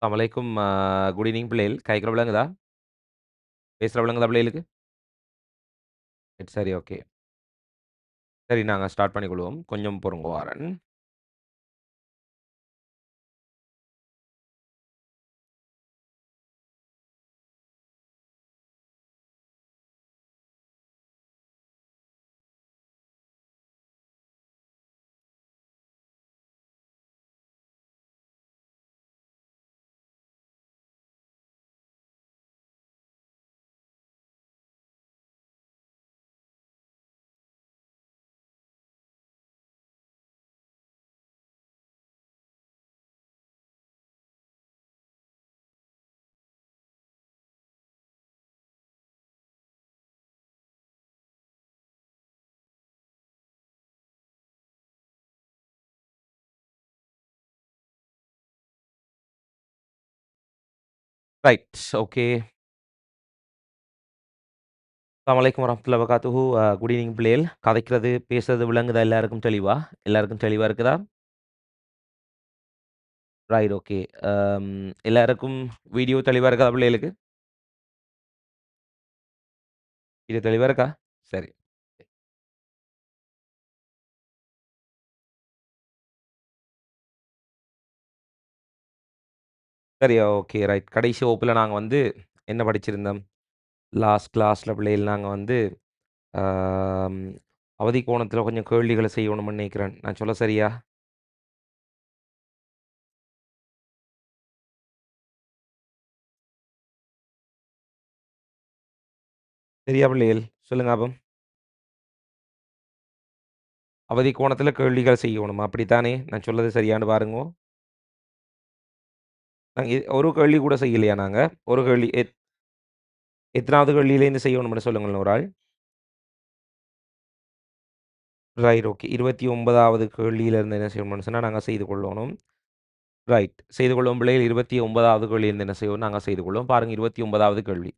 அஸ்ஸலாமு அலைக்கும். Good evening பிள்ளைகள். கேட்குற விளங்குதா? பேசுற விளங்குதா பிள்ளைகளுக்கு? சரி, ஓகே. சரி நாங்க ஸ்டார்ட் பண்ணிக்கொள்வோம். கொஞ்சம் பொறுங்க வாரேன். ரைட். ஓகே. அஸ்ஸலாமு அலைக்கும் வரஹ்மத்துல்லாஹி வபரகாத்துஹு. குட் ஈவினிங் பிள்ளைகள். கதைக்கிறது, பேசுறது விளங்குதா எல்லாருக்கும் தெளிவா? எல்லாருக்கும் தெளிவா இருக்குதா? Right, okay. அம் எல்லாருக்கும் வீடியோ தெளிவா இருக்கா பிள்ளைகளுக்கு? வீடியோ தெளிவா இருக்கா? சரி. சரி, ஓகே. ரைட். கடைசி வகுப்புல நாங்க வந்து என்ன படிச்சிருந்தோம்? லாஸ்ட் கிளாஸ்ல பிள்ளைகள் நாங்க வந்து ஆம் அவதி கோணத்தில கொஞ்சம் கேள்விகள செய்யணும்னு நினைக்கிறேன். நான் சொல்ல சரியா? சரியா பிள்ளைகள்? சொல்லுங்க அப்ப. அவதி கோணத்தில கேள்விகள் செய்யணும். அப்படித்தானே? நான் சொல்றது சரியான்னு பாருங்கோ. நாங்க ஒரு கேள்வி கூட செய்யலையா நாங்க? ஒரு கேள்வி எத்தனாவது கேள்வியிலேருந்து செய்யணும்னு சொல்லுங்களேன் ஒரு ஆள். Right, okay. 29வது கேள்வியிலிருந்து என்ன செய்யணும்னு சொன்னா, நாங்க செய்து கொள்ளணும். ரைட். செய்து கொள்ளும் பிள்ளைகள் 29வது கேள்வியிலிருந்து என்ன செய்வோம்? நாங்க செய்து கொள்வோம். பாருங்க 29வது கேள்வி.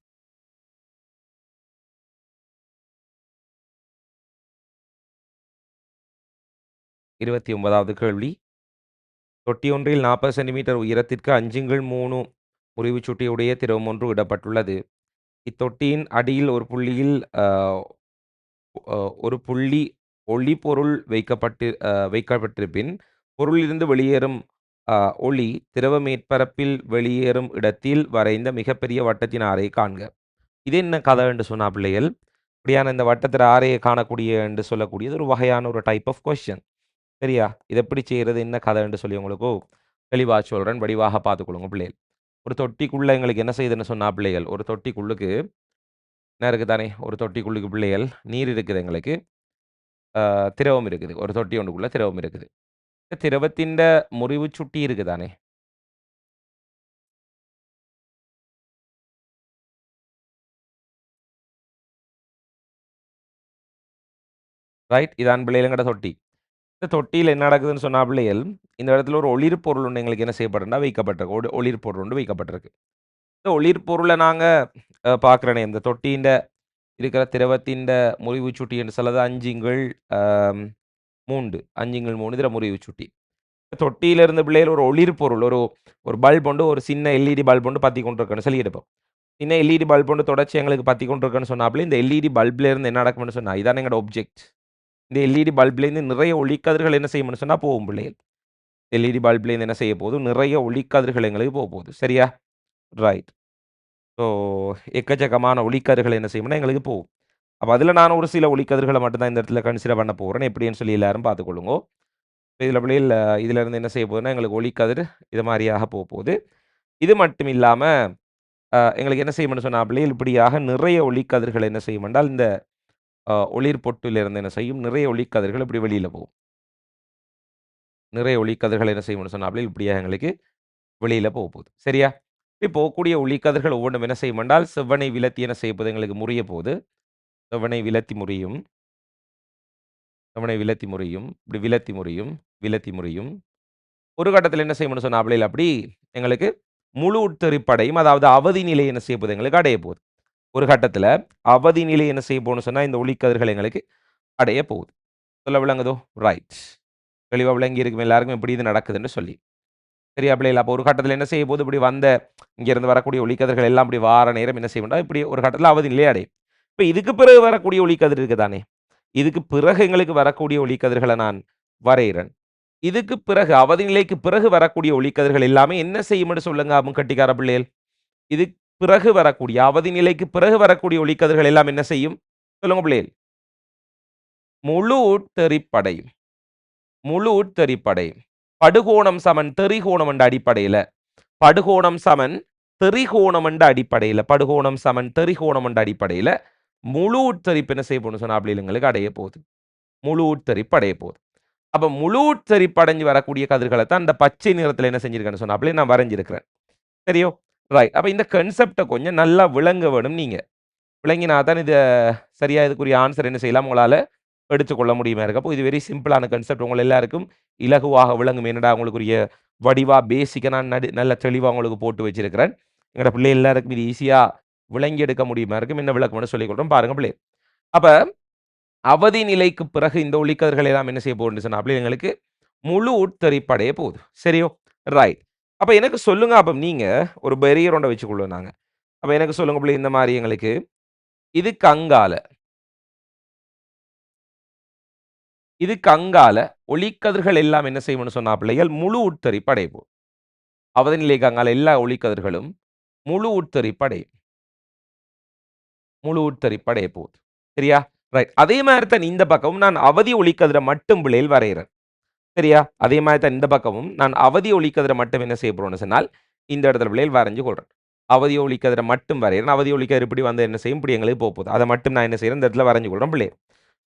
29வது கேள்வி. தொட்டி ஒன்றில் 40 சென்டிமீட்டர் உயரத்திற்கு 5/3 முறிவுச் சுட்டியுடைய திரவம் ஒன்று விடப்பட்டுள்ளது. இத்தொட்டியின் அடியில் ஒரு புள்ளியில் அ அ ஒரு புள்ளி ஒளிப்பொருள் வைக்கப்பட்டிருப்பின், பொருளிலிருந்து வெளியேறும் அ ஒளி திரவ மேற்பரப்பில் வெளியேறும் இடத்தில் வரைந்த மிகப்பெரிய வட்டத்தின் ஆரையை காண்க. இது என்ன கதை என்று சொன்னா பிள்ளைகள், இப்படியான இந்த வட்டத்தின் ஆரையை காணக்கூடிய என்று சொல்லக்கூடியது ஒரு வகையான ஒரு டைப் ஆஃப் கொஸ்டின். சரியா? இது எப்படி செய்றது? என்ன கதை என்று சொல்லி உங்களுக்கு தெளிவா சொல்றேன். வடிவாக பார்த்துக்கொள்ளுங்க பிள்ளைகள். ஒரு தொட்டிக்குள்ள எங்களுக்கு என்ன செய்யுதுன்னு சொன்னா பிள்ளைகள், ஒரு தொட்டிக்குள்ளுக்கு என்ன இருக்கு தானே? ஒரு தொட்டிக்குள்ளுக்கு பிள்ளைகள் நீர் இருக்குது எங்களுக்கு. திரவம் இருக்குது. ஒரு தொட்டி ஒன்றுக்குள்ள திரவம் இருக்குது. திரவத்தின்ட முறிவுச் சுட்டி இருக்கு தானே? ரைட். இதான் பிள்ளைகள் எங்கட தொட்டி. இந்த தொட்டியில என்ன நடக்குதுன்னு சொன்னா பிள்ளைகள், இந்த இடத்துல ஒரு ஒளிர் பொருள் ஒண்ணு எங்களுக்கு என்ன செய்யப்பட்டிருக்குன்னா வைக்கப்பட்டிருக்கு. ஒளிர் பொருள் ஒன்று வைக்கப்பட்டிருக்கு. இந்த ஒளிர் பொருள நாங்க பார்க்கிறனே, இந்த தொட்டியின்ட இருக்கிற திரவத்தின்ட முறிவுச் சுட்டி என்று சொல்லது 5 அம் 3 5/3 இதுல முறிவுச் சுட்டி. தொட்டியில இருந்த பிள்ளைகள் ஒரு ஒளிர் பொருள், ஒரு ஒரு பல்ப் ஒன்று, ஒரு சின்ன எல்இடி பல்ப் ஒன்று பத்திக் கொண்டிருக்குன்னு சொல்லி எடுப்போம். சின்ன எல்இடி பல்ப் ஒன்று தொடர்ச்சியா எங்களுக்கு பத்திக் கொண்டிருக்குன்னு சொன்னாப்புல, இந்த எல்இடி பல்ப்ல இருந்து என்ன நடக்கும்னு சொன்னா, இதானே எங்களோட ஆப்ஜெக்ட். இந்த எல்இடி பல்ப்லேருந்து நிறைய ஒளிக்கதிர்கள் என்ன செய்யும்னு சொன்னா போகும் பிள்ளைகள். எல்இடி பல்ப்லேருந்து என்ன செய்ய போகுது? நிறைய ஒளிக்கதிர்கள் எங்களுக்கு போப்போகுது. சரியா? ரைட். ஸோ எக்கச்சக்கமான ஒளிக்கதிர்கள் என்ன செய்யும்னா எங்களுக்கு போகும். அப்ப அதில நான் ஒரு சில ஒளிக்கதிர்கள மட்டும் தான் இந்த இடத்துல கன்சிடர் பண்ண போறேன். எப்படின்னு சொல்லி எல்லாரும் பார்த்துக்கொள்ளுங்கோ. இதில பிள்ளைகள் இதிலருந்து என்ன செய்ய போகுதுன்னா, எங்களுக்கு ஒளிக்கதிர் இது மாரியாக போப்போது. இது மட்டும் இல்லாம, எங்களுக்கு என்ன செய்யும்னு சொன்னா பிள்ளைகள் இப்படியாக நிறைய ஒளிக்கதிர்கள் என்ன செய்யும் என்றால், இந்த ஒளிர் பொட்டிலிருந்து என்ன செய்யும்? நிறைய ஒளிக்கதிர்கள் இப்படி வெளியில போகும். நிறைய ஒளிக்கதிர்கள் என்ன செய்யும்னு சொன்னாப்ல, இப்படியாக எங்களுக்கு வெளியில போகப்போகுது. சரியா? இப்படி போகக்கூடிய ஒளிக்கதிர்கள் ஒவ்வொன்றும் என்ன செய்யும் என்றால், செவ்வனை விலத்தி என்ன செய்ய போகுது? எங்களுக்கு முறிய போகுது. செவ்வனை விலத்தி முறியும். செவ்வனை விலத்தி முறியும். இப்படி விலத்தி முறியும். விலத்தி முறியும். ஒரு கட்டத்தில என்ன செய்யும்னு சொன்னாப்ல, அப்படி எங்களுக்கு முழு உட்தெரிப்படையும். அதாவது அவதி நிலை என்ன செய்ய போகுது? எங்களுக்கு அடைய போகுது. ஒரு கட்டத்தில அவதி நிலை என்ன செய்ய போகும்னு சொன்னா, இந்த ஒளிக்கதிர்கள் எங்களுக்கு அடைய போகுது. சொல்ல விளங்குதோ? ரைட். தெளிவா விளங்கி இருக்கும் எல்லாருக்கும் எப்படி இது நடக்குதுன்னு சொல்லி. சரியா பிள்ளைகளா? அப்போ ஒரு கட்டத்தில என்ன செய்ய போது, இப்படி வந்த இங்கேருந்து வரக்கூடிய ஒளிக்கதிர்கள் எல்லாம் இப்படி வார நேரம் என்ன செய்யும்னா, இப்படி ஒரு கட்டத்தில அவதி நிலை அடையும். இப்ப இதுக்கு பிறகு வரக்கூடிய ஒளிக்கதிர் இருக்கு தானே! இதுக்கு பிறகு எங்களுக்கு வரக்கூடிய ஒளிக்கதிர்கள நான் வரையிறேன். இதுக்கு பிறகு அவதி நிலைக்கு பிறகு வரக்கூடிய ஒளிக்கதிர்கள் எல்லாமே என்ன செய்யும்ன்னு சொல்லுங்க கட்டிக்கார பிள்ளைகள். இதுக்கு பிறகு வரக்கூடிய அவதி நிலைக்கு பிறகு வரக்கூடிய ஒளிக்கதிர்கள் எல்லாம் என்ன செய்யும்? சொல்லுங்க பிள்ளைகள். முழு உட்தெரிப்படையும். முழு உட்தெரிப்படையும். படுகோணம் சமன் தெறிகோணம் என்ற அடிப்படையில படுகோணம் சமன் தெறிகோணம் என்ற அடிப்படையில படுகோணம் சமன் தெறிகோணம் என்ற அடிப்படையில முழு உட்தெரிப்பு என்ன செய்ய போகுதுன்னு சொன்னா பிள்ளைங்களுக்கு அடைய போகுது. முழு உட்தெரிப்பு அடைய போகுது. அப்ப முழு உட்தெரிப்பு அடைஞ்சு வரக்கூடிய கதிர்கள தான் இந்த பச்சை நிறத்தில என்ன செஞ்சிருக்கேன்னு சொன்னாப்ல நான் வரைஞ்சிருக்கிறேன். சரியோ? ரைட். அப்ப இந்த கான்செப்ட்ட கொஞ்சம் நல்லா விளங்க வேணும் நீங்க. விளங்கினா தான் இத சரியா இதுக்குரிய ஆன்ஸர் என்ன செய்யலாம் உங்களால எடுத்துக்கொள்ள முடியுமா இருக்கு. அப்போ இது வெரி சிம்பிளான கான்செப்ட் உங்க எல்லாருக்கும் இலகுவாக விளங்கும். என்னடா உங்களுக்குரிய வடிவா பேசிக்கா நான் நல்ல தெளிவா உங்களுக்கு போட்டு வச்சிருக்கிறேன். எங்கட பிள்ளை எல்லாருக்கும் இது ஈஸியா விளங்கி எடுக்க முடியுமா இருக்கும். என்ன விளக்கம்னு சொல்லிக் கொடுக்கிறோம் பாருங்க பிள்ளை. அப்ப அவதி நிலைக்கு பிறகு இந்த ஒளிக்கதிர்கள் எல்லாம் என்ன செய்ய போகுதுன்னு சொன்னா எங்களுக்கு முழு உட்தெரிப்படைய போகுது. சரியோ? ரைட். அப்ப எனக்கு சொல்லுங்க அப்ப நீங்க ஒரு பேரியர் ஒண்ண வச்சுக்கொள்வோம் நாங்க. அப்ப எனக்கு சொல்லுங்க பிள்ளை இந்த மாரி எங்களுக்கு இதுக்கு அங்கால இதுக்கு அங்கால ஒளிக்கதிர்கள் எல்லாம் என்ன செய்யும்னு சொன்னா பிள்ளைகள் முழு உட்தெரிப்பு அடைய போகுது. அவதி நிலைக்கு அங்கால எல்லா ஒளிக்கதிர்களும் முழு உட்தெரிப்பு அடையும். முழு உட்தெரிப்பு அடைய போகுது. சரியா? ரைட். அதே மாரி தான் இந்த பக்கமும் நான் அவதி ஒளிக்கதிர மட்டும் பிள்ளைகள் வரையறேன். சரியா? அதே மாரி தான் இந்த பக்கமும் நான் அவதி ஒளிக்கதிர மட்டும் என்ன செய்ய போறோம்னு சொன்னால், இந்த இடத்துல பிள்ளைகள் வரைஞ்சு கொள்றேன். அவதி ஒளிக்கதிர மட்டும் வரையறேன். அவதி ஒளிக்கதிர் இப்படி வந்து என்ன செய்யும்? இப்படி எங்களுக்கு போகுது. அத மட்டும் நான் என்ன செய்றேன்? இந்த இடத்துல வரைஞ்சு கொள்றேன் பிள்ளைகள்.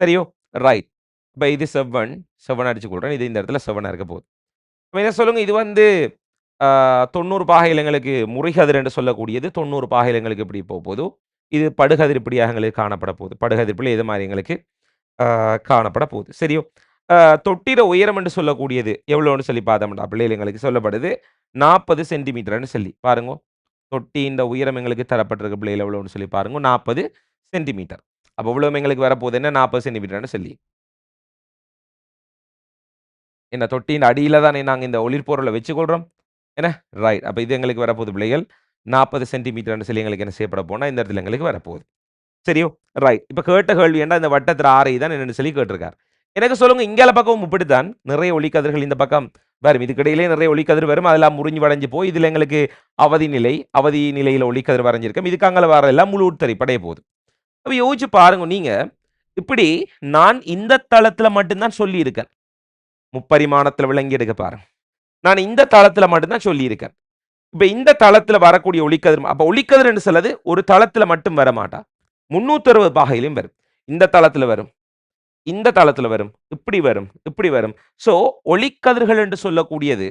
சரியோ? ரைட். இப்ப இது செவ்வன். செவ்வன் அடிச்சு கொள்றேன். இது இந்த இடத்துல செவ்வனா இருக்க போகுது. இப்ப என்ன சொல்லுங்க, இது வந்து 90 பாகையிலங்களுக்கு முறைகதிர் என்று சொல்லக்கூடியது 90 பாகையிலங்களுக்கு இப்படி போகுது. இது படுகதிர் இப்படியாக எங்களுக்கு காணப்பட போகுது. படுகதிர் பிழை இது மாரி எங்களுக்கு காணப்பட போகுது. சரியோ? அ தொட்டிட உயரம் என்று சொல்லக்கூடியது எவ்வளோன்னு சொல்லி பார்த்தோம்டா பிள்ளைகள் எங்களுக்கு சொல்லப்படுது 40 சென்டிமீட்டர்ன்னு சொல்லி. பாருங்கோ. தொட்டியின் உயரம் எங்களுக்கு தரப்பட்டிருக்கு பிள்ளைகள் எவ்வளோன்னு சொல்லி பாருங்க. 40 சென்டிமீட்டர். அப்ப இவ்வளவும் எங்களுக்கு வரப்போகுது என்ன 40 சென்டிமீட்டர்ன்னு சொல்லி. என்ன தொட்டியின் அடியில தானே நாங்க இந்த ஒளிர்பொருள வச்சுக்கொள்றோம். என்ன? ரைட். அப்ப இது எங்களுக்கு வரப்போகுது பிள்ளைகள். 40 சென்டிமீட்டர்ன்னு சொல்லி எங்களுக்கு என்ன செய்யப்பட போகுதுன்னா, இந்த இடத்துல எங்களுக்கு வரப்போகுது. சரியோ? ரைட். இப்ப கேட்ட கேள்வி என்ன இந்த வட்டத்தில ஆரை தான் என்னன்னு சொல்லி கேட்டிருக்கார். எனக்கு சொல்லுங்க இங்கால பக்கமும் இப்படித்தான். நிறைய ஒளிக்கதிர்கள் இந்த பக்கம் வரும். இதுக்கு இடையிலே நிறைய ஒளிக்கதிர் வரும். அதெல்லாம் முறிஞ்சு வடைஞ்சு போய் இதில எங்களுக்கு அவதி நிலை, அவதி நிலையில ஒளிக்கதிர் வரைஞ்சிருக்கும். இதுக்கு அங்கால வரதெல்லாம் முழு உட்தெரிப்பு அடைய போகுது. அப்ப யோசிச்சு பாருங்க நீங்க. இப்படி நான் இந்த தளத்தில மட்டும் தான் சொல்லியிருக்கேன். முப்பரிமாணத்தில விளங்கி எடுக்க பாருங்க. நான் இந்த தளத்தில மட்டும் தான் சொல்லியிருக்கேன். இப்ப இந்த தளத்தில வரக்கூடிய ஒளிக்கதிர் அப்ப ஒளிக்கதிர் என்று சொல்வது ஒரு தளத்தில மட்டும் வரமாட்டா. 360 பாகையிலும் வரும். இந்த தளத்தில வரும். இந்த தளத்தில வரும். இப்படி வரும். இப்படி வரும். ஸோ ஒளிக்கதிர்கள் என்று சொல்லக்கூடியது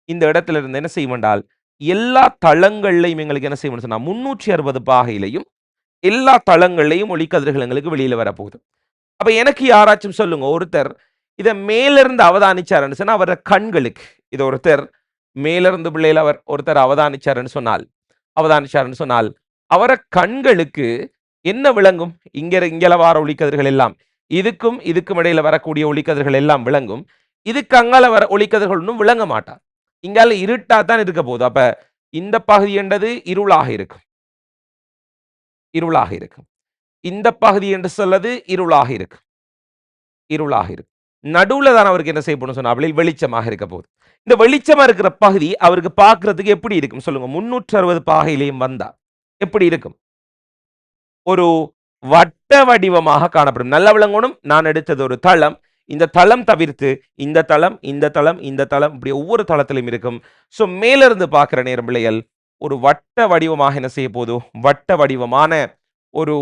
இந்த இடத்துல இருந்து என்ன செய்யும் என்றால், எல்லா தளங்கள்லயும் எங்களுக்கு என்ன செய்யும்னு சொன்னா 360 பாகையிலயும் எல்லா தளங்கள்லயும் ஒளிக்கதிர்கள் எங்களுக்கு வெளியில வரப்போகுது. அப்ப எனக்கு யாராச்சும் சொல்லுங்க. ஒருத்தர் இத மேலிருந்து அவதானிச்சாருன்னு சொன்னா, அவர கண்களுக்கு இத ஒருத்தர் மேலிருந்து பிள்ளையில ஒருத்தர் அவதானிச்சாருன்னு சொன்னால், அவர கண்களுக்கு என்ன விளங்கும்? இங்கல வார ஒளிக்கதிர்கள் எல்லாம். இதுக்கும் இடையில வரக்கூடிய ஒளிக்கதிர்கள் எல்லாம் விளங்கும். இதுக்கு அங்கால வர ஒளிக்கதிர்கள் ஒண்ணும் விளங்க மாட்டா. இங்கால இருட்டா தான் இருக்க போகுது. அப்ப இந்த பகுதி என்றது இருளாக இருக்கும். இருளாக இருக்கும். இந்த பகுதி என்று சொல்வது இருளாக இருக்கும். இருளாக இருக்கும். நடுவுல தான் அவருக்கு என்ன செய்யப்படும் சொன்னா, வெளிச்சமாக இருக்க போகுது. இந்த வெளிச்சமா இருக்கிற பகுதி அவருக்கு பார்க்கிறதுக்கு எப்படி இருக்கும் சொல்லுங்க? 360 பாகையிலயும் வந்தா எப்படி இருக்கும்? ஒரு வட்ட வடிவமாக காணப்படும். நல்ல விளங்கணும். நான் எடுத்தது ஒரு தளம். இந்த தளம் தவிர்த்து இந்த தளம், இந்த தளம், இந்த தளம் இப்படி ஒவ்வொரு தளத்திலும் இருக்கும். ஸோ மேலிருந்து பார்க்கிற நேரம் பிள்ளைகள் ஒரு வட்ட வடிவமாக என்ன செய்ய போகுது? வட்ட வடிவமான ஒரு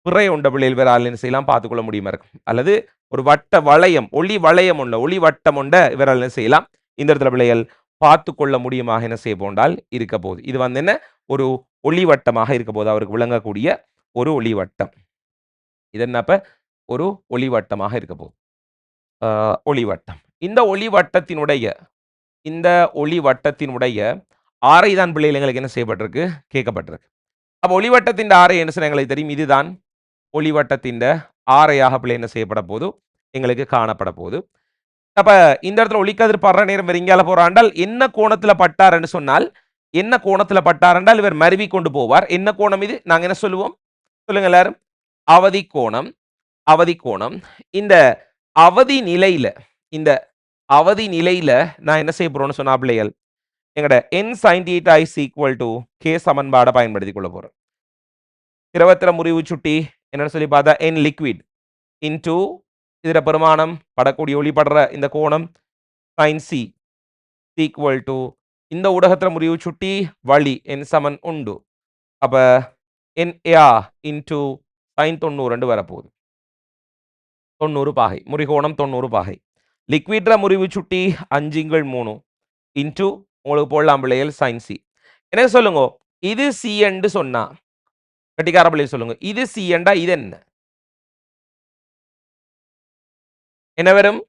பிறை உண்ட பிள்ளைகள் வேற என்ன செய்யலாம் பார்த்துக்கொள்ள முடியுமா இருக்கும். அல்லது ஒரு வட்ட வளையம், ஒளி வளையம் உள்ள ஒளி வட்டம் உண்ட இவரால் என்ன செய்யலாம்? இந்த இடத்துல பிள்ளைகள் பார்த்துக்கொள்ள முடியுமாக என்ன செய்ய போண்டால் இருக்க போகுது. இது வந்து என்ன? ஒரு ஒளிவட்டமாக இருக்க போது. அவருக்கு விளங்கக்கூடிய ஒரு ஒளிவட்டம். இது என்ன அப்ப? ஒரு ஒளிவட்டமாக இருக்க போகுது. ஒளிவட்டம். இந்த ஒளிவட்டத்தினுடைய ஆரை தான் பிள்ளைகள் எங்களுக்கு என்ன செய்யப்பட்டிருக்கு? கேட்கப்பட்டிருக்கு. அப்ப ஒளிவட்டத்தின் ஆரை என்ன செய்ய எங்களுக்கு தெரியும். இதுதான் ஒளிவட்டத்தின் ஆரையாக பிள்ளை என்ன செய்யப்பட போது? எங்களுக்கு காணப்பட போது. அப்ப இந்த இடத்துல ஒளிக்கதிர் படுற நேரம் இவர் இங்கால போறாண்டால் என்ன கோணத்துல பட்டாருன்னு சொன்னால் என்ன கோணத்துல பட்டார் இவர் மருவி கொண்டு போவார். என்ன கோணம் இது? நாங்க என்ன சொல்லுவோம்? சொல்லுங்க எல்லாரும். அவதி கோணம். அவதி கோணம். இந்த அவதி நிலையில இந்த அவதி நிலையில நான் என்ன செய்ய போறோம்னு சொன்னா பிள்ளைகள், எங்கட n sin theta is equal to k சமன்பாடை பயன்படுத்திக் கொள்ள போறோம். திரவத்திர முறிவு சுட்டி என்னன்னு சொல்லி பார்த்தா n liquid into இதர பெருமானம் படக்கூடிய ஒளிபடுற இந்த கோணம் sin c equal to இந்த ஊடகத்திர முறிவு சுட்டி வழி n சமன் உண்டு. அப்ப n a into sin 90 வரப்போகுது. 90 பாகை. முறிகோணம் 90 பாகை. லிக்விட்ர முறிவு சுட்டி 5/3 இன்டு உங்களுக்கு போடலாம் பிள்ளைகள் sin c. என்ன சொல்லுங்க? இது c என்று சொன்னா கட்டிக்கார பிள்ளைகள் சொல்லுங்க. இது c என்றா இது என்ன? என்ன வரும்?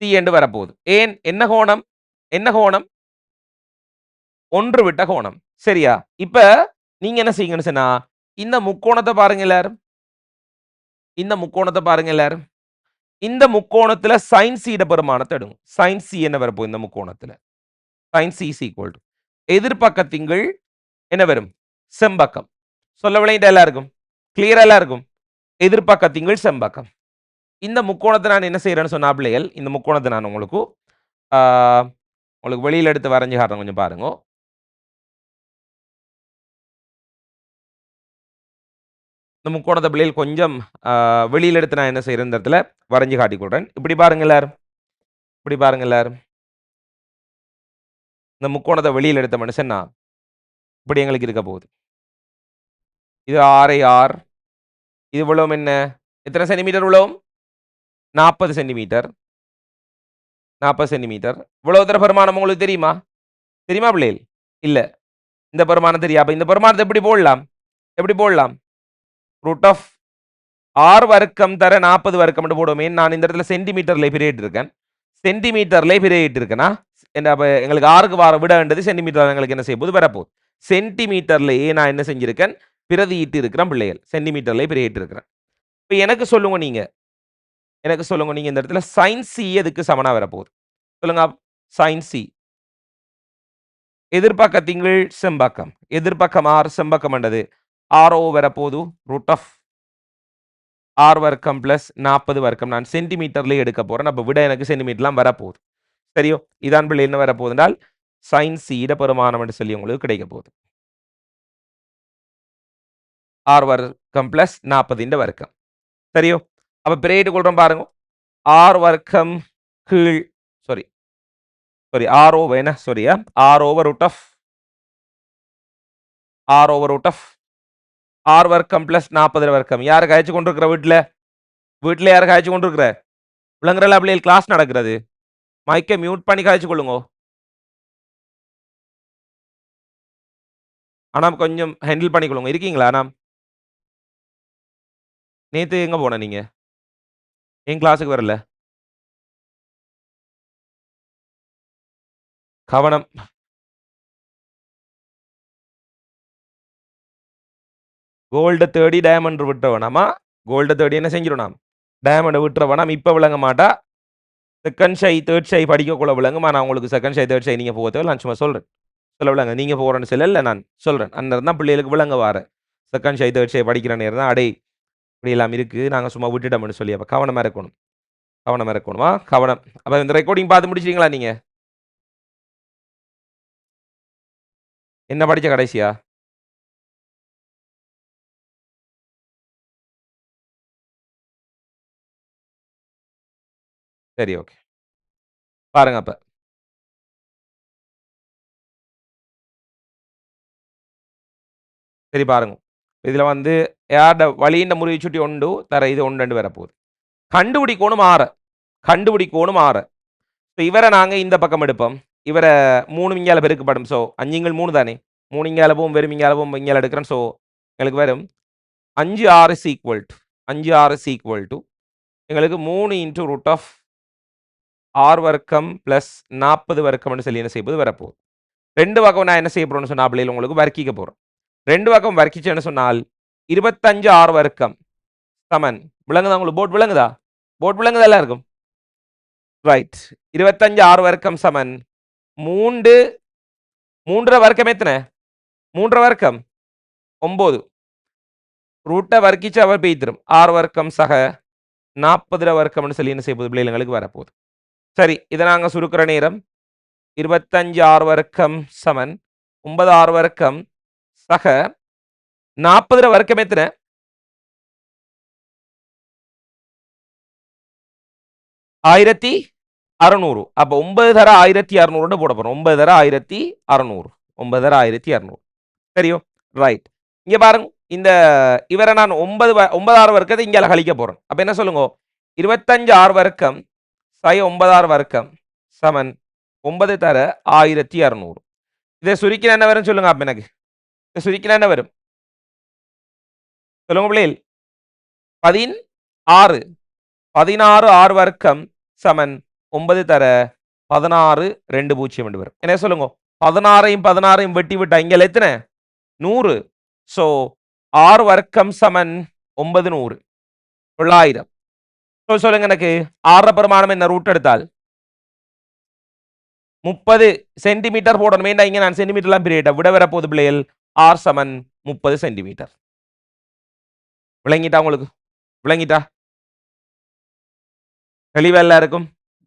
c என்று வரப்போகுது. ஏன்? என்ன கோணம்? என்ன கோணம்? ஒன்று விட்ட கோணம். சரியா? இப்ப நீங்க என்ன செய்யுங்கன்னு சொன்னா இந்த முக்கோணத்தை பாருங்க எல்லாரும். இந்த முக்கோணத்தை பாருங்க எல்லாரும். இந்த முக்கோணத்துல sin c ட பெருமானத்தை எடுங்க. sin c என்ன வரப்போகுது இந்த முக்கோணத்துல? sin c is equal to எதிர்பக்கத்திங்கள் என்ன வரும்? செம்பக்கம். சொல்ல விளையிட்ட எல்லாருக்கும் கிளியரா எல்லாம் இருக்கும். எதிர்பக்கத்திங்கள் செம்பக்கம். இந்த முக்கோணத்தை நான் என்ன செய்யறேன்னு சொன்னா பிள்ளைகள், இந்த முக்கோணத்தை நான் உங்களுக்கு உங்களுக்கு வெளியில எடுத்து வரைஞ்சு காட்டுறேன், கொஞ்சம் பாருங்க. இந்த முக்கோணத்தை பிள்ளைகள் கொஞ்சம் வெளியில எடுத்து நான் என்ன செய்யறேன், இந்த இடத்துல வரைஞ்சு காட்டிக் கொள்றேன். இப்படி பாருங்க எல்லாரும். இப்படி பாருங்க எல்லாரும். இந்த முக்கோணத்தை வெளியில எடுத்த மனுஷன் நான் இப்படி எங்களுக்கு இருக்க போகுது. இது 6 இது இவ்வளவு என்ன? எத்தனை சென்டிமீட்டர் இவ்வளவும்? 40 சென்டிமீட்டர். 40 சென்டிமீட்டர். இவ்வளவு தர பெருமானம் உங்களுக்கு தெரியுமா? தெரியுமா பிள்ளைகள்? இல்ல. இந்த பெருமானம் தெரியும். அப்ப இந்த பெருமானத்தை எப்படி போடலாம்? எப்படி போடலாம்? ரூட் ஆஃப் 6 வர்க்கம் தர 40 வர்க்கம் போடுவோமே. நான் இந்த இடத்துல சென்டிமீட்டர்ல பிரேட் இருக்கேன். சென்டிமீட்டர்ல பிரேட் இருக்கேனா? அப்ப எங்களுக்கு 6க்கு வார விட வேண்டியது சென்டிமீட்டர் எங்களுக்கு என்ன செய்ய போகுது? வரப்போகுது. சென்டிமீட்டர்லயே நான் என்ன செஞ்சிருக்கேன்? பிரதியிட்டு இருக்கிறேன் பிள்ளைகள். சென்டிமீட்டர்ல பிரேட் இருக்கிறேன். இப்ப எனக்கு சொல்லுங்க நீங்க. எனக்கு சொல்லுங்க நீங்க இந்த இடத்துல sin c எதுக்கு சமனா வரப்போகுது? சொல்லுங்க. sin c எதிர்பக்கத்திங்கள் செம்பக்கம். எதிர்பக்கம் r செம்பக்கம் என்றது r0 வரப்போகுது. ரூட் ஆஃப் r வர்க்கம் பிளஸ் 40 வர்க்கம். நான் சென்டிமீட்டர்ல எடுக்க போறேன். அப்ப விட எனக்கு சென்டிமீட்டர்லாம் வரப்போகுது. சரியோ? இதான் பிள்ளை என்ன வரப்போகுது என்றால் sin c ட பெருமானம் என்று சொல்லி உங்களுக்கு கிடைக்க போகுது. r வர்க்கம் பிளஸ் 40 வர்க்கம். சரியோ? அப்ப பிரேட் கொள்றோம் பாருங்க. r வர்க்கம் கீழ் சாரி r over என்ன sorry r over root of r வர்க்கம் பிளஸ் 40 வர்க்கம். யாரு காய்ச்சி கொண்டிருக்கிற வீட்டுல? வீட்டுல யாரு காய்ச்சி கொண்டிருக்கிற? விளங்குறல பிள்ளைகள் கிளாஸ் நடக்கிறது. மைக்கை மியூட் பண்ணி காய்ச்சி கொள்ளுங்க. ஆனா கொஞ்சம் ஹேண்டில் பண்ணிக்கொள்ளுங்க. இருக்கீங்களா? ஆனா நேத்து எங்க போன நீங்க? என் கிளாஸுக்கு வரல. கவனம். கோல்ட தேடி டயமண்ட் விட்டுறவனாமா. கோல்ட தேடி என்ன செஞ்சிடும்? டயமண்ட் விட்டுறவனாம். இப்ப விளங்க மாட்டா. செகண்ட் ஷை தேர்ட் ஷை படிக்கக்குள்ள விளங்குமா? நான் உங்களுக்கு செகண்ட் ஷை தேர்ட் ஷை நீங்க போக தேவை நான் சும்மா சொல்றேன். சொல்ல விளங்க. நீங்க போறேன்னு சொல்ல இல்லை, நான் சொல்றேன். அந்த தான் பிள்ளைகளுக்கு விளங்க வார. செகண்ட் ஷை தேர்ட் ஷை படிக்கிற நேரம் தான் அடே இப்படி எல்லாம் இருக்கு, நாங்க சும்மா விட்டுட்டோம்னு சொல்லி. அப்ப கவனமா இருக்கணும். கவனமா இருக்கணுமா? கவனம். அப்ப இந்த ரெக்கார்டிங் பார்த்து முடிச்சிட்டீங்களா நீங்க? என்ன படிச்ச கடைசியா? சரி, ஓகே. பாருங்க அப்ப. சரி பாருங்க. இதுல வந்து யார்ட வழியின் முறிவு சுட்டி உண்டு தர இது ஒன்று வரப்போகுது. கண்டுபிடிக்கணும் 6. கண்டுபிடிக்கணும் 6. இவரை நாங்க இந்த பக்கம் எடுப்போம். இவரை 3 இங்கால பெருக்கப்படும். ஸோ 5 3 தானே. 3 இங்கால போகும், வெறும் இங்கால போகும், இங்கால எடுக்கிறேன். ஸோ எங்களுக்கு வரும் 5 6 is equal to 5 6 is equal to எங்களுக்கு 3 இன்டூ ரூட் ஆஃப் r வர்க்கம் பிளஸ் 40 வர்க்கம்னு சொல்லி என்ன செய்வது வரப்போகுது. 2 பக்கம் நான் என்ன செய்ய போறேன்னு சொன்னா பிள்ளைகள் உங்களுக்கு வர்க்கிக்க போறேன். 2 பக்கம் வர்க்கிச்சேன்னு சொன்னால் 25 r வர்க்கம் சமன். விளங்குதா உங்களுக்கு? போர்ட் விளங்குதா? போர்ட் விளங்குதா எல்லாருக்கும்? ரைட். 25 6 வர்க்கம் சமன் 3 3 வர்க்கம் எத்தனை? 3 வர்க்கம் 9. ரூட்டை வர்க்கிச்சு அவர் பெய்திரும் 6 வர்க்கம் சக 40 வர்க்கம்னு சொல்லி என்ன செய்ய போகுது பிள்ளைங்களுக்கு வரப்போகுது. சரி, இதை நாங்கள் சுருக்கிற நேரம் 25 6 வர்க்கம் சமன் 9 6 வர்க்கம் சக 40 வர்க்கம் எத்தனை? 1600. அப்ப 9 தர 1600 போட போறோம். 9 தர 1600. 9 தர 1600. சரியோ? ரைட். இங்க பாருங்க. இந்த இவரை நான் 9 6 வர்க்கத்தை இங்கே கழிக்க போறேன். அப்ப என்ன சொல்லுங்க? 25 6 வர்க்கம் சை 9 6 வர்க்கம் சமன் 9 தர 1600. இதை சுருக்கினா என்ன வரும் சொல்லுங்க அப்ப எனக்கு. இதை சுருக்கினா என்ன வரும்? சொல்லுங்க பிள்ளைகள். 16 16 6 வர்க்கம் சமன் 9 தர 16 2 பூஜ்ஜியம் வரும். என்ன சொல்லுங்க? 16ஐயும் 16ஐயும் வெட்டி விட்டா இங்க எத்தனை? 100. சோ 6 வர்க்கம் சமன் 900 900. சொல்லுங்க எனக்கு 6 பெருமானம் என்ன ரூட் எடுத்தால் 30 சென்டிமீட்டர் போடணும். வேண்டாம், இங்க நான் சென்டிமீட்டர்லாம் பிரியிட்ட விட வர போது பிள்ளைகள் R சமன் 30 சென்டிமீட்டர். விளங்கிட்டா உங்களுக்கு? விளங்கிட்டா? தெளிவா இருக்கும்.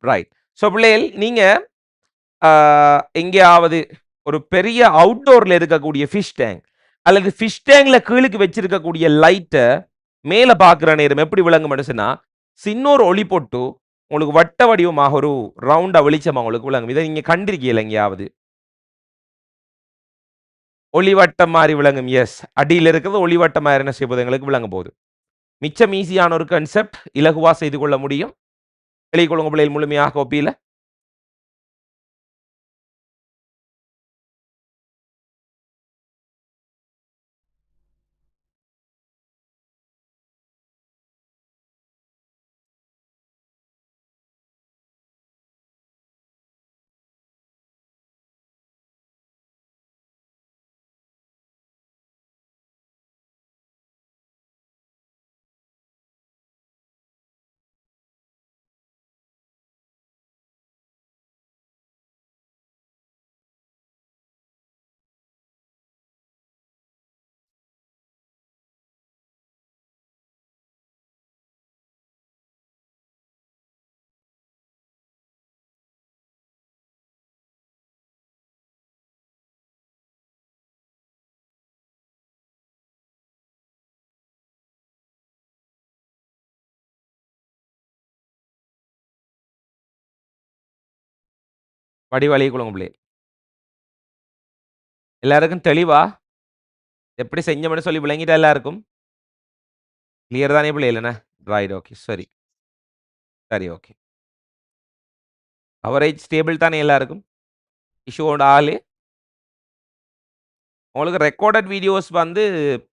ரைட். ஸோ பிள்ளைகள் நீங்க எங்கேயாவது ஒரு பெரிய அவுட்டோர்ல இருக்கக்கூடிய ஃபிஷ் டேங்க் அல்லது ஃபிஷ் டேங்க்ல கீழுக்கு வச்சிருக்கக்கூடிய லைட்டை மேல பார்க்குற நேரம் எப்படி விளங்கும் சொன்னா சின்னொரு ஒளி போட்டு உங்களுக்கு வட்ட வடிவமாக ஒரு ரவுண்டா வெளிச்சமா உங்களுக்கு விளங்கும். இதை நீங்க கண்டிருக்கீங்க எங்கேயாவது? ஒளிவட்டம் மாதிரி விளங்கும். எஸ், அடியில் இருக்கிறது ஒளிவட்டம் மாதிரி என்ன செய்வது எங்களுக்கு விளங்க போகுது. மிச்சம் ஈஸியான ஒரு கன்செப்ட், இலகுவா செய்து கொள்ள முடியும். வெளிக்கொள்ளுங்க பிள்ளைகள் முழுமையாக ஒப்பியில. வடிவழி கொள்ளுங்க பிள்ளை. எல்லாருக்கும் தெளிவா எப்படி செஞ்சோம்னு சொல்லி விளங்கிட்டா எல்லாருக்கும் கிளியர் தானே பிள்ளை இல்லைண்ணா? ரைட், ஓகே, சரி சரி, ஓகே. கவரேஜ் ஸ்டேபிள் தானே எல்லாருக்கும்? இஷ்யூவோட ஆளு உங்களுக்கு ரெக்கார்டட் வீடியோஸ் வந்து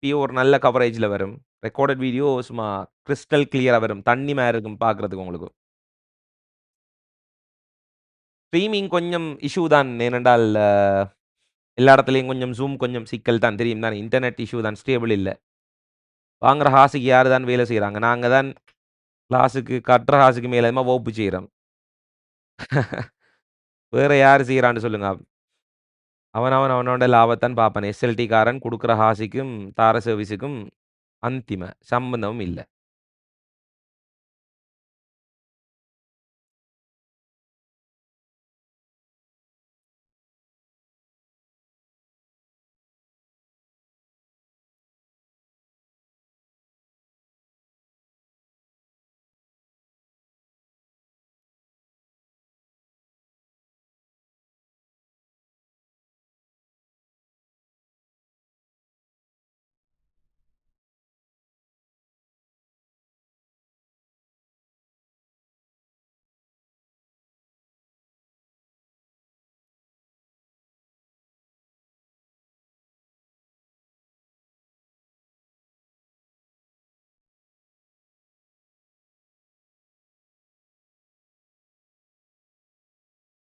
பியூர் நல்ல கவரேஜில் வரும். ரெக்கார்டட் வீடியோ சும்மா கிறிஸ்டல் கிளியராக வரும். தண்ணி மாதிரி இருக்கும் பார்க்குறதுக்கு உங்களுக்கு. ஸ்ட்ரீமிங் கொஞ்சம் இஷ்யூ தான். ஏனென்றால் எல்லா இடத்துலையும் கொஞ்சம் ஜூம் கொஞ்சம் சிக்கல் தான், தெரியும் தான். இன்டர்நெட் இஷ்யூ தான், ஸ்டேபிள் இல்லை. வாங்குற ஹாஸுக்கு யார் தான் வேலை செய்கிறாங்க? நாங்கள் தான் கிளாஸுக்கு கட்டுற ஹாஸுக்கு மேலே வகுப்பு செய்கிறோம். வேற யார் செய்கிறான்னு சொல்லுங்க? அவனோட லாபத்தான் பார்ப்பான். எஸ்எல்டி காரன் கொடுக்குற ஹாசிக்கும் தார சர்வீஸுக்கும் அந்திம சம்பந்தமும் இல்லை.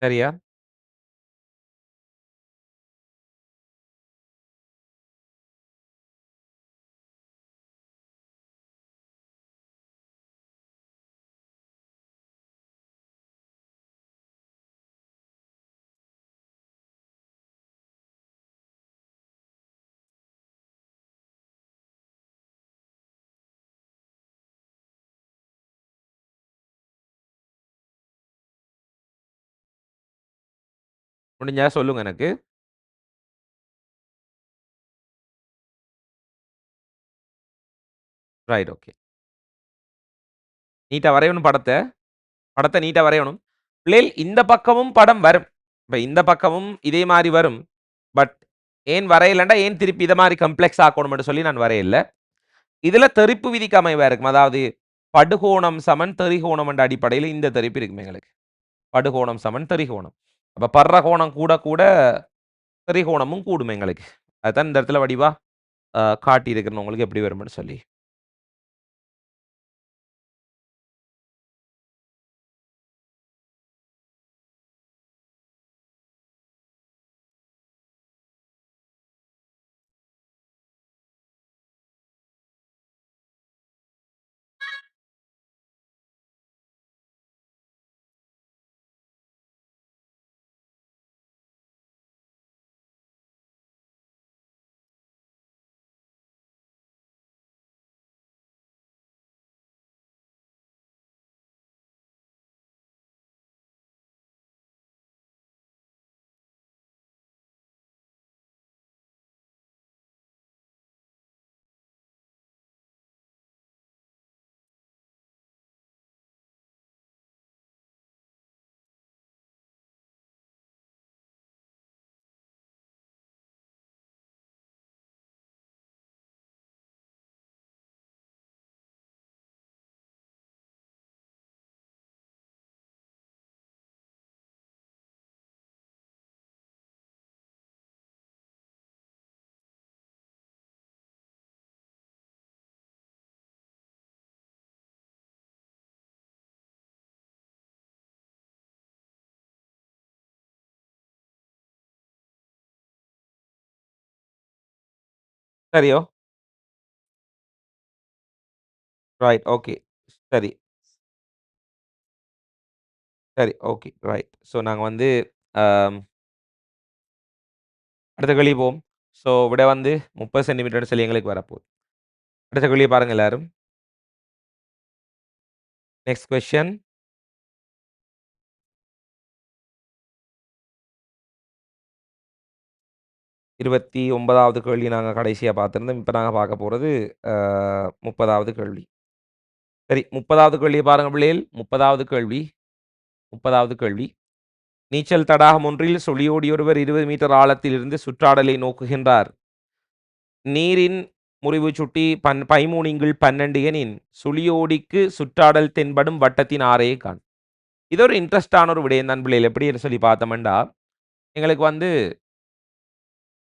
சரியா? முடிஞ்சா சொல்லுங்க எனக்கு. ரைட். ஓகே. நீட்டா வரையணும் படத்த. படத்த நீட்டா வரையணும். பிள்ளைகள் இந்த பக்கமும் படம் வரும். இப்ப இந்த பக்கமும் இதே மாரி வரும். பட் ஏன் வரையலன்னா, ஏன் திருப்பி இத மாரி காம்ப்ளெக்ஸ் ஆக்கணும்னு சொல்லி நான் வரையல. இதுல தெறிப்பு விதிக்கு அமைவா இருக்கும். அதாவது படுகோணம் சமன் தெறிகோணம் என்ற அடிப்படையில இந்த தெறிப்பு இருக்கும் எங்களுக்கு. படுகோணம் சமன் தெறிகோணம். அப்ப படுகோணம் கூட கூட தெறிகோணமும் கூடும் எங்களுக்கு. அதுதான் இந்த இடத்துல வடிவா காட்டியிருக்கிறேன் உங்களுக்கு எப்படி வரும்னு சொல்லி. சரியோ? ரைட். ஓகே. சரி. சரி. ஓகே. ரைட். ஸோ நாங்க வந்து அம் அடுத்த கேள்வி போவோம். ஸோ விடை வந்து 30 சென்டிமீட்டர்ன்னு சொல்லி எங்களுக்கு வரப்போகுது. அடுத்த கேள்விய பாருங்க எல்லாரும். Next question. 29வது கேள்வி நாங்க கடைசியா பார்த்திருந்தோம். இப்ப நாங்க பார்க்க போறது 30வது கேள்வி. சரி 30வது கேள்விய பாருங்க பிள்ளைகள். 30வது கேள்வி. நீச்சல் தடாகம் ஒன்றில் சுழியோடி ஒருவர் 20 மீட்டர் ஆழத்தில் இருந்து சுற்றாடலை நோக்குகின்றார். நீரின் முறிவு சுட்டி 13/12 எனின் சுழியோடிக்கு சுற்றாடல் தென்படும் வட்டத்தின் ஆரையை காண். இது ஒரு இன்ட்ரெஸ்டான ஒரு விடயம் தான் பிள்ளைகள். எப்படின்னு சொல்லி பார்த்தோம்னா, எங்களுக்கு வந்து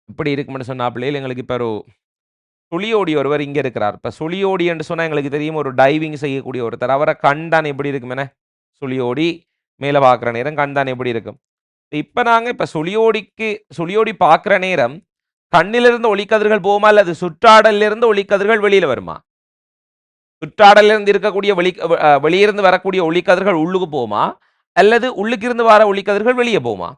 இப்படி இருக்கும்னு சொன்னா பிள்ளைகள், எங்களுக்கு இப்ப ஒரு சுழியோடி ஒருவர் இங்க இருக்கிறார். இப்ப சுழியோடி என்று சொன்னா எங்களுக்கு தெரியும் ஒரு டைவிங் செய்யக்கூடிய ஒருத்தர். அவர கண் தான் எப்படி இருக்கும் என்ன? சுழியோடி மேல பார்க்கிற நேரம் கண் தான் எப்படி இருக்கும்? இப்ப நாங்க இப்ப சுழியோடி பார்க்கிற நேரம், கண்ணிலிருந்து ஒளிக்கதிர்கள் போகுமா? அல்லது சுற்றாடல்ல இருந்து ஒளிக்கதிர்கள் வெளியில வருமா? சுற்றாடல்ல இருந்து இருக்கக்கூடிய வெளியிருந்து வரக்கூடிய ஒளிக்கதிர்கள் உள்ளுக்கு போகுமா? அல்லது உள்ளுக்கு இருந்து வர ஒளிக்கதிர்கள் வெளிய போகுமா?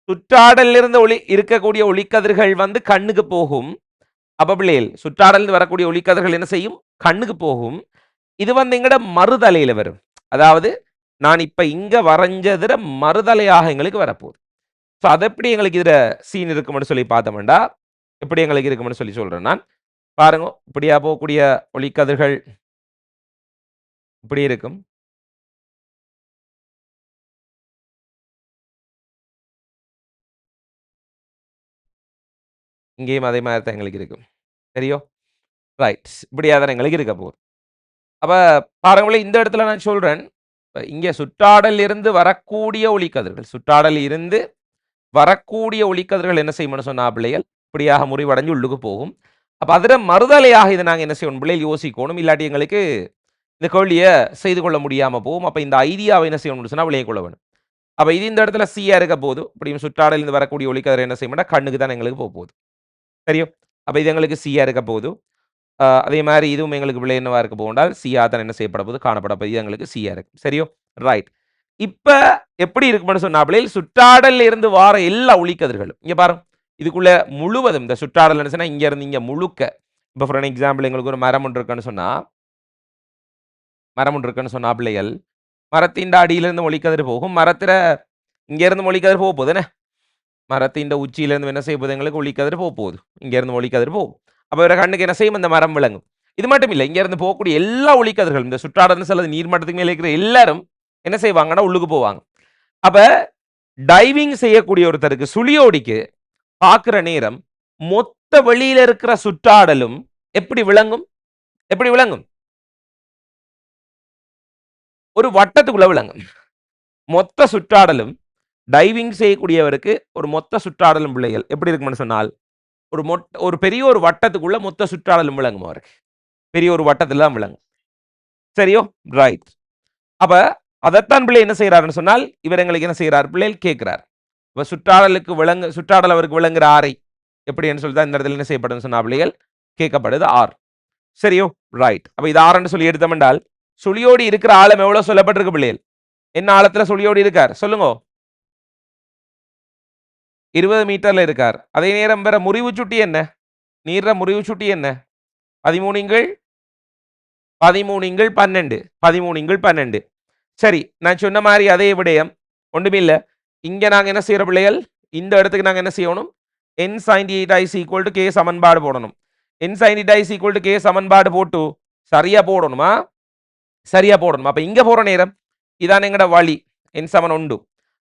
சுற்றாடல்ல இருந்து இருக்கக்கூடிய ஒளிக்கதிர்கள் வந்து கண்ணுக்கு போகும். அப்ப பிள்ளைகள் சுற்றாடல்ல வரக்கூடிய ஒளிக்கதிர்கள் என்ன செய்யும்? கண்ணுக்கு போகும். இது வந்து எங்கட மறுதலையில வரும். அதாவது நான் இப்ப இங்க வரைஞ்சதுல மறுதலையாக எங்களுக்கு வரப்போகுது. ஸோ அது எப்படி எங்களுக்கு இதுல சீன் இருக்கும்னு சொல்லி பார்த்தோம்னா, எப்படி எங்களுக்கு இருக்கும்னு சொல்லி சொல்றேன் நான். பாருங்க, இப்படியா போகக்கூடிய ஒளிக்கதிர்கள் இப்படி இருக்கும். இங்கேயும் அதே மாரி தான் எங்களுக்கு இருக்கும். சரியோ? ரைட். இப்படியா தான் எங்களுக்கு இருக்க போகுது. அப்ப பாருங்களேன் இந்த இடத்துல நான் சொல்றேன். இங்க சுற்றாடல் இருந்து வரக்கூடிய ஒளிக்கதிர்கள், சுற்றாடல் இருந்து வரக்கூடிய ஒளிக்கதிர்கள் என்ன செய்யும்னு சொன்னா பிள்ளைகள், இப்படியாக முறிவடைஞ்சு உள்ளுக்கு போகும். அப்ப அதில மறுதலையாக இத நாங்க என்ன செய்யணும் பிள்ளைகள் யோசிக்கணும். இல்லாட்டி எங்களுக்கு இந்த கேள்விய செய்து கொள்ள முடியாம போகும். அப்ப இந்த ஐடியாவ என்ன செய்யணும்னு சொன்னா விளங்கிக் கொள்ள வேணும். அப்ப இது இந்த இடத்துல சியா இருக்க போது. இப்படியும் சுற்றாடலிருந்து வரக்கூடிய ஒளிக்கதிர் என்ன செய்யும்னா, கண்ணுக்கு தான் எங்களுக்கு போகுது. சரியோ? அப்ப இது எங்களுக்கு சியா இருக்க போது. அதே மாரி இதுவும் எங்களுக்கு விலை என்னவா இருக்க போகும்னால், சியா தான் என்ன செய்யப்பட போகுது, காணப்பட போகுது. இது எங்களுக்கு சியா இருக்கு. சரியோ? ரைட். இப்ப எப்படி இருக்கும்னு சொன்னாபிலே, சுற்றாடல்ல இருந்து வார எல்லா ஒளிக்கதிர்களும், இங்க பாருங்க. இதுக்குள்ள முழுவதும் இந்த சுற்றாடல் என்ன சொன்னா, இங்க இருந்து இங்க முழுக்க, இப்ப ஃபார் எக்ஸாம்பிள் எங்களுக்கு ஒரு மரம் ஒன்று இருக்குன்னு சொன்னா, மரம் ஒன்று இருக்குன்னு சொன்னா பிள்ளைகள், மரத்தின் அடியிலிருந்து ஒளிக்கதிர் போகும். மரத்தில இங்கேருந்து ஒளிக்கதிர் போக போகுது என்ன? மரத்தின் உச்சியிலேருந்து என்ன செய்ய போகுது? எங்களுக்கு ஒளிக்கதிர் போக போகுது. இங்கேருந்து ஒளிக்கதிர் போகும். அப்போ இவர கண்ணுக்கு என்ன செய்யும்? இந்த மரம் விளங்கும். இது மட்டும் இல்ல. இங்கேருந்து போகக்கூடிய எல்லா ஒளிக்கதிர்களும் இந்த சுற்றாடல்னு சிலது நீர்மட்டத்துக்கு மேலே இருக்கிற எல்லாரும் என்ன செய்வாங்கன்னா உள்ளுக்கு போவாங்க. அப்ப டைவிங் செய்யக்கூடிய ஒருத்தருக்கு சுழியோடிக்கு பார்க்கிற நேரம் மொத்த வெளியில இருக்கிற சுற்றாடலும் எப்படி விளங்கும்? எப்படி விளங்கும்? ஒரு வட்டத்துக்குள்ள விளங்கும். மொத்த சுற்றாடலும் டைவிங் செய்யக்கூடியவருக்கு ஒரு மொத்த சுற்றாடலும் பிள்ளைகள் எப்படி இருக்கும்னு சொன்னால் ஒரு பெரிய ஒரு வட்டத்துக்குள்ள மொத்த சுற்றாடலும் விளங்கும் அவருக்கு. பெரிய ஒரு வட்டத்துல தான் விளங்கும். சரியோ? ரைட். அப்ப அதைத்தான் பிள்ளை என்ன செய்யறாருன்னு சொன்னால் இவர் எங்களுக்கு என்ன செய்யறார்? பிள்ளைகள் கேட்கிறார். இப்ப சுற்றாடல் அவருக்கு விளங்குற ஆரை எப்படின்னு சொல்லி தான் இந்த இடத்துல என்ன செய்யப்படும் சொன்னா பிள்ளைகள் கேட்கப்படுது ஆர். சரியோ? ரைட். அப்ப இது ஆர்ன்னு சொல்லி எடுத்தோம் என்றால் சுழியோடி இருக்கிற ஆழம் எவ்வளவு சொல்லப்பட்டிருக்கு பிள்ளைகள்? என்ன ஆழத்துல சுழியோடி இருக்கார்? சொல்லுங்க. 20 மீட்டர்ல இருக்கார். அதே நேரம் வேற முறிவு சுட்டி என்ன? நீர்ற முறிவு சுட்டி என்ன? 13 12 13 சரி, நான் சொன்ன மாதிரி அதே விடயம் ஒன்றுமில்ல. இங்க நாங்க என்ன செய்யற பிள்ளைகள்? இந்த இடத்துக்கு நாங்க என்ன செய்யணும்? n sin theta is equal to k சமன்பாடு போடணும். n sin theta is equal to k சமன்பாடு போட்டு சரியா போடணுமா? சரியா போடணும். அப்ப இங்க போற நேரம் இதான் எங்கட வழி. n சமன் உண்டு.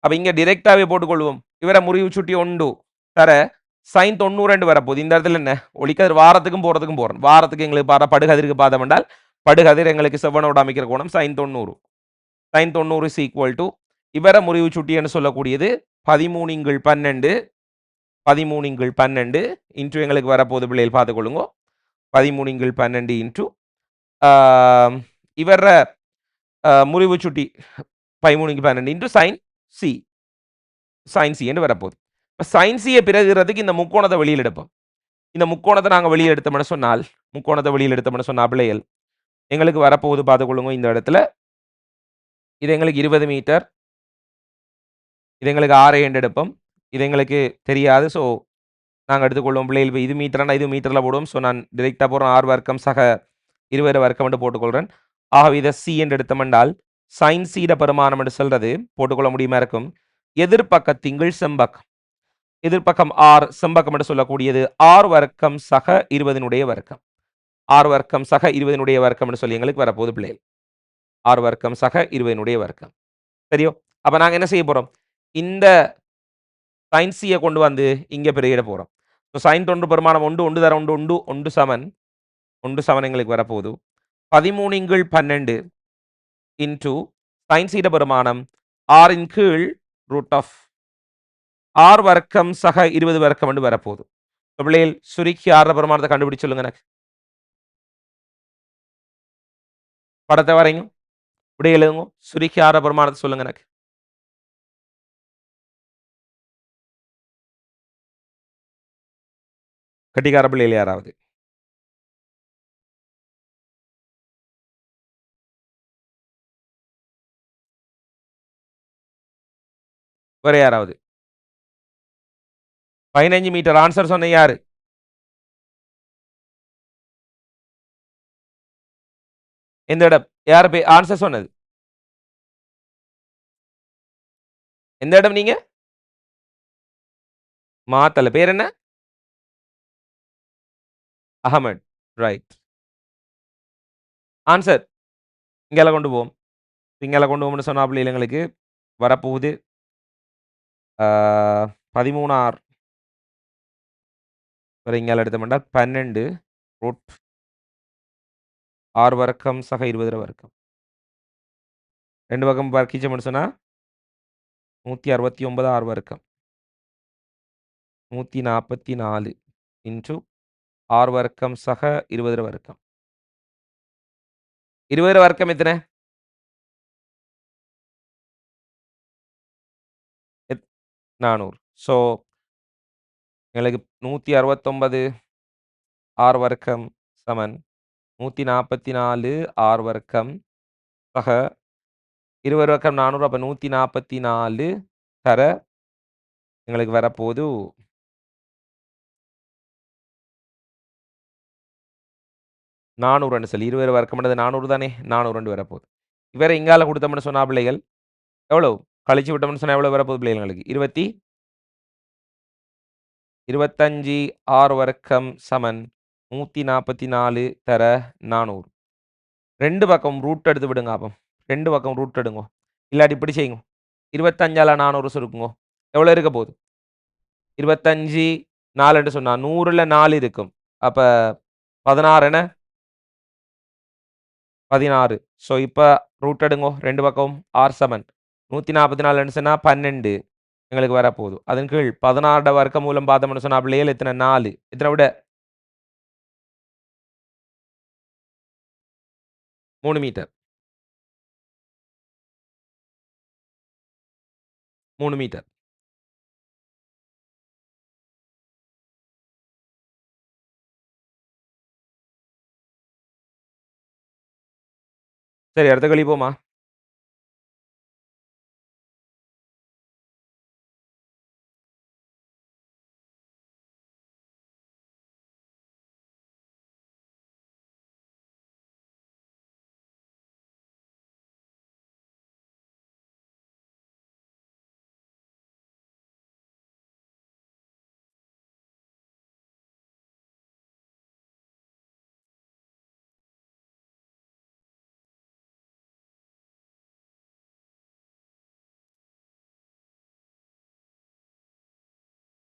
அப்ப இங்க டைரக்டாவே போட்டுக்கொள்வோம். இவர முறிவு சுட்டி உண்டு தர sin 92 வரப்போகுது. இந்த இடத்துல என்ன? ஒளிக்கதிர் வாரத்துக்கும் போறதுக்கும் போறோம். வாரத்துக்கு எங்களுக்கு படுகதிருக்கு பார்த்தோம் என்றால் படுகதிர் எங்களுக்கு செவ்வனோட அமைக்கிற கோணம் sin 90. sin 90 is equal to இவர முறிவு சுட்டி என்று சொல்லக்கூடியது 13 × 12 இன்ட்டு எங்களுக்கு வரப்போகுது பிள்ளைகள் பார்த்துக்கொள்ளுங்க. 13 × 12 இன்ட்டு இவர முறிவு சுட்டி 13 × 12 இன்ட்டு sin c என்று வரப்போகுது. sin c பிறகுறதுக்கு இந்த முக்கோணத்தை வெளியில் எடுப்போம். இந்த முக்கோணத்தை நாங்கள் வெளியில் எடுத்தோம்னு சொன்னால் பிள்ளைகள் எங்களுக்கு வரப்போகுது பார்த்துக்கொள்ளுங்க. இந்த இடத்துல இது எங்களுக்கு 20 மீட்டர், இது எங்களுக்கு 6 என்று எடுப்போம். இது எங்களுக்கு தெரியாது. ஸோ நாங்கள் எடுத்துக்கொள்வோம் பிள்ளைகள். இது மீட்டர்னா இது மீட்டரில் போடுவோம். ஸோ நான் டிரெக்டாக போகிறோம். 6 வர்க்கம் சக 20 வர்க்கம் என்று போட்டுக்கொள்கிறேன். ஆகவே இதை சி என்று எடுத்தோம்னால் sin c பெருமானம் என்று சொல்றது போட்டுக்கொள்ள முடியுமா இருக்கும். எதிர்பக்கத்திங்கள் செம்பக்கம், எதிர்பக்கம் ஆர் செம்பக்கம் என்று சொல்லக்கூடியது 6 வர்க்கம் சக 20 வர்க்கம். 6 வர்க்கம் சக 20 வர்க்கம் என்று சொல்லி எங்களுக்கு வரப்போகுது பிள்ளைகள். 6 வர்க்கம் சக 20 வர்க்கம். சரியோ? அப்ப நாங்க என்ன செய்ய போறோம்? இந்த sin c கொண்டு வந்து இங்க பெருகிட போறோம். sin 1 பெருமானம் 1 தர 1 சமன் எங்களுக்கு வரப்போகுது 13 × 12 இன்ட்டு sin c பெருமானம் 6 ன் கீழ் ரூட் ஆஃப் 6 வர்க்கம் சக 20 வர்க்கம் என்று வரப்போகுது. பிள்ளைகள் சுருக்கி 6 பெருமானத்தை கண்டுபிடிச்சு சொல்லுங்க எனக்கு. படத்தை வரைங்க. இப்படி எழுதுங்க. சுருக்கி 6 பெருமானத்தை சொல்லுங்க எனக்கு. கட்டிக்கார பிள்ளைகள் யாராவது? வேற யாராவது? 15 மீட்டர் ஆன்சர் சொன்ன யாரு? எந்த இடம்? யார் ஆன்சர் சொன்னது? எந்த இடம் நீங்க? மாத்தல. பேர் என்ன? அகமது. ரைட். ஆன்சர் இங்கெல்லாம் கொண்டு போவோம். இங்கெல்லாம் கொண்டு போவோம்னு சொன்னா பிள்ளைகள் எங்களுக்கு வரப்போகுது 13 வேற இங்கால எடுத்தோம்னா 12 ரூட் 6 வர்க்கம் சக 20 வர்க்கம். 2 பக்கம் வர்க்கிச்சோம்னு சொன்னா 169 6 வர்க்கம். 144 இன்ட்டு 6 வர்க்கம் சக 20 வர்க்கம். 20 வர்க்கம் எத்தனை? 400. ஸோ எங்களுக்கு 169 6 வர்க்கம் சமன் 144 6 வர்க்கம் சக 20 வர்க்கம் 400. அப்போ 144 தர எங்களுக்கு வரப்போகுது 400 சொல்லி 20 வர்க்கம் 400 தானே? 400 வரப்போகுது. இவரை இங்கால கொடுத்தோம்னு சொன்னா பிள்ளைகள் எவ்வளோ? கழிச்சு விட்டோம்னு சொன்னா எவ்வளோ வரப்போகுது பிள்ளைகளுக்கு? 25 6 வர்க்கம் சமன் 144 தர 400. 2 பக்கம் ரூட் எடுத்து விடுங்க அப்போ. 2 பக்கம் ரூட் எடுங்கோ. இல்லாட்டி இப்படி செய்யுங்க. 25ஆல 400 சுருக்குங்கோ. எவ்வளோ இருக்க போகுது? 25 4 சொன்னா 100ல 4 இருக்கும். அப்ப 16 என்ன? 16. ஸோ இப்ப ரூட் எடுங்கோ 2 பக்கம். ஆர் சமன் 144 சொன்னா 12 எங்களுக்கு வரப்போகுது. அதன் கீழ் 16 வர்க்கமூலம் பார்த்தோம்னு சொன்னா பிள்ளைகள் எத்தனை? 4. எத்தனை விட? 3 மீட்டர். 3 மீட்டர். சரி அடுத்த கேள்வி போமா?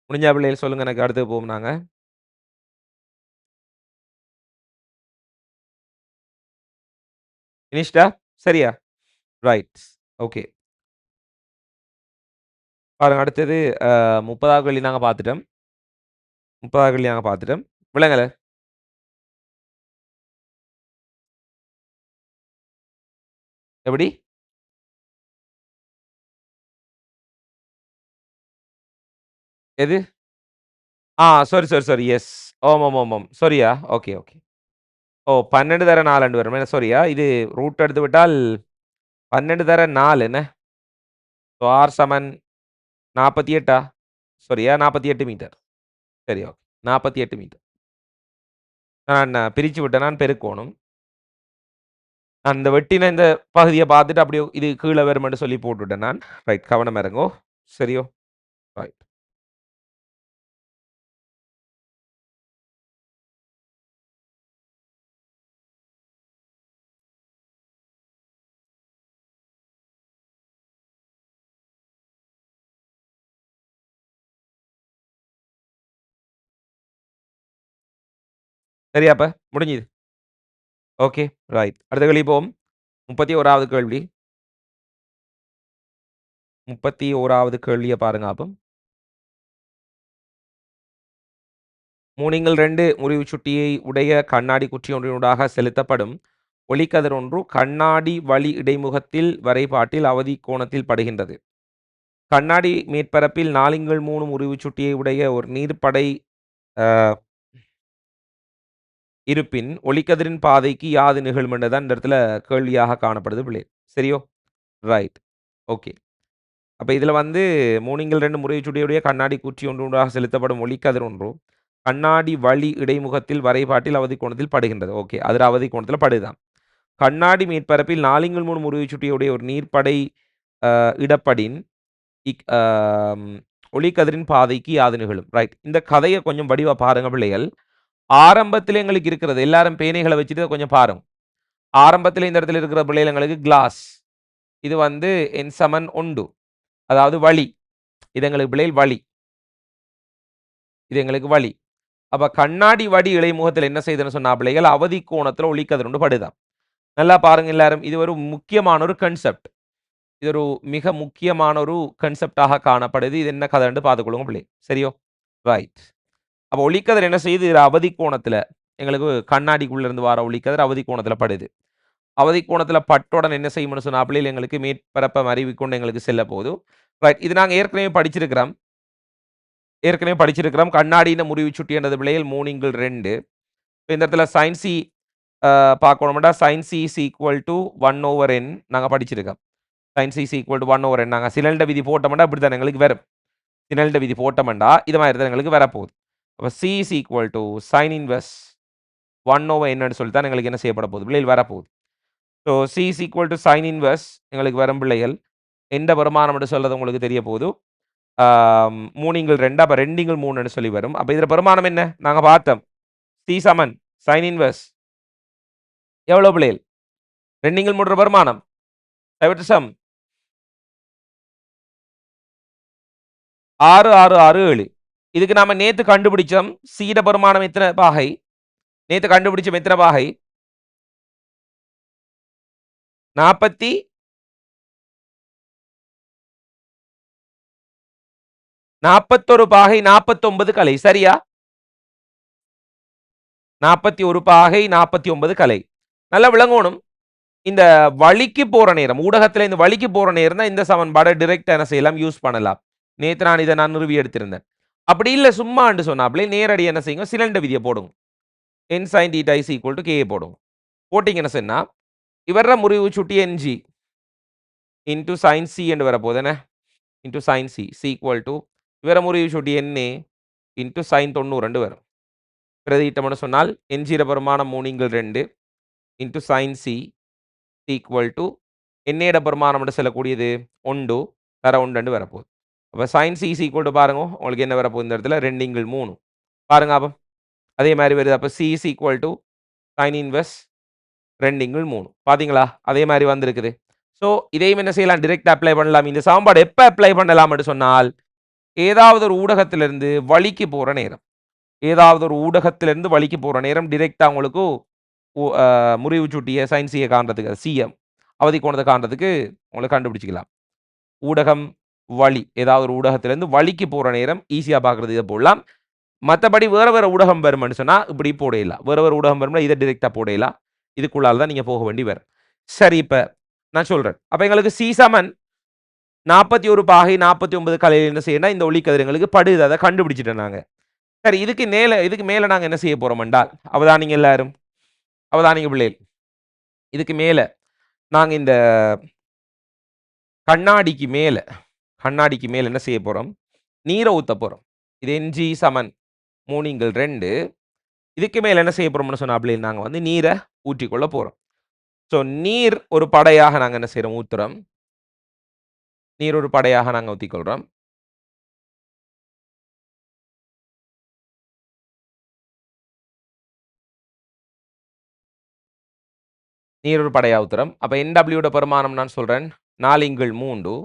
முடிஞ்சா பிள்ளைகள் சொல்லுங்க. எனக்கு அடுத்து போவோம் நாங்க. ஃபினிஷ்டா? சரியா? ரைட். ஓகே. பாருங்க அடுத்தது 30வது கேள்வி நாங்க பார்த்துட்டோம். 30வது கேள்வி நாங்க பார்த்துட்டோம். விளங்கல? எப்படி? எது? Sorry, sorry, sorry. எஸ். ஆமாமாமாம். சாரியா? Okay, okay. ஓ 12 தர 4 வரும். சாரியா? இது ரூட் எடுத்து விட்டால் 12 தர 4 என்ன? ஸோ ஆர் சமன் 48ஆ? சாரியா? 48 மீட்டர். சரி ஓகே. 48 மீட்டர். நான் பிரிச்சு விட்டேன். நான் பெருக்கோணும். நான் இந்த வெட்டின இந்த பகுதிய பார்த்துட்டு அப்படியே இது கீழ வரும்ன்னு சொல்லி போட்டுவிட்டேன் நான். ரைட் கவனமா இருங்கோ. சரியோ? ரைட். சரியா அப்ப? முடிஞ்சுது. ஓகே. ரைட். அடுத்த கேள்வி போவோம். 31வது கேள்வி. 31வது கேள்விய பாருங்க அப்போ. 3 முறிவுச் சுட்டியை உடைய கண்ணாடி குற்றி ஒன்றினூடாக செலுத்தப்படும் ஒளிக்கதிர் ஒன்று கண்ணாடி வழி இடைமுகத்தில் வரைபாட்டில் அவதி கோணத்தில் படுகின்றது. கண்ணாடி மேற்பரப்பில் 4/3 முறிவுச் சுட்டியை உடைய ஒரு நீர்ப்படை அ இருப்பின் ஒளிக்கதிரின் பாதைக்கு யாது நிகழும் என்றுதான் இந்த இடத்துல கேள்வியாக காணப்படுது பிள்ளை. சரியோ? ரைட். ஓகே. அப்ப இதுல வந்து 3/2 முறிவுச் சுட்டியுடைய கண்ணாடி குற்றி ஒன்றூடாக செலுத்தப்படும் ஒளிக்கதிர் ஒன்று கண்ணாடி வழி இடைமுகத்தில் வரைபாட்டில் அவதி கோணத்தில் படுகின்றது. ஓகே. அதில அவதி கோணத்தில படுதாம். கண்ணாடி மேற்பரப்பில் 4/3 முறிவுச் சுட்டியுடைய ஒரு நீர்ப்படை இடப்படின் ஒளிக்கதிரின் பாதைக்கு யாது நிகழும். ரைட். இந்த கதைய கொஞ்சம் வடிவா பாருங்க பிள்ளைகள். ஆரம்பத்தில எங்களுக்கு இருக்கிறது. எல்லாரும் பேனைகள வச்சுட்டு கொஞ்சம் பாருங்க. ஆரம்பத்தில இந்த இடத்துல இருக்கிற பிள்ளைகள் எங்களுக்கு கிளாஸ். இது வந்து என் சமன் 1. அதாவது வழி. இது எங்களுக்கு பிள்ளைகள் வழி. இது எங்களுக்கு வழி. அப்ப கண்ணாடி வடி இடைமுகத்தில என்ன செய்யுதுன்னு சொன்னா பிள்ளைகள் அவதி கோணத்தில ஒளிக்கதிர் ஒன்று படுதாம். நல்லா பாருங்க எல்லாரும். இது ஒரு முக்கியமான ஒரு கான்செப்ட். இது ஒரு மிக முக்கியமான ஒரு கான்செப்ட்டாக காணப்படுது. இது என்ன கதைன்னு பார்த்துக்கொள்ளுங்க பிள்ளை. சரியோ? ரைட். அப்ப ஒளிக்கதிர் என்ன செய்யுது? அவதி கோணத்தில எங்களுக்கு கண்ணாடிக்குள்ள இருந்து வர ஒளிக்கதிர் அவதி கோணத்தில படுது. அவதி கோணத்தில பட்டவுடன் என்ன செய்யும்னு சொன்னா பிள்ளைகள் எங்களுக்கு மேற்பரப்ப மருவிக்கொண்டு எங்களுக்கு செல்ல போகுது. ரைட். இது நாங்க ஏற்கனவே படிச்சிருக்கிறோம். கண்ணாடியின் முறிவுச் சுட்டி என்றது பிள்ளைகள் 3/2. இந்த இடத்துல sin c பார்க்கணும்னா sin c is equal to 1/n நாங்க படிச்சிருக்கோம். sin c is equal to 1/n நாங்க சினெல்ட விதி போட்டோம்னா இப்படித்தான் எங்களுக்கு வரும். சினெல்ட விதி போட்டோம்னா இது மாதிரி தான் எங்களுக்கு வரப்போகுது. அப்ப c is equal to sin inverse 1/n ன்னு சொல்லி தான் எங்களுக்கு என்ன செய்யப்பட போகுது? பிள்ளைகள் வரப்போகுது. So c is equal to sin inverse எங்களுக்கு வரும் பிள்ளைகள் எந்த பெருமானம் என்று சொல்றது உங்களுக்கு தெரிய போகுது. 3 2 அப்ப 2 3ன்னு சொல்லி வரும். அப்ப இதுல பெருமானம் என்ன? நாங்க பார்த்தோம். சி சமன் சைன் இன்வெர்ஸ் எவ்வளவு பிள்ளைகள்? 2 3 பெருமானம். தவிர்த்து சம் 6 6 6 7. இதுக்கு நாம நேத்து கண்டுபிடிச்சோம். சீட பெருமானம் எத்தனை பாகை? நேத்து கண்டுபிடிச்சோம் எத்தனை பாகை? 41 பாகை 49 கலை. சரியா? 41 பாகை 49 கலை. நல்லா விளங்கணும். இந்த வழிக்கு போற நேரம், ஊடகத்துல இந்த வழிக்கு போற நேரம் தான் இந்த சமன்பாடை டைரக்டா என்ன செய்யலாம்? யூஸ் பண்ணலாம். நேத்து நான் நிறுவி எடுத்திருந்தேன். அப்படி இல்ல சும்மான்னு சொன்னாப்லே நேரடி என்ன செய்யுங்க? சிலிண்டர் விதியை போடுங்க. n sin theta is equal to k போடுங்க. போட்டீங்கன்னு சொன்னா இவர முறிவு சுட்டி ng into sin c என்று வரப்போகுது என்ன? into sin c is equal to இவர முறிவு சுட்டி na into sin 90 வரும். பிரதியிட்டம்னு சொன்னால் n0 பெருமானம் 3 2 into sin c equal to என்னையிட பெருமானம் செல்லக்கூடியது 1 தர 1 வரப்போகுது. அப்ப sin c is equal to பாருங்க உங்களுக்கு என்ன வரப்போகுது இந்த இடத்துல 2 3 பாருங்க. அப்ப அதே மாதிரி வருது. அப்ப c is equal to sin inverse 2 3 பாத்தீங்களா? அதே மாதிரி வந்திருக்குது. ஸோ இதையும் என்ன செய்யலாம்? டைரக்டா அப்ளை பண்ணலாம். இந்த சமன்பாடு எப்ப அப்ளை பண்ணலாம் என்று சொன்னால் ஏதாவது ஒரு ஊடகத்திலிருந்து வழிக்கு போற நேரம், ஏதாவது ஒரு ஊடகத்திலிருந்து வழிக்கு போற நேரம் டைரக்டா உங்களுக்கு முறிவு சுட்டிய சைன் சியை காண்றதுக்கு சிஎம் அவதி கோணத்தை காண்றதுக்கு உங்களுக்கு கண்டுபிடிச்சிக்கலாம். ஊடகம் வழி, ஏதாவது ஒரு ஊடகத்திலிருந்து வழிக்கு போற நேரம் ஈஸியா பார்க்கறது இதை போடலாம். மற்றபடி வேற வேற ஊடகம் வரும்னு சொன்னா இப்படி போடலாம். வேற வேற ஊடகம் வரும்னா இதை டைரக்டா போடலாம். இதுக்குள்ளால தான் நீங்க போக வேண்டி வரும். சரி, இப்ப நான் சொல்றேன். அப்ப எங்களுக்கு சி சமன் 41 பாகை 49 கலையில் என்ன செய்யணும்? இந்த ஒளிக்கதிர் எங்களுக்கு படுது. அதை கண்டுபிடிச்சிட்டோம் நாங்க. சரி, இதுக்கு மேல நாங்க என்ன செய்ய போறோம் என்றால், அவதானிங்க எல்லாரும், அவதானிங்க பிள்ளைகள். இதுக்கு மேல நாங்க இந்த கண்ணாடிக்கு மேல என்ன செய்ய போறோம்? நீரை ஊத்த போறோம். இது ng சமன் 3 2. இதுக்கு மேல என்ன செய்ய போறோம்னு சொன்னா பிள்ளைகள், நாங்க வந்து நீரை ஊற்றிக்கொள்ள போறோம். ஸோ நீர் ஒரு படையாக நாங்க என்ன செய்யறோம்? ஊத்துறோம். நீர் ஒரு படையாக நாங்க ஊத்திக்கொள்றோம். நீர் ஒரு படையா ஊத்துறோம். அப்ப NW பெருமானம் நான் சொல்றேன் 4 3.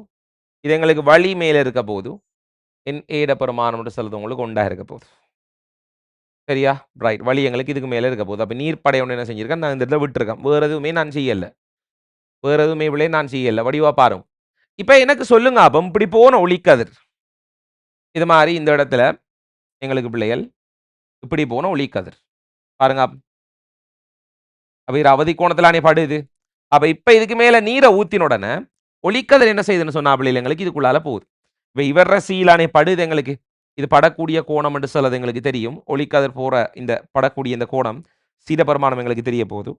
இது எங்களுக்கு வழி மேல இருக்க போது NA பெருமானம் சொல்றது உங்களுக்கு 1 இருக்க போகுது. சரியா? ரைட். வழி எங்களுக்கு இதுக்கு மேல இருக்க போகுது. அப்ப நீர் படை ஒன்று என்ன செஞ்சிருக்கேன்? நான் இந்த இடத்துல விட்டுருக்கேன். வேற எதுவுமே நான் செய்யல. வடிவா பாருங்க. இப்ப எனக்கு சொல்லுங்க, அப்ப இப்படி போன ஒளிக்கதிர் இது மாதிரி இந்த இடத்துல எங்களுக்கு பிள்ளைகள் இப்படி போன ஒளிக்கதிர் பாருங்க. அப்ப இது அவதி கோணத்திலானே படுது. அப்ப இப்ப இதுக்கு மேல நீரை ஊத்தின உடனே ஒளிக்கதிர் என்ன செய்யுதுன்னு சொன்னா பிள்ளைகள் எங்களுக்கு இதுக்குள்ளால போகுது. இப்ப இவர சீலானே படுது எங்களுக்கு. இது படக்கூடிய கோணம் என்று சொல்றது எங்களுக்கு தெரியும். ஒளிக்கதிர் போற இந்த படக்கூடிய இந்த கோணம் சீட பெருமானம் எங்களுக்கு தெரிய போகுது.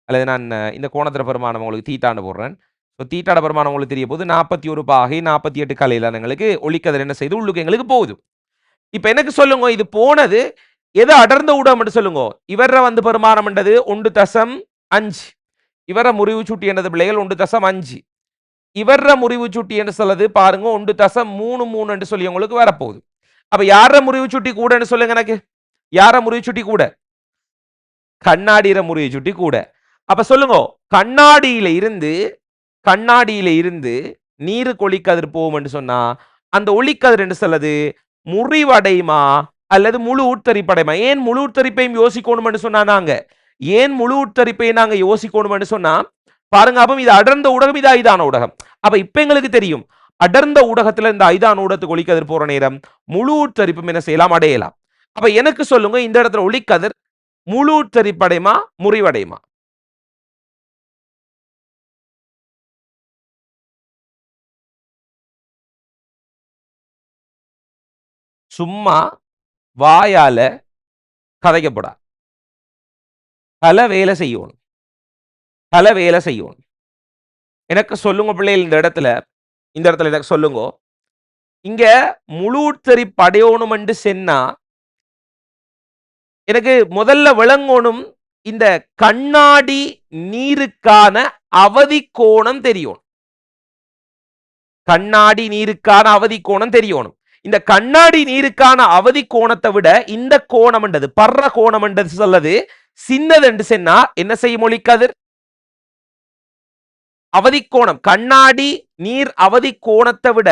அல்லது நான் இந்த கோணத்திர பெருமானம் உங்களுக்கு தீட்டான்னு போடுறேன். ஸோ தீட்டாட பெருமானம் உங்களுக்கு தெரிய போகுது 41 பாகை 48 கலையில எங்களுக்கு ஒளிக்கதிர் என்ன செய்து உள்ளுக்கு எங்களுக்கு போகுது. இப்ப எனக்கு சொல்லுங்க, இது போனது எது அடர்ந்த ஊடகம் என்று சொல்லுங்க. இவர வந்து பெருமானம் என்றது 1.5. இவர முறிவு சுட்டி என்றது பிள்ளைகள் 1.5. இவர முறிவு சுட்டி என்று சொல்றது பாருங்க 1.33 என்று சொல்லி உங்களுக்கு வரப்போகுது. அப்ப யார முறிவு சுட்டி கூடன்னு சொல்லுங்க எனக்கு. யார முறிவு சுட்டி கூட? கண்ணாடியில முறிவு சுட்டி கூட. அப்ப சொல்லுங்க, கண்ணாடியில இருந்து நீரு ஒளிக்கதிர் போகும் என்று சொன்னா அந்த ஒளிக்கதிர் என்று சொல்றது முறிவடையுமா அல்லது முழு உட்தரிப்படையுமா? ஏன் முழு உட்தரிப்பையும் யோசிக்கணும் என்று சொன்னா நாங்க ஏன் முழு உட்தரிப்பை நாங்க யோசிக்கணும் என்று சொன்னா பாருங்க. அப்ப இது அடர்ந்த ஊடகம், இது ஐதான ஊடகம். அப்ப இப்ப எங்களுக்கு தெரியும் அடர்ந்த ஊடகத்துல இந்த ஐதான ஊடகத்துக்கு ஒளிக்கதிர் போற நேரம் முழு உட்தரிப்பும் என்ன செய்யலாம்? அடையலாம். அப்ப எனக்கு சொல்லுங்க, இந்த இடத்துல ஒளிக்கதிர் முழு உட்தரிப்படையுமா முறிவடையுமா? சும்மா வாயால கதைக்கப்படா பல வேலை செய்யணும். எனக்கு சொல்லுங்க பிள்ளைகள், இந்த இடத்துல எனக்கு சொல்லுங்க, இங்க முழு உட்தரிப்படையணும் என்று சொன்னா எனக்கு முதல்ல விளங்கணும் இந்த கண்ணாடி நீருக்கான அவதி கோணம் தெரியும். கண்ணாடி நீருக்கான அவதி கோணம் தெரியணும். இந்த கண்ணாடி நீருக்கான அவதி கோணத்தை விட இந்த கோணம் என்றது பர்ற கோணம் என்றது சொல்லது சின்னது என்று சொன்னா என்ன செய்யும் ஒளிக்கதிர்? அவதி கோணம் கண்ணாடி நீர் அவதி கோணத்தை விட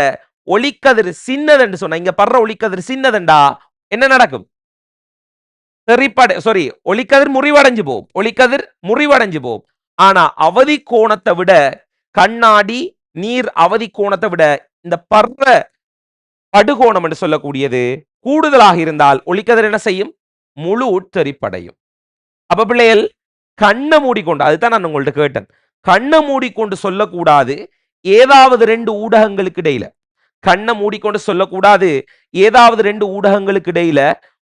ஒளிக்கதிர் சின்னது என்று சொன்னா இங்க பர்ற ஒளிக்கதிர் சின்னதுண்டா என்ன நடக்கும்? சாரி, ஒளிக்கதிர் முறிவடைஞ்சு போகும். ஒளிக்கதிர் முறிவடைஞ்சு போகும். ஆனா அவதி கோணத்தை விட கண்ணாடி நீர் அவதி கோணத்தை விட இந்த பர்ற படுகோணம் என்று சொல்லக்கூடியது கூடுதலாக இருந்தால் ஒளிக்கதிர் என்ன செய்யும்? முழு உட்தெரிப்படையும். அப்ப பிள்ளைகள் கண்ணை மூடிக்கொண்டு, அதுதான் நான் உங்கள்ட்ட கேட்டேன், கண்ணை மூடிக்கொண்டு சொல்லக்கூடாது ஏதாவது ரெண்டு ஊடகங்களுக்கு இடையில, கண்ணை மூடிக்கொண்டு சொல்லக்கூடாது ஏதாவது ரெண்டு ஊடகங்களுக்கு இடையில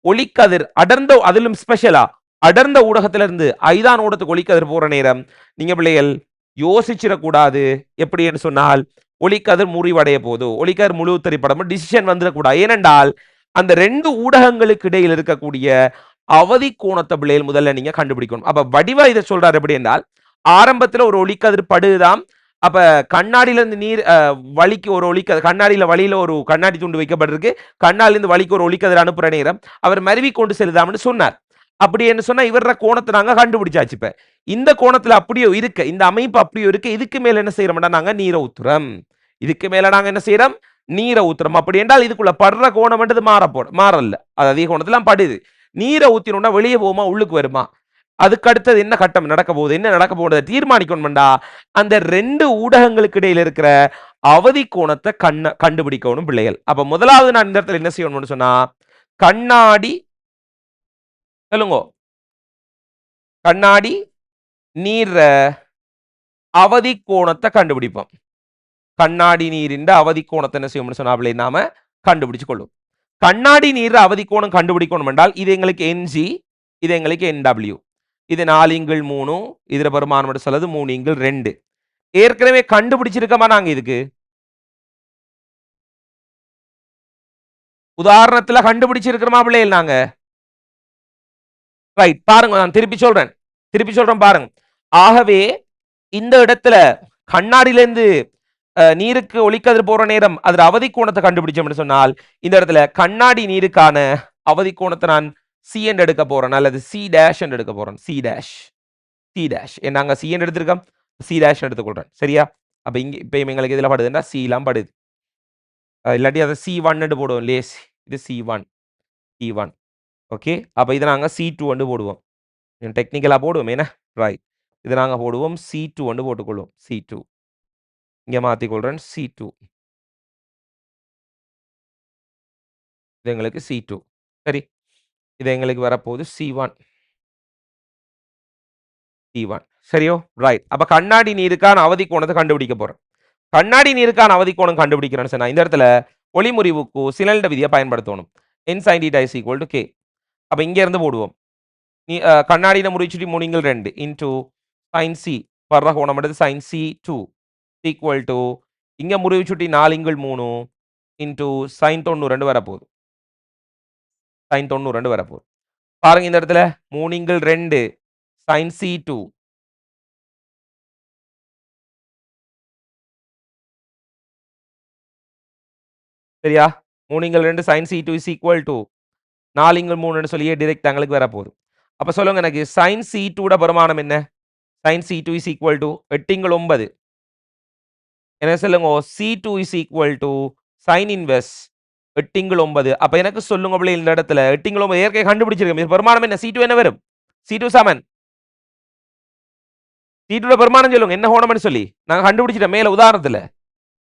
ஒளிக்கதிர் அடர்ந்த, அதிலும் ஸ்பெஷலா அடர்ந்த ஊடகத்தில இருந்து ஐதான் ஊடகத்துக்கு ஒளிக்கதிர் போற நேரம் நீங்க பிள்ளைகள் யோசிச்சிடக்கூடாது. எப்படி என்று சொன்னால் ஒளிக்கதிர் முறிவடைய போது ஒளிக்கதிர் முழு திரைப்படம் டிசிஷன் வந்துடக்கூடாது. ஏனென்றால் அந்த ரெண்டு ஊடகங்களுக்கு இடையில் இருக்கக்கூடிய அவதி கோணத்தை பிள்ளைகள் முதல்ல நீங்க கண்டுபிடிக்கணும். அப்ப வடிவா இதை சொல்றாரு எப்படி என்றால், ஆரம்பத்துல ஒரு ஒளிக்கதிர் படுதான். அப்ப கண்ணாடியில இருந்து நீர் வலிக்கு ஒரு ஒளிக்கதிர், கண்ணாடியில வழியில ஒரு கண்ணாடி துண்டு வைக்கப்பட்டிருக்கு, கண்ணாடில இருந்து வலிக்கு ஒரு ஒளிக்கதிர் அனுப்புற நேரம் அவர் மருவி கொண்டு செல்லுதாம்னு சொன்னார். அப்படி என்ன சொன்னா இவர கோணத்தை நாங்க கண்டுபிடிச்சாச்சு. இப்ப இந்த கோணத்துல அப்படியே இருக்க, இந்த அமைப்பு அப்படியே இருக்க, இதுக்கு மேல என்ன செய்யறோம்னா நாங்க நீரை ஊத்துறோம். இதுக்கு மேல நாங்க என்ன செய்யறோம்? நீரை ஊத்துறோம். அப்படி என்றால் இதுக்குள்ள படுற கோணம் மாறல, அது அதிக கோணத்துல படுது. நீரை ஊத்தினோம்னா வெளியே போகுமா உள்ளுக்கு வருமா? அதுக்கு அடுத்தது என்ன கட்டம் நடக்க போகுது, என்ன நடக்க போகுது தீர்மானிக்கணும்டா அந்த ரெண்டு ஊடகங்களுக்கு இடையில இருக்கிற அவதி கோணத்தை கண்டுபிடிக்கணும் பிள்ளைகள். அப்ப முதலாவது நான் இந்த இடத்துல என்ன செய்யணும்னு சொன்னா, கண்ணாடி சொல்லுங்க, கண்ணாடி நீர் அவதி கோணத்தை கண்டுபிடிப்போம். கண்ணாடி நீரின் அவதி கோணத்தை என்ன செய்யணும்னு சொன்னா நாம கண்டுபிடிச்சு கொள்ளும். கண்ணாடி நீர் அவதி கோணம் கண்டுபிடிக்கணும் என்றால் இது எங்களுக்கு என்ஜி, இது எங்களுக்கு என்டபிள்யூ, இது 4/3, இதுல பெருமானம் சொல்றது 3/2. ஏற்கனவே கண்டுபிடிச்சிருக்கமா நாங்க இதுக்கு உதாரணத்துல கண்டுபிடிச்சிருக்கிறோமா பிள்ளைகள் நாங்க? ரைட், பாருங்க நான் திருப்பி சொல்றேன் பாருங்க. ஆகவே இந்த இடத்துல கண்ணாடியில இருந்து நீருக்கு ஒளிக்கதிர் போற நேரம் அதுல அவதி கோணத்தை கண்டுபிடிச்சோம்னு சொன்னால் இந்த இடத்துல கண்ணாடி நீருக்கான அவதி கோணத்தை நான் சி என்று எடுக்க போறேன் அல்லது சி டேஷ் என்று எடுக்க போறேன். சி டேஷ் நாங்க சி என்று எடுத்திருக்கோம், சி டேஷ் எடுத்துக்கொள்றேன். சரியா? அப்ப இங்க இப்ப எங்களுக்கு இதுல படுதுன்னா சி எல்லாம் படுது, இல்லாட்டி அதை C1 என்று போடுவோம். லேஸ் இது C1. ஓகே, அப்ப இதை நாங்க C2 என்று போடுவோம். டெக்னிக்கலா போடுவோம் என்ன? ரைட், இதை நாங்க போடுவோம் C2 என்று போட்டுக்கொள்வோம். C2 இங்க மாத்திக்கொள்றேன். C2 இது எங்களுக்கு C2. சரி, இது எங்களுக்கு வரப்போகுது C1. சரியோ? ரைட். அப்ப கண்ணாடி நீருக்கான அவதி கோணத்தை கண்டுபிடிக்க போறோம். கண்ணாடி நீருக்கான அவதி கோணம் கண்டுபிடிக்கிறேன்னு சொன்னா இந்த இடத்துல ஒளிமுறிவுக்கு சினல்ட விதியை பயன்படுத்தணும். n sin θ = k. அப்ப இங்க இருந்து போடுவோம். கண்ணாடியில முறிச்சுட்டி 3/2 இன்டு sin c வர்ற கோணம் எடுத்து sin c2 ஈக்குவல் டு இங்க முறிவு சுட்டி 4/3 இன்டு sin 92 வரப்போகுது. sin 92 வரப்போகுது. பாருங்க இந்த இடத்துல 3/2 sin c2 சரியா? 3/2 sin c2 is equal to 4/3 சொல்லியே டைரக்ட் ஆங்கிளுக்கு வரப்போகுது. அப்ப சொல்லுங்க எனக்கு sin c2 பெருமானம் என்ன? sin c2 is equal to 8/9. என்ன சொல்லுங்க? c2 is equal to sin inverse 8/9. அப்ப எனக்கு சொல்லுங்க பிள்ளை இந்த இடத்துல 8/9 ஏற்கனவே கண்டுபிடிச்சிருக்கோம். பெருமானம் என்ன? c2 என்ன வரும்? c2 சமன் c2 பெருமானம் சொல்லுங்க என்ன கோணம்னு சொல்லி நாங்க கண்டுபிடிச்சிட்டோம் மேல உதாரணத்துல.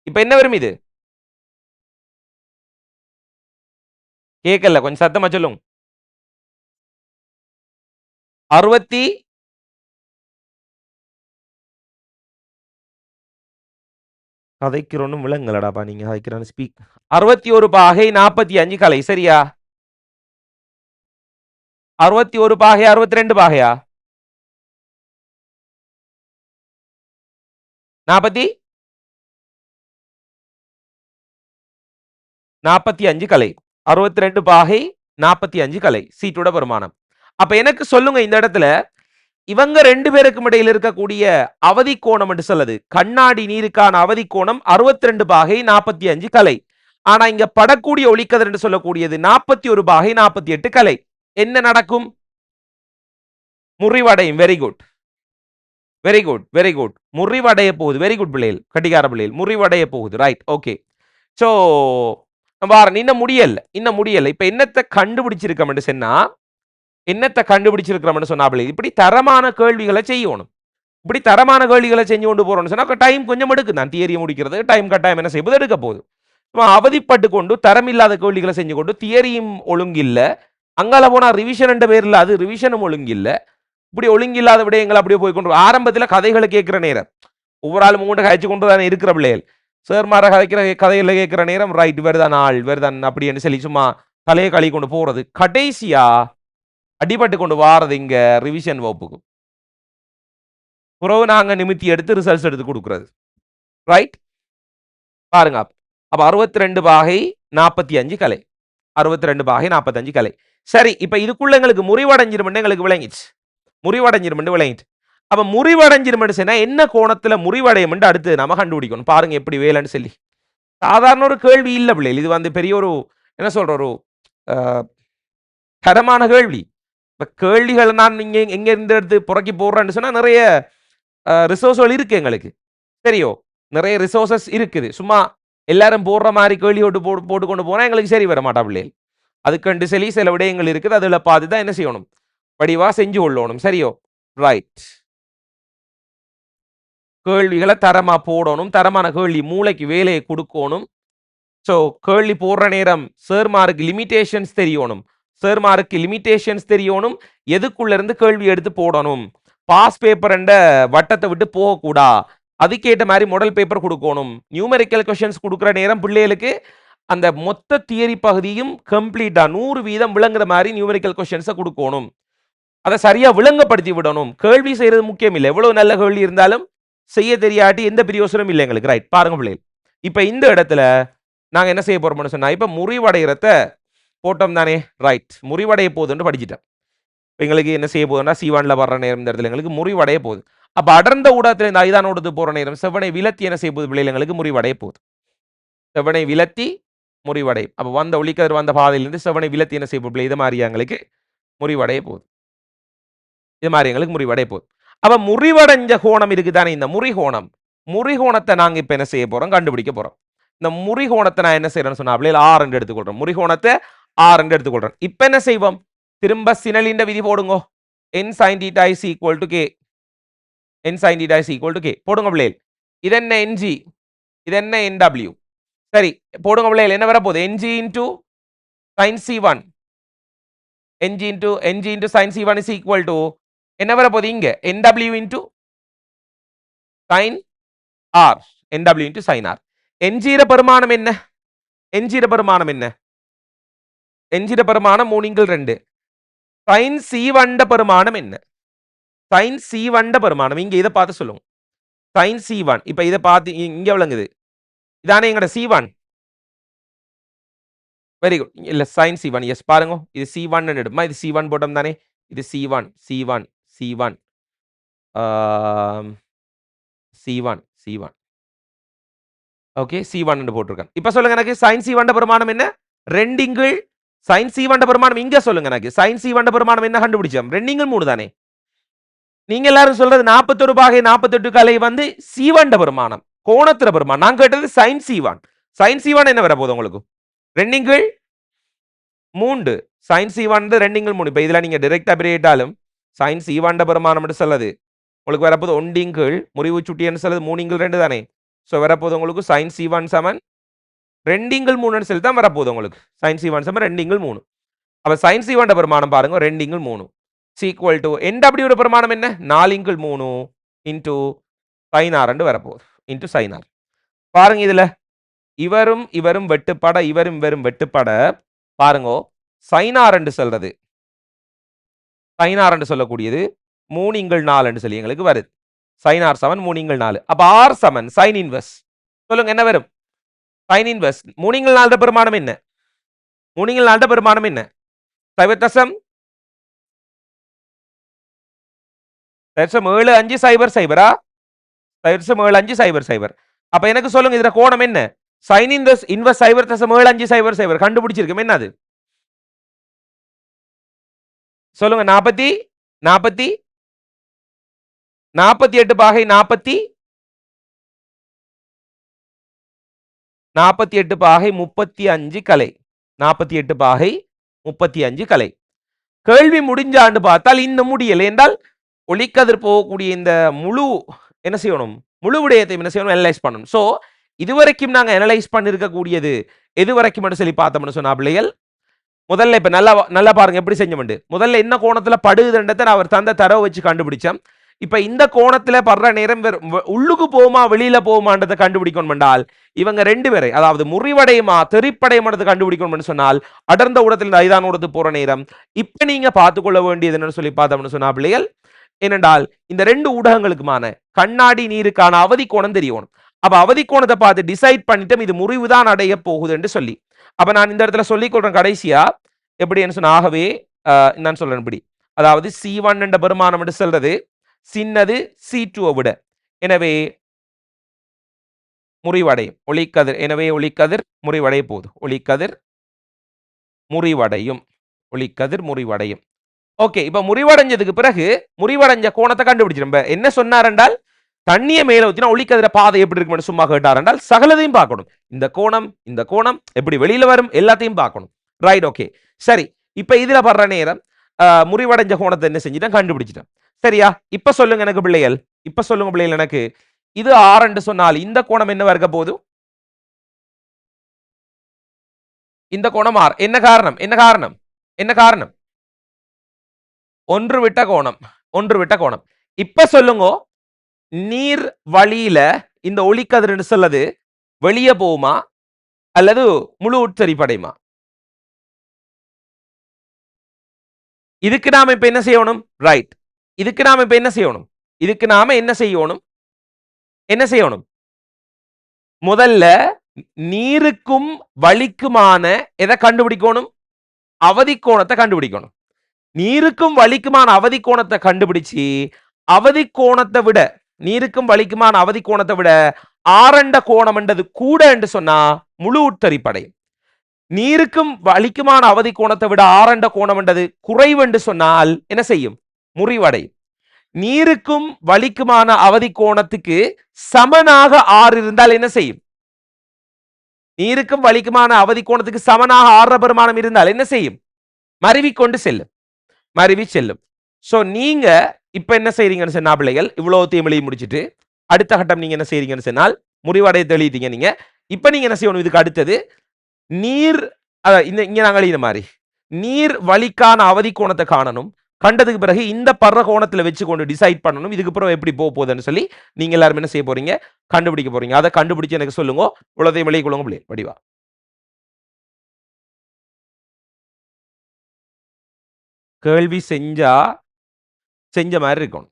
இப்ப என்ன வரும் இது? கேட்கல, கொஞ்சம் சத்தமா சொல்லுங்க. 60 கதைக்கிறோன்னு விளங்கலடாப்பா நீங்க கதைக்கிறான்னு ஸ்பீக். 61 பாகை 45 கலை சரியா? 61 பாகை 62 பாகையா? 45 கலை. 62 பாகை 45 கலை C2 பெருமானம். அப்ப எனக்கு சொல்லுங்க இந்த இடத்துல இவங்க 2 பேருக்கும் இடையில் இருக்கக்கூடிய அவதி கோணம் என்று சொல்லுது. கண்ணாடி நீருக்கான அவதி கோணம் 62 பாகை 45 கலை. ஆனா இங்க படக்கூடிய ஒளிக்கதிர் என்று சொல்லக்கூடியது 41 பாகை 48 கலை. என்ன நடக்கும்? முறிவடையும். Very good, very good, very good. முறிவடைய போகுது. வெரி குட் பிள்ளைகள், கட்டிகார பிள்ளைகள். முறிவடைய போகுது. Right, okay. சோ வாரன் இன்னும் முடியல, இன்னும் முடியல. இப்ப என்னத்தை கண்டுபிடிச்சிருக்கோம் சொன்னா, என்னத்தை கண்டுபிடிச்சிருக்கிறோம்னு சொன்னா இப்படி தரமான கேள்விகளை செய்யணும். இப்படி தரமான கேள்விகளை செஞ்சு கொண்டு போறோம்னு சொன்னா டைம் கொஞ்சம் எடுக்கும். நான் தியரியை முடிக்கிறது டைம் கட்டாயம் என்ன செய்வது எடுக்க போகுது. அவதிப்பட்டு கொண்டு தரமில்லாத கேள்விகளை செஞ்சு கொண்டு தியரியும் ஒழுங்கில்ல, அங்கால போனா ரிவிஷன் என்ற பேர்ல அது ரிவிஷனும் ஒழுங்கில்ல. இப்படி ஒழுங்கில்லாத விடயங்கள் அப்படியே போய் கொண்டு ஆரம்பத்தில் கதைகளை கேட்கிற நேரம் ஒவ்வொரு ஆளும் உங்கள்கிட்ட கழிச்சு கொண்டு தானே இருக்கிற பிள்ளைகள். சேர்மார கதைக்கிற கதைகளை கேட்கிற நேரம் ரைட் வேறுதான் ஆள் வேறுதான் அப்படின்னு சொல்லி சும்மா தலையை கழி கொண்டு போறது. கடைசியா அடிபட்டு கொண்டு வாரது இங்க ரிவிஷன் வகுப்புக்கு. புறவு நாங்க நிமித்தி எடுத்து ரிசல்ட்ஸ் எடுத்து கொடுக்கிறது. ரைட், பாருங்க. அப்ப 62 பாகை 45 கலை, 62 பாகை 45 கலை. சரி, இப்ப இதுக்குள்ள எங்களுக்கு முறிவடைஞ்சிரும் எங்களுக்கு விளங்கிச்சு. முறிவடைஞ்சிரும் விளங்கிட்டு. அப்ப முறிவடைஞ்சிரும் சொன்னா என்ன கோணத்துல முறிவடையும் அடுத்து நம்ம கண்டுபிடிக்கணும். பாருங்க எப்படி வேலைன்னு சொல்லி. சாதாரண ஒரு கேள்வி இல்ல பிள்ளைகள். இது வந்து பெரிய ஒரு என்ன சொல்ற ஒரு தரமான கேள்வி. இப்ப கேள்விகள் நான் நீங்க எங்க இருந்து எடுத்து புறக்கி போடுறேன்னு சொன்னா நிறைய ரிசோர்ஸ்கள் இருக்கு எங்களுக்கு. சரியோ, நிறைய ரிசோர்சஸ் இருக்குது. சும்மா எல்லாரும் போடுற மாதிரி கேள்வி போட்டு கொண்டு போனா எங்களுக்கு சரி வர மாட்டா பிள்ளைகள். அதுக்கண்டு சொல்லி சில விடயங்கள் இருக்குது. அதுல பார்த்து தான் என்ன செய்யணும், வடிவா செஞ்சு கொள்ளணும். சரியோ, ரைட். கேள்விகளை தரமா போடணும். தரமான கேள்வி மூளைக்கு வேலையை கொடுக்கணும். ஸோ கேள்வி போடுற நேரம் சேர்மாருக்கு லிமிடேஷன்ஸ் தெரியணும். சேர்மாருக்கு லிமிடேஷன்ஸ் தெரியணும். எதுக்குள்ள இருந்து கேள்வி எடுத்து போடணும். பாஸ் பேப்பர் என்ற வட்டத்தை விட்டு போகக்கூடா. அதுக்கேற்ற மாதிரி மாடல் பேப்பர் கொடுக்கணும். நியூமெரிக்கல் கொஸ்டின்ஸ் கொடுக்குற நேரம் பிள்ளைகளுக்கு அந்த மொத்த தியரி பகுதியும் கம்ப்ளீட்டா 100% விளங்குற மாதிரி நியூமெரிக்கல் கொஸ்டின்ஸை கொடுக்கணும். அதை சரியா விளங்கப்படுத்தி விடணும். கேள்வி செய்யறது முக்கியம் இல்லை. எவ்வளவு நல்ல கேள்வி இருந்தாலும் செய்ய தெரியாட்டி எந்த பிரயோசனம் இல்லை எங்களுக்கு. ரைட், பாருங்க பிள்ளைகள். இப்ப இந்த இடத்துல நாங்க என்ன செய்ய போறோம்னு சொன்னா, இப்ப முறிவடைகிறத போட்டோம் தானே. ரைட், முறிவடைய போகுதுன்னு படிச்சுட்டேன். எங்களுக்கு என்ன செய்ய போகுதுன்னா C1ல வர்ற நேரம் இந்த இடத்துல எங்களுக்கு முறிவடைய போகுது. அப்ப அடர்ந்த ஊடகத்துல இந்த ஐதானோடு போற நேரம் செவ்வனை விலத்தி என்ன செய்ய போகுது பிள்ளைகள் எங்களுக்கு முறிவடைய போகுது. செவ்வனை விலத்தி முறிவடை. அப்ப வந்த ஒளிக்கதிர் வந்த பாதையிலிருந்து செவ்வனை விலத்தி என்ன செய்ய போகுது, இது மாதிரி எங்களுக்கு முறிவடைய போகுது. இது மாதிரி எங்களுக்கு முறிவடைய போகுது. அப்ப முறிவடைஞ்ச கோணம் இருக்குதானே, இந்த முறிகோணம். முறிகோணத்தை நாங்க இப்ப என்ன செய்ய போறோம், கண்டுபிடிக்க போறோம். இந்த முறிகோணத்தை நான் என்ன செய்யறேன்னு சொன்னா பிள்ளைகள் R என்று எடுத்துக்கொள்றேன். முறிகோணத்தை R என்று எடுத்துக்கொள்றேன். இப்ப என்ன செய்வோம், திரும்ப சினலின் விதி போடுங்க. n sin theta is equal to k. n sin theta is equal to k போடுங்க பிள்ளைகள். இது என்ன ng, இது என்ன nw. சரி போடுங்க பிள்ளைகள். என்ன வர போகுது, ng into sin c1. ng into sin c1 is equal to என்ன வர போகுது இங்க nw into sin r. nw into sin r. ng பெருமானம் என்ன, ng பெருமானம் என்ன, ng பெருமானம் 3/2. sin c1 பெருமானம் என்ன, sin c1 பெருமானம் இங்க இதை பார்த்து சொல்லுங்க. sin c1 இப்ப இதை பார்த்து இங்க விளங்குது இதானே எங்கட c1. Very good. இல்ல sin c1 எஸ் பாருங்க. இது c1 எடுமா, இது c1 போட்டோம் தானே. இது c1 c1 c1 c1 c1 okay c1 என்று போட்டிருக்கேன். இப்ப சொல்லுங்க எனக்கு sin c1 பெருமானம் என்ன, ரெண்டிங்கிள் sin c1 பெருமானம் இங்க சொல்லுங்க எனக்கு. sin c1 பெருமானம் என்ன கண்டுபிடிச்சோம், ரெண்டிங்கிள் 3 தானே. நீங்க எல்லாரும் சொல்றது 41 பாகை 48 கலை வந்து c1 பெருமானம் கோணத்திர பெருமானம். நான் கேட்டது sin c1. sin c1 என்ன வர போகுது உங்களுக்கு, ரெண்டிங்கிள் 3. sin c1 ரெண்டிங்கிள் 3. இப்ப இதுல நீங்க டைரக்டா பிரேட்டாலும் sin c1 பெருமானம் என்று சொல்லுது உங்களுக்கு வரப்போது ஒண்டிங்கிள் முறிவு சுட்டின்னு சொல்லுது 3/2 தானே. சோ வரப்போது உங்களுக்கு sin c1 சமன் 2/3 சொல்லி தான் வரப்போகுது உங்களுக்கு. sin c1 சமன் 2/3. அப்ப sin c1 பெருமானம் பாருங்க 2/3 equal to nw பெருமானம் என்ன 4/3 into sin r என்று வரப்போகுது into sin r. பாருங்க இதுல இவரும் இவரும் வெட்டுப்பட இவரும் இவரும் வெட்டுப்பட பாருங்க sin r என்று சொல்றது, sin r என்று சொல்லக்கூடியது 3/4 என்று சொல்லி எங்களுக்கு வருது. sin r சமன் 3/4. அப்ப r சமன் sin இன்வெர்ஸ். சொல்லுங்க என்ன வரும், sin இன்வெர்ஸ் 3/4 பெருமானம் என்ன, 3/4 பெருமானம் என்ன, சைவத்தசம் தசம் 7500 தசம் 7500. அப்ப எனக்கு சொல்லுங்க இதுல கோணம் என்ன? சைன் இன்வர்ஸ் 0.7500 கண்டுபிடிச்சிருக்கோம். என்னது சொல்லுங்க? 48 பாகை 48 பாகை 35 கலை. 48 பாகை 35 கலை. கேள்வி முடிஞ்சாண்டு பார்த்தால் இந்த முடியல என்றால் ஒளிக்கதிர் போகக்கூடிய இந்த முழு என்ன செய்யணும்? முழு விடயத்தை என்ன செய்யணும்? அனலைஸ் பண்ணணும். சோ இதுவரைக்கும் நாங்க அனலைஸ் பண்ணிருக்கக்கூடியது எது வரைக்கும் சொல்லி பார்த்தோம்னு சொன்னா பிள்ளைகள், முதல்ல இப்ப நல்லா நல்லா பாருங்க எப்படி செஞ்சோம்ண்டு. முதல்ல என்ன கோணத்துல படுகுதுன்றதை நான் அவர் தந்த தரவை வச்சு கண்டுபிடிச்சேன். இப்ப இந்த கோணத்துல படுற நேரம் உள்ளுக்கு போகுமா வெளியில போகுமான்றதை கண்டுபிடிக்கணும் என்றால் இவங்க ரெண்டு பேரை அதாவது முறிவடையுமா தெறிப்படையுமானது கண்டுபிடிக்கணும்னு சொன்னால் அடர்ந்த ஊடத்தில் ஐதான் ஊடத்து போற நேரம் இப்ப நீங்க பார்த்துக்கொள்ள வேண்டியது என்னன்னு சொல்லி பார்த்தோம்னு சொன்னா பிள்ளைகள், ஏனென்றால் இந்த ரெண்டு ஊடகங்களுக்குமான கண்ணாடி நீருக்கான அவதி கோணம் தெரியணும். அப்ப அவதி கோணத்தை பார்த்து டிசைட் பண்ணிட்டு இது முறிவுதான் அடைய போகுது என்று சொல்லி, அப்ப நான் இந்த இடத்துல சொல்லிக் கொள்றேன் கடைசியா எப்படி சொன்ன ஆகவே நான் சொல்றேன் இப்படி, அதாவது C1 என்ற பெருமானம் என்று சொல்றது சின்னது C2 விட, எனவே முறிவடையும் ஒளிக்கதிர். எனவே ஒளிக்கதிர் முறிவடைய போகுது. ஒளிக்கதிர் முறிவடையும். ஒளிக்கதிர் முறிவடையும். ஓகே, இப்ப முறிவடைஞ்சதுக்கு பிறகு முறிவடைஞ்ச கோணத்தை கண்டுபிடிச்சிடும். என்ன சொன்னார் என்றால் தண்ணியை மேல ஊத்தினா ஒளிக்கதிர பாதை எப்படி இருக்கும்னு சும்மா கேட்டார் என்றால் சகலதையும் பார்க்கணும். இந்த கோணம் எப்படி வெளியில வரும் எல்லாத்தையும் பார்க்கணும். ரைட், ஓகே, சரி. இப்ப இதுல படுற நேரம் முறிவடைஞ்ச கோணத்தை என்ன செஞ்சுட்டேன்? கண்டுபிடிச்சிட்டேன். சரியா? இப்ப சொல்லுங்க எனக்கு பிள்ளைகள், இப்ப சொல்லுங்க பிள்ளைகள் எனக்கு இது R என்று சொன்னால் இந்த கோணம் என்ன இருக்க போகுது? இந்த கோணம் R. என்ன காரணம்? என்ன காரணம்? என்ன காரணம்? ஒன்று விட்ட கோணம். ஒன்று விட்ட கோணம். இப்ப சொல்லுங்க, நீர் வழியில இந்த ஒளிக்கதிர் சொல்லது வெளியே போகுமா அல்லது முழு உட்சரிப்படையுமா? இதுக்கு நாம இப்ப என்ன செய்யணும்? ரைட், இதுக்கு நாம இப்ப என்ன செய்யணும்? இதுக்கு நாம என்ன செய்யணும்? என்ன செய்யணும்? முதல்ல நீருக்கும் வலிக்குமான எதை கண்டுபிடிக்கணும்? அவதி கோணத்தை கண்டுபிடிக்கணும். நீருக்கும் வலிக்குமான அவதி கோணத்தை கண்டுபிடிச்சு அவதி கோணத்தை விட நீருக்கும் வலிக்குமான அவதி கோணத்தை விட ஆரண்ட கோணம் என்றது கூட என்று சொன்னா முழு உட்கரிப்படையும். நீருக்கும் வலிக்குமான அவதி கோணத்தை விட ஆரண்ட கோணம் என்றது குறைவு என்று சொன்னால் என்ன செய்யும்? முறிவடையும். நீருக்கும் வலிக்குமான அவதி கோணத்துக்கு சமனாக ஆறு இருந்தால் என்ன செய்யும்? நீருக்கும் வலிக்குமான அவதி கோணத்துக்கு சமனாக ஆற பெருமானம் இருந்தால் என்ன செய்யும்? மருவி கொண்டு செல்லும். மருவி செல்லும். சோ நீங்க இப்ப என்ன செய்றீங்கன்னு சொன்னா பிள்ளைகள், இவ்வளவு தேமலையும் முடிச்சிட்டு அடுத்த கட்டம் நீங்க என்ன செய்றீங்கன்னு சொன்னால் முறிவடைய தெளித்தீங்க. நீங்க இப்ப நீங்க என்ன செய்யணும்? இதுக்கு அடுத்தது நீர் இங்க நாங்கள் இந்த மாதிரி நீர் வலிக்கான அவதி கோணத்தை காணணும். கண்டதுக்கு பிறகு இந்த பர்ற கோணத்துல வச்சு கொண்டு டிசைட் பண்ணணும். இதுக்கு பிறகு எப்படி போக போகுதுன்னு சொல்லி நீங்க எல்லாரும் என்ன செய்ய போறீங்க? கண்டுபிடிக்க போறீங்க. அதை கண்டுபிடிச்சு எனக்கு சொல்லுங்க. இவ்வளோதையும் வெளியே கொள்ளுங்க பிள்ளை வடிவா. கேள்வி செஞ்சா செஞ்ச மாதிரி இருக்கணும்.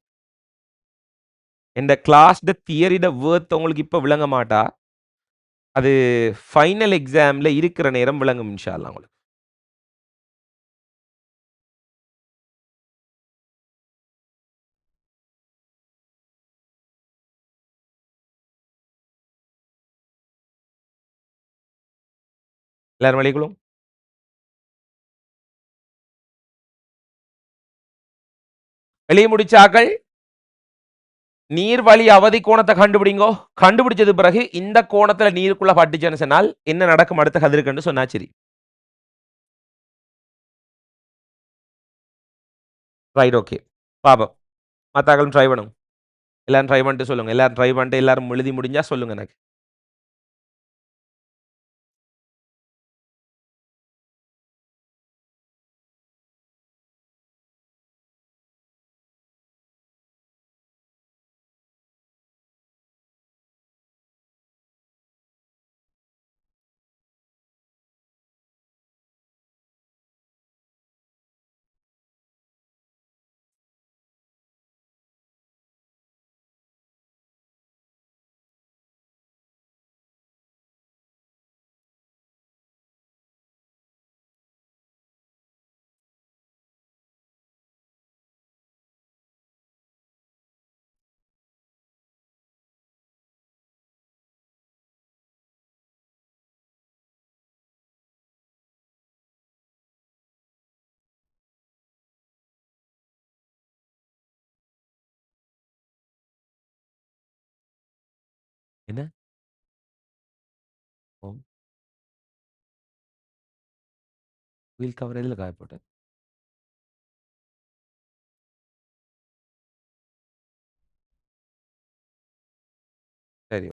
இந்த கிளாஸ் தியரிட வேர்த் உங்களுக்கு இப்ப விளங்க மாட்டா, அது ஃபைனல் எக்ஸாம்ல இருக்கிற நேரம் விளங்கும் இன்ஷா அல்லாஹ் உங்களுக்கு. எல்லாரும் வெளியே கொள்ளுங்க. வெளியே முடிச்சாக்கள் நீர்வழி அவதி கோணத்தை கண்டுபிடிங்கோ. கண்டுபிடிச்சது பிறகு இந்த கோணத்துல நீருக்குள்ள பட்டுச்சுன்னு சொன்னால் என்ன நடக்கும் அடுத்த கதிருக்குன்னு சொன்னா சரி. ரைட், ஓகே, பாப்போம். மத்தாக்களும் ட்ரை பண்ணுங்க. எல்லாரும் ட்ரை பண்ணிட்டு சொல்லுங்க. எல்லாரும் ட்ரை பண்ணிட்டு எல்லாரும் எழுதி முடிஞ்சா சொல்லுங்க எனக்கு. என்ன? ஓ! வீல் கவர் எதுல காய போட்ட? சரி.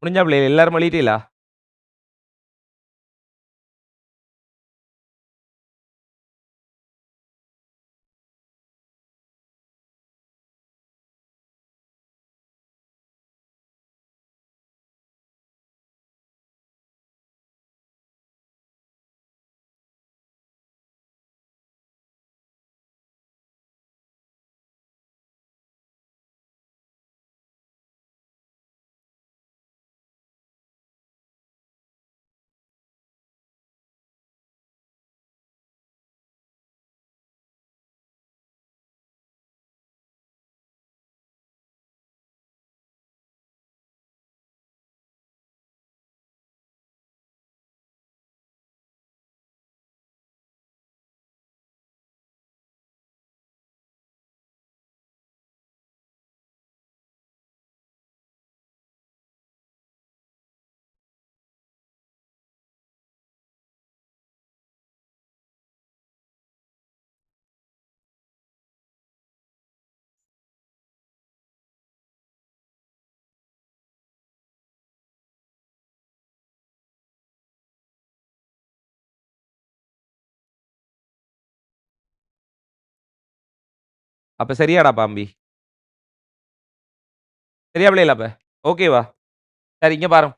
முடிஞ்சா பிள்ளைகள எல்லாரும் எழுதிட்டீகளா? அப்ப சரியாடா பாம்பி? சரியா பிள்ளைகளா அப்ப? ஓகேவா? சரி இங்க பாருங்க.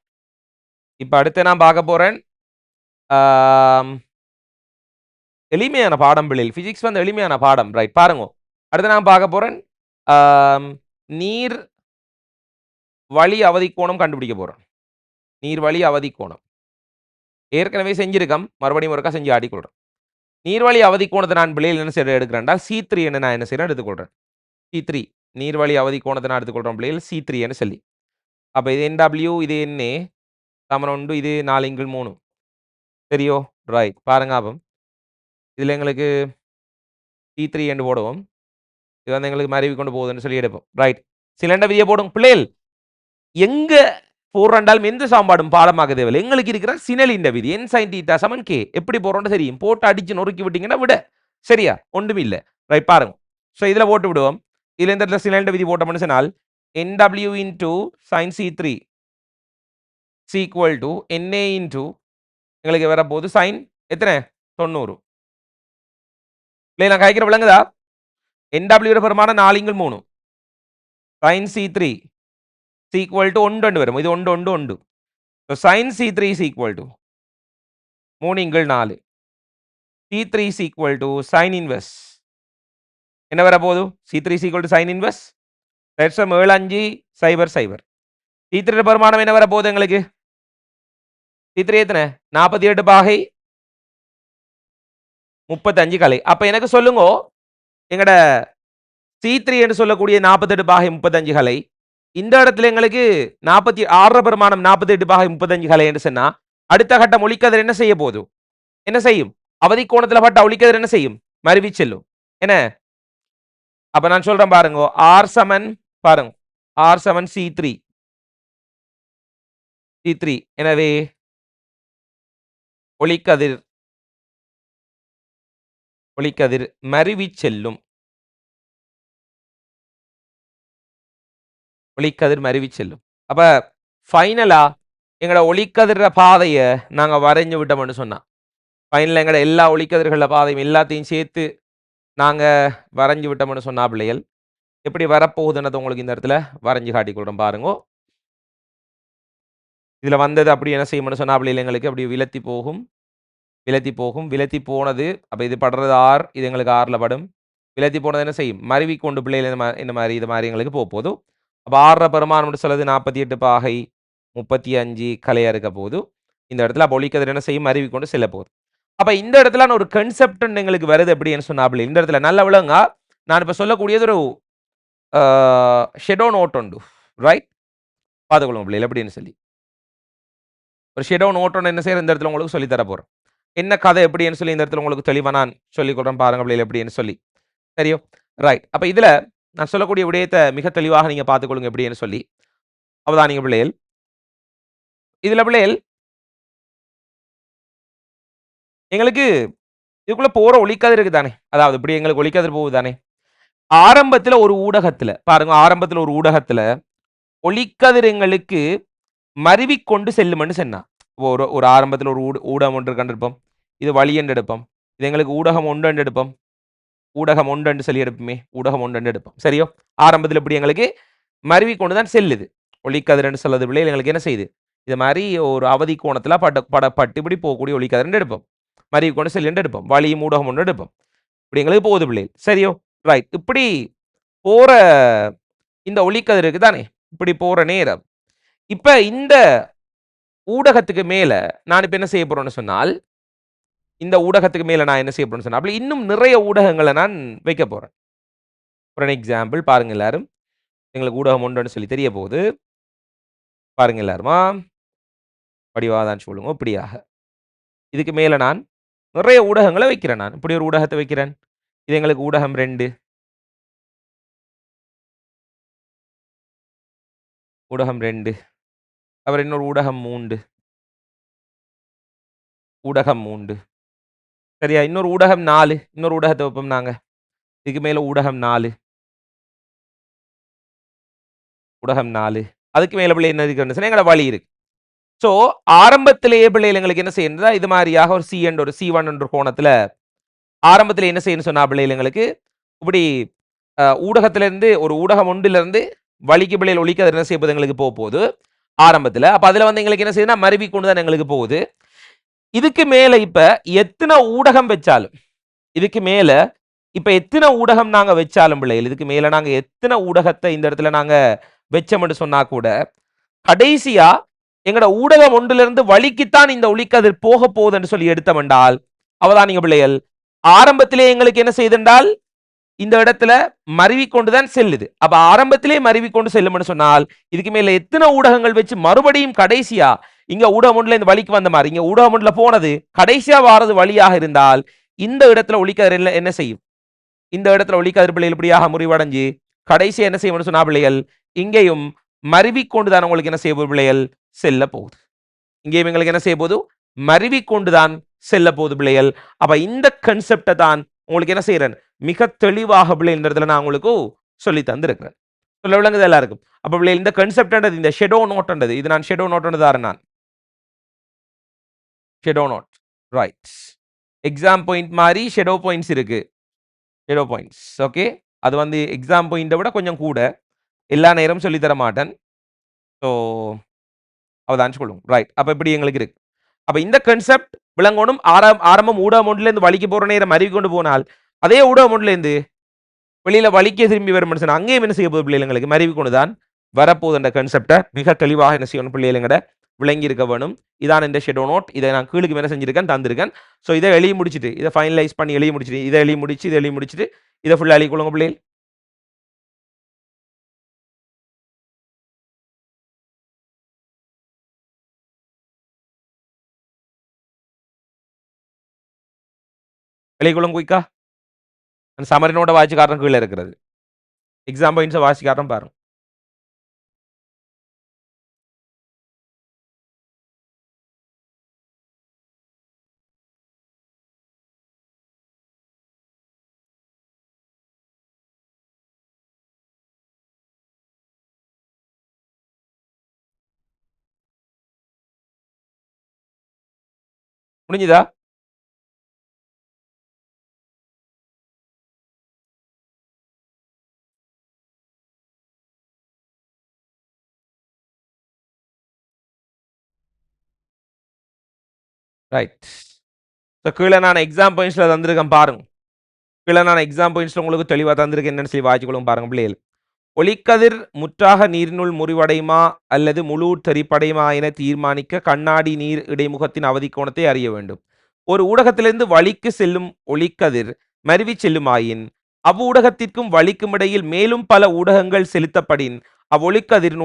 இப்ப அடுத்து நான் பார்க்க போறேன். ஆம் எளிமையான பாடம் பிள்ளைகள். பிசிக்ஸ் வந்து எளிமையான பாடம். ரைட் பாருங்கோ. அடுத்து நான் பார்க்க போறேன். ஆம் நீர் வழி அவதி கோணம் கண்டுபிடிக்க போறேன். நீர் வழி அவதி கோணம். ஏற்கனவே செஞ்சிருக்கோம். மறுபடியும் ஒருக்கா செஞ்சு காட்டிக்கொள்றேன். நீர்வழி அவதி கோணத்தை நான் பிள்ளைகள் என்ன செய்ய எடுக்கிறேன்டா, C3 ன்னு நான் என்ன செய்றேன் எடுத்துக்கொள்றேன். C3 நீர்வழி அவதி கோணத்தை நான் எடுத்துக்கொள்றேன் பிள்ளைகள் C3 ன்னு சொல்லி. அப்ப இது NW இது NA சமன் உண்டு இது 4/3 சரியோ? ரைட். பாருங்க அப்ப. இதுல எங்களுக்கு C3 என்று போடுவோம். இது வந்து எங்களுக்கு மருவி கொண்டு போகுதுன்னு சொல்லி எடுப்போம். ரைட். சிலிண்டர் விதியை போடும் பிள்ளைகள். எங்க போடுறாண்டாலும் எந்த சாம்பாடும் பாடமாக்க தேவையில்லை. எங்களுக்கு இருக்கிற சினலின் விதி n sin θ சமன் k எப்படி போடுறோம்னு தெரியும். போட்டு அடிச்சு நொறுக்கி விட்டீங்கன்னா விட. சரியா? ஒன்றும் இல்ல. ரைட் பாருங்க. சோ இதுல போட்டு விடுவோம். இதுல இந்த இடத்துல சிலிண்டர் விதி போட்டோம்னு சொன்னால் NW into sin C3 is equal to NA into எங்களுக்கு வரப்போகுது sin எத்தனை 90. இல்லை நான் காய்க்கிற விளங்குதா? NW பெருமான 4/3 sin C3 is equal to 1 வரும். இது 1 1 1. So sin C3 is equal to 3/4 C3 is equal to sin inverse என்ன வரப்போகுது? C3 is equal to sin inverse 7500 C3 பெருமானம் என்ன வரப்போகுது எங்களுக்கு? C3 எத்தனை? 48 பாகை 35 கலை. அப்ப எனக்கு சொல்லுங்க எங்கட C3 என்று சொல்லக்கூடிய 48 பாகை 35 கலை இந்த இடத்துல எங்களுக்கு 46 பெருமானம் 48 பாகை 35 கலை என்று சொன்னா அடுத்த கட்டம் ஒளிக்கதிர் என்ன செய்ய போகுது? என்ன செய்யும்? அவதி கோணத்துல பட்ட ஒளிக்கதிர் என்ன செய்யும்? மருவி செல்லும். என்ன? அப்ப நான் சொல்றேன் பாருங்க. R சமன் பாருங்க. R சமன் C3 T3. எனவே ஒளிக்கதிர் ஒளிக்கதிர் மருவிச் செல்லும். ஒளிக்கதிர் மருவிச் செல்லும். அப்ப ஃபைனலா எங்கட ஒளிக்கதிர பாதைய நாங்க வரைஞ்சு விட்டோம்னு சொன்னா. ஃபைனலா எங்கட எல்லா ஒளிக்கதிர்கள பாதையும் எல்லாத்தையும் சேர்த்து நாங்க வரைஞ்சு விட்டோம்னு சொன்னா பிள்ளைகள், எப்படி வரப்போகுதுன்றத உங்களுக்கு இந்த இடத்துல வரைஞ்சு காட்டிக் கொடுறேன் பாருங்கோ. இதுல வந்தது அப்படி என்ன செய்யும்னு சொன்னா பிள்ளைகள் எங்களுக்கு அப்படி விலத்தி போகும். விலத்தி போகும். விலத்தி போனது அப்ப இது படுறது R. இது எங்களுக்கு Rல படும். விலத்தி போனது என்ன செய்யும்? மருவி கொண்டு பிள்ளைகள் இந்த மாரி இது மாரி எங்களுக்கு போது. அப்ப Rற பெருமானம்னு சொல்லுது 48 பாகை 35 கலையா இருக்க போது. இந்த இடத்துல அப்ப ஒளிக்கதிர் என்ன செய்யும்? மருவி கொண்டு செல்ல போகுது. அப்ப இந்த இடத்துல ஒரு கன்செப்ட் எங்களுக்கு வருது எப்படின்னு சொன்னா பிள்ளை இந்த இடத்துல நல்ல விளங்கா நான் இப்ப சொல்லக்கூடியது ஒரு ஷெடோ நோட் உண்டு. ரைட்? பார்த்துக்கொள்ளுங்க பிள்ளைகள் எப்படின்னு சொல்லி. ஒரு ஷெடோ நோட் ஒண்ணு என்ன செய்றேன் இந்த இடத்துல உங்களுக்கு சொல்லி தர போறேன். என்ன கதை எப்படின்னு சொல்லி இந்த இடத்துல உங்களுக்கு தெளிவா நான் சொல்லிக் கொடுறேன் பாருங்க பிள்ளைகள் எப்படின்னு சொல்லி. சரியோ? ரைட். அப்ப இதுல நான் சொல்லக்கூடிய விடயத்த மிக தெளிவாக நீங்க பார்த்துக்கொள்ளுங்க எப்படின்னு சொல்லி. அவதானிங்க பிள்ளைகள். இதுல பிள்ளைகள் எங்களுக்கு இதுக்குள்ள போற ஒளிக்கதிர் இருக்கு தானே. அதாவது இப்படி எங்களுக்கு ஒளிக்கதிர் போகுது தானே. ஆரம்பத்துல ஒரு ஊடகத்துல பாருங்க ஆரம்பத்துல ஒரு ஊடகத்துல ஒளிக்கதிர் எங்களுக்கு மருவிக் கொண்டு செல்லும்னு சொன்னான். ஒரு ஒரு ஆரம்பத்துல ஒரு ஊடகம் ஒன்று கண்டிருப்போம். இது வழி என்று எடுப்போம். இது எங்களுக்கு ஊடகம் 1 என்று எடுப்போம். ஊடகம் 1 என்று சொல்லி எடுப்போமே. ஊடகம் 1 என்று எடுப்போம். சரியோ? ஆரம்பத்துல இப்படி எங்களுக்கு மருவி கொண்டு தான் செல்லுது. ஒளிக்கதிர்ன்னு சொல்றது பிள்ளைகள் எங்களுக்கு என்ன செய்யுது? இது மாரி ஒரு அவதி கோணத்துல பட்டு இப்படி போகக்கூடிய ஒளிக்கதிர்ன்னு எடுப்போம். மருவி கொண்டு செல்லுன்னு எடுப்போம். வழியும் ஊடகம் 1 எடுப்போம். இப்படி எங்களுக்கு போகுது பிள்ளைகள். சரியோ? ரைட். இப்படி போற இந்த ஒளிக்கதிர் இருக்கு தானே. இப்படி போற நேரம். இப்ப இந்த ஊடகத்துக்கு மேல நான் இப்ப என்ன செய்ய போறேன்னு சொன்னால், இந்த ஊடகத்துக்கு மேல நான் என்ன செய்ய போறேன்னு சொன்னா, அப்படி இன்னும் நிறைய ஊடகங்கள நான் வைக்க போறேன். ஃபார் அன் எக்ஸாம்பிள் பாருங்க எல்லாரும். எங்களுக்கு ஊடகம் 1ன்னு சொல்லி தெரிய போகுது. பாருங்க எல்லாருமா. வடிவாதான் சொல்லுங்க. இப்படியாக. இதுக்கு மேல நான் நிறைய ஊடகங்கள வைக்கிறேன் நான். இப்படி ஒரு ஊடகத்த வைக்கிறேன். இது எங்களுக்கு ஊடகம் 2. ஊடகம் 2. அப்புறம் இன்னொரு ஊடகம் 3. ஊடகம் 3. சரியா? இன்னொரு ஊடகம் 4. இன்னொரு ஊடகத்த வைப்போம் நாங்க. இதுக்கு மேல ஊடகம் 4. ஊடகம் 4. அதுக்கு மேல பிள்ளை என்ன இருக்குன்னு சொன்னா, எங்கட வழி இருக்கு. ஸோ, ஆரம்பத்திலேயே பிள்ளைகள் எங்களுக்கு என்ன செய்யணும்னா, இது மாரியாக ஒரு ஒரு C1 என்ற கோணத்துல ஆரம்பத்தில என்ன செய்யணும்னு சொன்னா பிள்ளைகள் எங்களுக்கு, இப்படி ஊடகத்திலிருந்து ஒரு ஊடகம் 1லிருந்து வழிக்கு பிள்ளைகள் ஒளிக்கதிர் என்ன செய்ய போகுது எங்களுக்கு போகுது ஆரம்பத்தில. அப்ப அதுல வந்து எங்களுக்கு என்ன செய்யுதுன்னா, மருவி கொண்டு தான் எங்களுக்கு போகுது. இதுக்கு மேல இப்ப எத்தன ஊடகம் வச்சாலும், இதுக்கு மேல இப்ப எத்தன ஊடகம் நாங்க வச்சாலும் பிள்ளைகள், இதுக்கு மேல நாங்க எத்தன ஊடகத்த இந்த இடத்துல நாங்க வச்சோம்னு சொன்னா கூட, கடைசியா எங்கட ஊடகம் 1லிருந்து வழிக்குத்தான் இந்த ஒளிக்கதிர் போக போகுதுன்னு சொல்லி எடுத்தோம் என்றால், அவதானிங்க பிள்ளைகள், ஆரம்பத்திலே எங்களுக்கு என்ன செய்தென்றால், இந்த இடத்துல மருவி கொண்டு தான் செல்லுது. அப்ப ஆரம்பத்திலே மருவி கொண்டு செல்லும்னு சொன்னால், இதுக்கு மேல எத்தன ஊடகங்கள் வச்சு மறுபடியும் கடைசியா இங்க ஊடகம் 1ல இந்த வழிக்கு வந்த மாரி, இங்க ஊடகம் 1ல போனது கடைசியா வாரது வழியாக இருந்தால், இந்த இடத்துல ஒளிக்கதிர் என்ன செய்யும்? இந்த இடத்துல ஒளிக்கதிர் பிள்ளைகள் இப்படியாக முறிவடைஞ்சு, கடைசியா என்ன செய்யும்னு சொன்னா பிள்ளைகள், இங்கேயும் மருவி கொண்டு தான் உங்களுக்கு என்ன செய்ய போகுது பிள்ளைகள்? செல்ல போகுது. இங்கேயும் எங்களுக்கு என்ன செய்ய போகுது? மருவி கொண்டு தான் செல்ல போகுது பிள்ளைகள். அப்ப இந்த கான்செப்ட்ட தான் உங்களுக்கு என்ன செய்றேன்? மிக தெளிவாக பிள்ளை இந்த இடத்துல நான் உங்களுக்கு சொல்லி தந்திருக்கிறேன். சொல்ல விளங்குது எல்லாருக்கும். அப்ப பிள்ளை இந்த கான்செப்ட்ன்றது இந்த ஷேடோ நோட்ன்றது இது நான் ஷேடோ நோட்ன்னு தாரேன் நான். Shadow note. Right. Exam point மாரி ஷேடோ பாயிண்ட்ஸ் இருக்கு. Shadow points. ஓகே. அது வந்து எக்ஸாம் பாயிண்ட்ட விட கொஞ்சம் கூட. எல்லா நேரமும் சொல்லி தர மாட்டேன். ஸோ அவதானிச்சு கொள்ளுங்க. ரைட். அப்ப இப்படி எங்களுக்கு இருக்கு. அப்ப இந்த கான்செப்ட் விளங்கணும். ஆரம்பம் ஊடகம் 1லிருந்து வழிக்கு போற நேரம் மருவி கொண்டு போனால், அதே ஊடகம் 1லிருந்து வெளியில வழிக்கே திரும்பி வரும் மனுஷன் அங்கேயும் என்ன செய்ய போகுது பிள்ளைகளுங்களுக்கு மருவி கொண்டு தான் வரப்போகுது என்ற கான்செப்ட்ட மிக தெளிவாக என்ன செய்யணும் பிள்ளைகளங்கட விளங்கி இருக்க வேணும். இதான் இந்த ஷெடோ நோட். இதை நான் கீழுக்கு மேல செஞ்சிருக்கேன் தந்திருக்கேன். ஸோ இதை எழுதி முடிச்சுட்டு இதை ஃபைனலைஸ் பண்ணி எழுதி முடிச்சுட்டு இதை எழுதி முடிச்சு இதை எழுதி முடிச்சுட்டு இதை ஃபுல்லா எழுதி கொள்ளுங்க பிள்ளைகள். எழுதி கொள்ளுங்க குயிக்கா. சமரி நோட்டை வாசிச்சு காட்டுறேன் கீழே இருக்கிறது. எக்ஸாம் பாயிண்ட்ஸை வாசிச்சு காட்டுறேன் பாருங்க. முடிஞ்சுதா? ரைட். ஸோ கீழ நான் எக்ஸாம் பாயிண்ட்ஸ்ல தந்திருக்கேன் பாருங்க. கீழ நான் எக்ஸாம் பாயிண்ட்ஸ்ல உங்களுக்கு தெளிவா தந்திருக்கேன். என்னன்னு சொல்லி வாசிச்சுக்கொள்ளுங்க பாருங்க பிள்ளைகள். ஒளிக்கதிர் முற்றாக நீரினுள் முறிவடையுமா அல்லது முழு தெறிப்படையுமா என தீர்மானிக்க கண்ணாடி நீர் இடைமுகத்தின் அவதி கோணத்தை அறிய வேண்டும். ஒரு ஊடகத்திலிருந்து வழிக்கு செல்லும் ஒளிக்கதிர் மருவி செல்லுமாயின் அவ்வூடகத்திற்கும் வழிக்கும் இடையில் மேலும் பல ஊடகங்கள் செலுத்தப்படின் அவ்வொளிக்கதிர்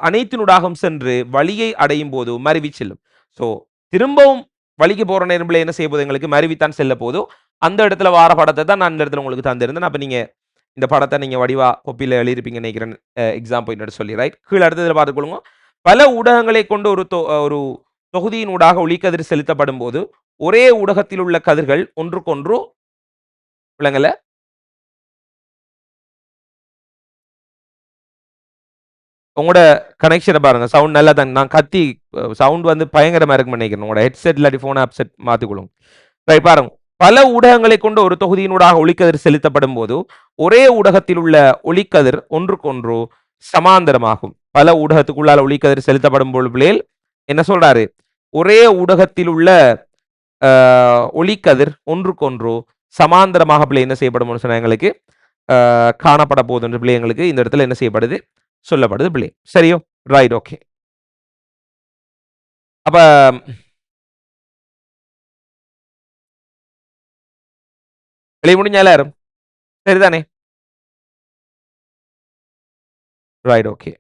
அனைத்தினூடாகவும் சென்று வழியை அடையும் போது மருவி செல்லும். ஸோ திரும்பவும் வழிக்கு போற நேரத்தில் என்ன செய்ய போது எங்களுக்கு மருவித்தான் செல்ல போதும். அந்த இடத்துல வார படத்தை தான் நான் இந்த இடத்துல உங்களுக்கு தந்திருந்தேன். அப்ப நீங்க இந்த படத்தை நீங்க வடிவா கொப்பியில் எழுதியிருப்பீங்க நினைக்கிறேன். எக்ஸாம் பாயிண்ட் சொல்லி ரைட். கீழே அடுத்ததில் பார்த்துக்கொள்ளுங்க. பல ஊடகங்களை கொண்டு ஒரு தொகுதியின் ஊடாக ஒளிக்கதிர் செலுத்தப்படும் போது ஒரே ஊடகத்தில் உள்ள கதிர்கள் ஒன்றுக்கொன்று விளங்கல உங்களோட கனெக்ஷனை பாருங்க. சவுண்ட் நல்லா தான். நான் கத்தி சவுண்ட் வந்து பயங்கரமா இருக்குன்னு நினைக்கிறேன். உங்களோட ஹெட்செட் இல்லாட்டி ஃபோன் ஆப்செட் மாத்திக்கொள்ளுங்க. ரைட் பாருங்க. பல ஊடகங்களை கொண்டு ஒரு தொகுதியினூடாக ஒளிக்கதிர் செலுத்தப்படும் போது ஒரே ஊடகத்தில் உள்ள ஒளிக்கதிர் ஒன்றுக்கொன்று சமாந்தரமாகும். பல ஊடகத்துக்குள்ளால ஒளிக்கதிர் செலுத்தப்படும் பொழுது என்ன சொல்றாரு? ஒரே ஊடகத்தில் உள்ள ஒளிக்கதிர் ஒன்றுக்கொன்று சமாந்தரமாக பிள்ளை என்ன செய்யப்படும் சொன்னா எங்களுக்கு காணப்பட போகுது பிள்ளை எங்களுக்கு இந்த இடத்துல என்ன செய்யப்படுது சொல்லப்படுது பிள்ளை. சரியோ? ரைட். ஓகே. அப்ப வெளியே முடிஞ்ச எல்லாரும் சரிதானே? ரைட். ஓகே.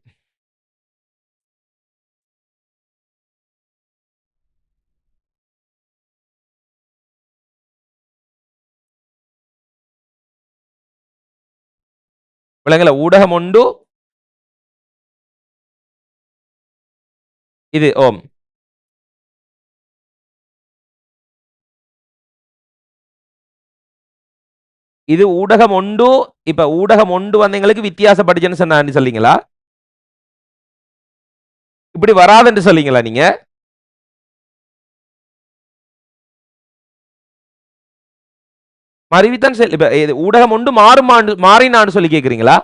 விளங்கல ஊடகம் உண்டு இது ஓம் இது ஊடகம் உண்டு. இப்ப ஊடகம் உண்டு வந்து எங்களுக்கு வித்தியாசப்படுச்சுன்னு சொன்னா சொல்லிங்களா? இப்படி வராதுன்னு சொல்லிங்களா நீங்க? மருவித்தான் ஊடகம் உண்டு மாறினான்னு சொல்லி கேக்குறீங்களா?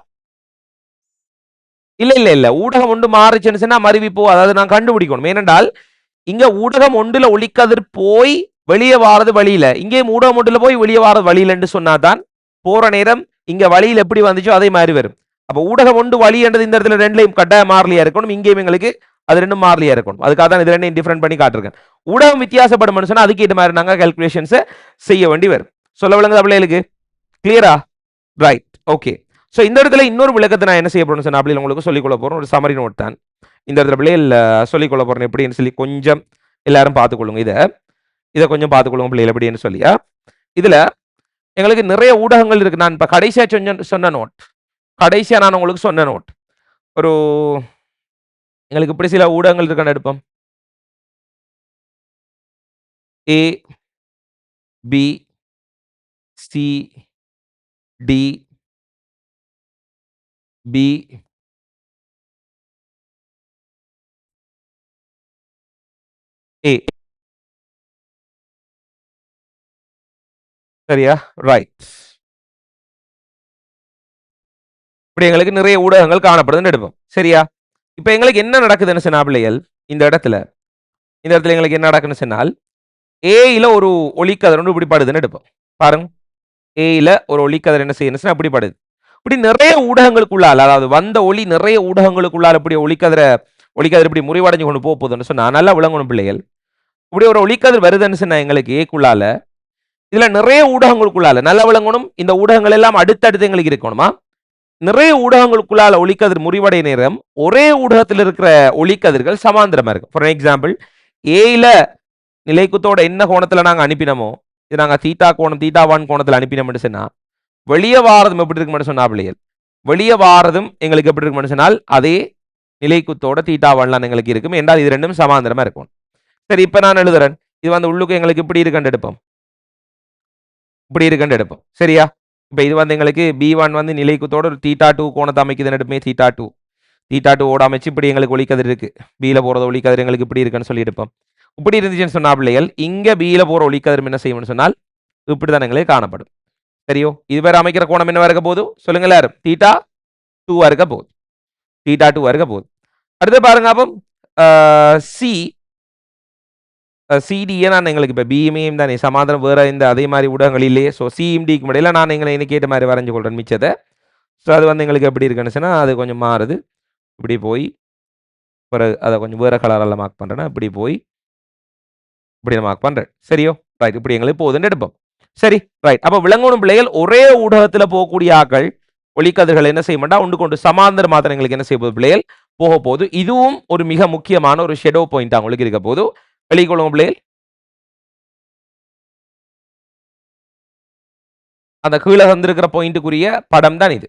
இல்ல இல்ல இல்ல ஊடகம் ஒன்று மாறிச்சுன்னு சொன்னா மருவி போ அதாவது நான் கண்டுபிடிக்கணும். ஏனென்றால் இங்க ஊடகம் ஒன்றுல ஒளிக்கதிர் போய் வெளியே வாரது வழியில இங்கேயும் ஊடகம் ஒன்றுல போய் வெளியே வாரது வழியிலன்னு சொன்னாதான் போற நேரம் இங்க வழியில் எப்படி வந்துச்சோ அதே மாதிரி வரும். அப்ப ஊடகம் ஒன்று வழி என்றது இந்த இடத்துல ரெண்டுலையும் கட்டாய மாறலியா இருக்கணும். இங்கேயும் எங்களுக்கு அது ரெண்டும் மாறலியா இருக்கணும். அதுக்காக தான் இது ரெண்டையும் டிஃபரெண்ட் பண்ணி காட்டிருக்கேன். ஊடகம் வித்தியாசப்படும் சொன்னா அதுக்கு ஏற்ற மாதிரி நாங்க கால்குலேஷன்ஸ் செய்ய வேண்டி வரும். சொல்ல விளங்குதா பிள்ளைகளுக்கு? கிளியரா? ரைட். ஓகே. ஸோ இந்த இடத்துல இன்னொரு விளக்கத்தை நான் என்ன செய்ய போறேன்னு சொன்னா அப்படி உங்களுக்கு சொல்லிக்கொள்ள போறோம். ஒரு சமரி நோட் தான் இந்த இடத்துல பிள்ளைகள் சொல்லிக்கொள்ள போறேன் எப்படின்னு சொல்லி கொஞ்சம் எல்லாரும் பார்த்துக்கொள்ளுங்க. இதை கொஞ்சம் பார்த்துக்கொள்ளுங்க பிள்ளைகள் எப்படின்னு சொல்லியா. இதுல எங்களுக்கு நிறைய ஊடகங்கள் இருக்கு. நான் இப்ப கடைசியா சொன்ன நோட் கடைசியா நான் உங்களுக்கு சொன்ன நோட் ஒரு எங்களுக்கு இப்படி சில ஊடகங்கள் இருக்கான்னு எடுப்போம். ஏ B C D B A சரியா? ரைட். இப்படி எங்களுக்கு நிறைய ஊடகங்கள் காணப்படுதுன்னு எடுப்போம். சரியா? இப்ப எங்களுக்கு என்ன நடக்குதுன்னு சொன்னா பிள்ளைகள் இந்த இடத்துல எங்களுக்கு என்ன நடக்குன்னு சொன்னால் ஏல ஒரு ஒளிக்கதிர் ஒன்று இப்படி படுதுன்னு எடுப்போம். பாருங்க. ஏல ஒரு ஒளிக்கதிர் என்ன செய்யணும் அப்படி படுது. இப்படி நிறைய ஊடகங்களுக்குள்ளால் அதாவது வந்த ஒளி நிறைய ஊடகங்களுக்குள்ளால் இப்படி ஒளிக்கதிர் இப்படி முறிவடைஞ்சு கொண்டு போகுதுன்னு சொன்னா நல்லா விளங்கணும் பிள்ளைகள். இப்படி ஒரு ஒளிக்கதிர் வருதுன்னு சொன்னா எங்களுக்கு ஏக்குள்ளால இதுல நிறைய ஊடகங்களுக்குள்ளால நல்லா விளங்கணும். இந்த ஊடகங்கள் எல்லாம் அடுத்தடுத்து எங்களுக்கு இருக்கணுமா? நிறைய ஊடகங்களுக்குள்ளால ஒளிக்கதிர் முறிவடை நேரம் ஒரே ஊடகத்தில் இருக்கிற ஒளிக்கதிர்கள் சமாந்திரமா இருக்கு. ஃபார் எக்ஸாம்பிள் ஏல நிலைக்குத்தோட என்ன கோணத்துல நாங்க அனுப்பினமோ இது நாங்க தீட்டா கோணம் தீட்டா 1 கோணத்துல அனுப்பினோம்னு சொன்னா வெளியே வாரதும் எப்படி இருக்குன்னு சொன்னா பிள்ளைகள் வெளியே வாரதும் எங்களுக்கு எப்படி இருக்குன்னு சொன்னால் அதே நிலைக்குத்தோட தீட்டா 1 எங்களுக்கு இருக்கும் என்றால் இது ரெண்டும் சமாந்திரமா இருக்கும். சரி இப்ப நான் எழுதுறேன். இது வந்து உள்ளுக்கு எங்களுக்கு இப்படி இருக்குன்னு எடுப்போம். இப்படி இருக்குன்னு எடுப்போம். சரியா? இப்ப இது வந்து எங்களுக்கு B1 வந்து நிலைக்குத்தோட ஒரு தீட்டா 2 கோணத்தை அமைக்குதுன்னு எடுப்போம். தீட்டா 2 ஓட அமைச்சு இப்படி எங்களுக்கு ஒளிக்கதிர் இருக்கு. பில போறது ஒளிக்கதிர் எங்களுக்கு இப்படி இருக்குன்னு சொல்லி எடுப்போம். இப்படி இருந்துச்சுன்னு சொன்னா பிள்ளைகள் இங்க பியில போற ஒளிக்கதிர் என்ன செய்யும்னு சொன்னால் இப்படிதான் எங்களுக்கு காணப்படும். சரியோ? இது வேற அமைக்கிற கோணம் என்ன இருக்க போகுது சொல்லுங்க எல்லாரும். தீட்டா 2 இருக்க போகுது. தீட்டா 2 இருக்க போகுது. அடுத்து பாருங்க அப்போ சி சிடிஏ நான் எங்களுக்கு இப்போ பிஎம்ஏயும் தானே சமாதானம் வேற இந்த அதே மாதிரி ஊடகங்கள் இல்லையே. ஸோ சிஎம்டிக்கு முடியல நான் எங்களை இன்னைக்கு கேட்ட மாதிரி வரைஞ்சு கொள்றேன் மிச்சத்தை. ஸோ அது வந்து எங்களுக்கு எப்படி இருக்குன்னு சொன்னால் அது கொஞ்சம் மாறுது. இப்படி போய் பிறகு அதை கொஞ்சம் வேற கலரெல்லாம் மார்க் பண்ணுறேன்னா இப்படி போய் இப்படி மார்க் பண்ணுறேன். சரியோ? ரைட். இப்படி எங்களுக்கு போகுதுன்னு எடுப்போம். சரி ரைட். அப்போ விளங்கணும் பிள்ளைகள் ஒரே ஊடகத்தில் போகக்கூடிய ஆக்கள் ஒளிக்கதிர்கள் என்ன செய்ய மாட்டா ஒன்று கொண்டு சமாந்தர மாத்திரம் எங்களுக்கு என்ன செய்ய போகுது பிள்ளைகள் போக போகுது. இதுவும் ஒரு மிக முக்கியமான ஒரு ஷெடோ பாயிண்ட் உங்களுக்கு இருக்க போது வெளிக்கொள்ளும் பிள்ளைகள். அந்த கீழே வந்திருக்கிற பாயிண்ட்டுக்குரிய படம் தான் இது.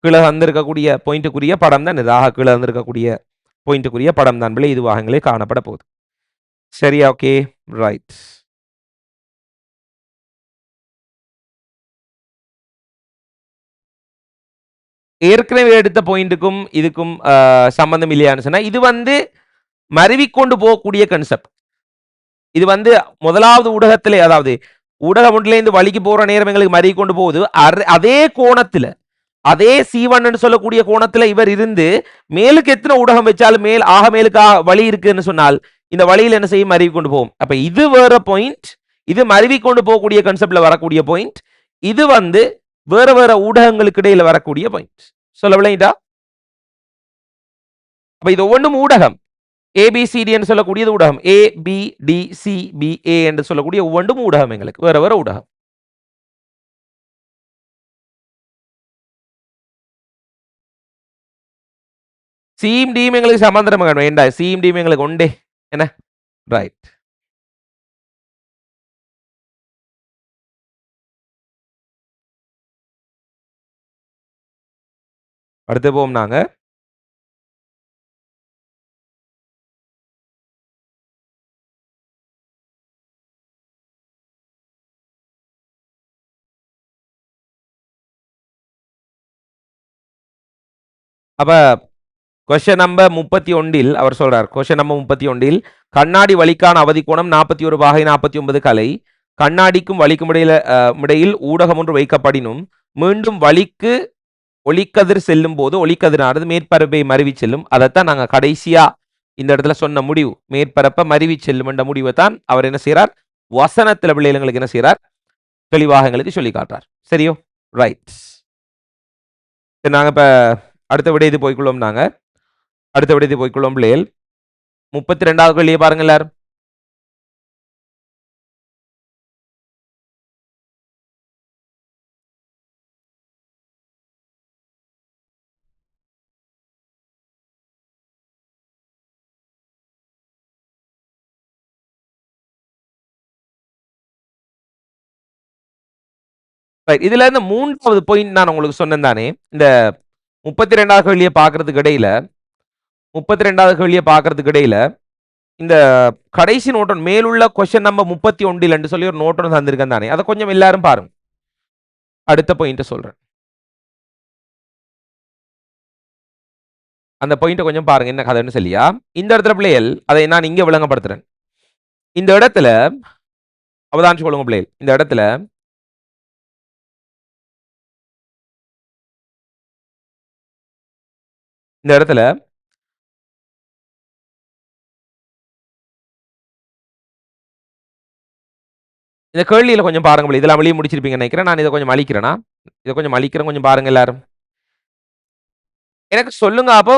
கீழே வந்திருக்கக்கூடிய பாயிண்ட்டுக்குரிய படம் தான் இது. ஆக கீழே வந்திருக்கக்கூடிய பாயிண்ட்டுக்குரிய படம் தான் பிள்ளை இதுவாக எங்களுக்கு காணப்பட போகுது. சரியா? Okay right. ஏற்கனவே எடுத்த பாயிண்ட்டுக்கும் இதுக்கும் சம்பந்தம் இல்லையான்னு சொன்னா இது வந்து மருவிக்கொண்டு போகக்கூடிய கன்செப்ட். இது வந்து முதலாவது ஊடகத்திலே அதாவது ஊடகம் ஒன்றிலேருந்து வழிக்கு போற நேரம் எங்களுக்கு மருவி கொண்டு போகுது. அதே கோணத்துல அதே C1 சொல்லக்கூடிய கோணத்துல இவர் இருந்து மேலுக்கு எத்தனை ஊடகம் வச்சாலும் மேல் ஆக மேலுக்கு வழி இருக்குன்னு சொன்னால் இந்த வழியில் என்ன செய்யும் மருவி கொண்டு போகும். அப்ப இது வேற பாயிண்ட். இது மருவி கொண்டு போகக்கூடிய கன்செப்ட்ல வரக்கூடிய பாயிண்ட். இது வந்து வேற வேற ஊடகங்களுக்கு இடையில வரக்கூடிய பாயிண்ட். சொல்ல விளையாண்டா? அப்ப இது ஒவ்வொன்றும் ஊடகம். ABCD என்று சொல்லக்கூடியது ஊடகம். ABDCBA என்று சொல்லக்கூடிய ஒவ்வொன்றும் ஊடகம் எங்களுக்கு வேற வேற ஊடகம். சியும் டியும் எங்களுக்கு சமாந்தரம் வேண்டாம். சியும் டியும் எங்களுக்கு உண்டே என்ன ரைட். அடுத்து போவோம் நாங்க. அப்ப கொஸ்டின் நம்பர் 31 அவர் சொல்றார். கொஸ்டின் நம்பர் 31 கண்ணாடி வலிக்கான அவதி கோணம் 41 பாகை 49 கலை. கண்ணாடிக்கும் வலிக்கும் இடையில் ஊடகம் ஒன்று வைக்கப்படினும் மீண்டும் வலிக்கு ஒளிக்கதிர் செல்லும் போது ஒளிக்கதிரானது மேற்பரப்பை மருவி செல்லும். அதைத்தான் நாங்க கடைசியா இந்த இடத்துல சொன்ன முடிவு. மேற்பரப்பை மருவி செல்லும் என்ற முடிவை தான் அவர் என்ன செய்யறார் வசனத்துல பிள்ளைகளுக்கு என்ன செய்யறார் தெளிவாக எங்களுக்கு சொல்லி காட்டுறார். சரியோ? ரைட். நாங்க இப்ப அடுத்த விடையது போய்க்குள்ளோம். நாங்க அடுத்த விடையது போய்க்குள்ளோம் பிள்ளைகள். 32வது கேள்வியை பாருங்க எல்லாரும். இதுல இருந்து 3வது பாயிண்ட் நான் உங்களுக்கு சொன்னேன் தானே. இந்த 32வது கேள்வியை பாக்குறதுக்கு இடையில 32வது கேள்வியை பாக்குறதுக்கு இடையில இந்த கடைசி நோட்டம் மேலுள்ள கொஸ்டின் நம்பர் 31 என்று சொல்லி ஒரு நோட்டம் தந்திருக்கேன் தானே. அதை கொஞ்சம் எல்லாரும் பாருங்க. அடுத்த பாயிண்ட் சொல்றேன். அந்த பாயிண்ட் கொஞ்சம் பாருங்க என்ன கதைன்னு சொல்லியா. இந்த இடத்துல பிள்ளைகள் அதை நான் இங்க விளங்கப்படுத்துறேன். இந்த இடத்துல அவதானிச்சு கொள்ளுங்க பிள்ளைகள். இந்த இடத்துல இந்த இடத்துல இந்த கேள்வியில கொஞ்சம் பாருங்க. இதெல்லாம் வெளியே முடிச்சிருப்பீங்க நினைக்கிறேன். நான் இதை கொஞ்சம் அழிக்கிறேன்னா இதை கொஞ்சம் அழிக்கிறேன். கொஞ்சம் பாருங்க எல்லாரும். எனக்கு சொல்லுங்க. அப்போ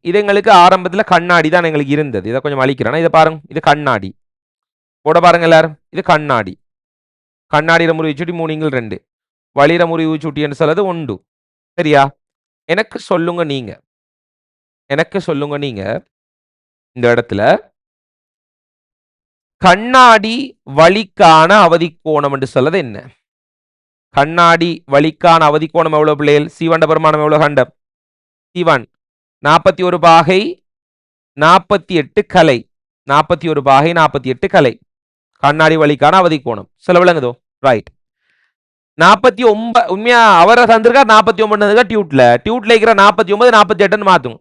இது எங்களுக்கு ஆரம்பத்துல கண்ணாடி தான் எங்களுக்கு இருந்தது. இதை கொஞ்சம் அழிக்கிறேன்னா இதை பாருங்க. இது கண்ணாடி போட பாருங்க எல்லாரும். இது கண்ணாடி. கண்ணாடியில முறிவு சுட்டி 3 வழியில முறிவு சுட்டி என்று சொல்றது 1. சரியா? எனக்கு சொல்லுங்க நீங்க. எனக்கு சொல்லுங்க நீங்க இந்த இடத்துல கண்ணாடி வழிக்கான அவதி கோணம் என்று சொல்றது என்ன? கண்ணாடி வழிக்கான அவதி கோணம் எவ்வளவு பிள்ளைகள்? C1 பெருமானம் எவ்வளவு கண்டம்? C1 41 பாகை 48 கலை. 41 பாகை 48 கலை. கண்ணாடி வழிக்கான அவதி கோணம் சொல்ல விளங்குதோ? ரைட். 49 உண்மையா அவரை தந்திருக்கா 49 டியூட்ல இருக்கிற 49 48 மாத்தும்.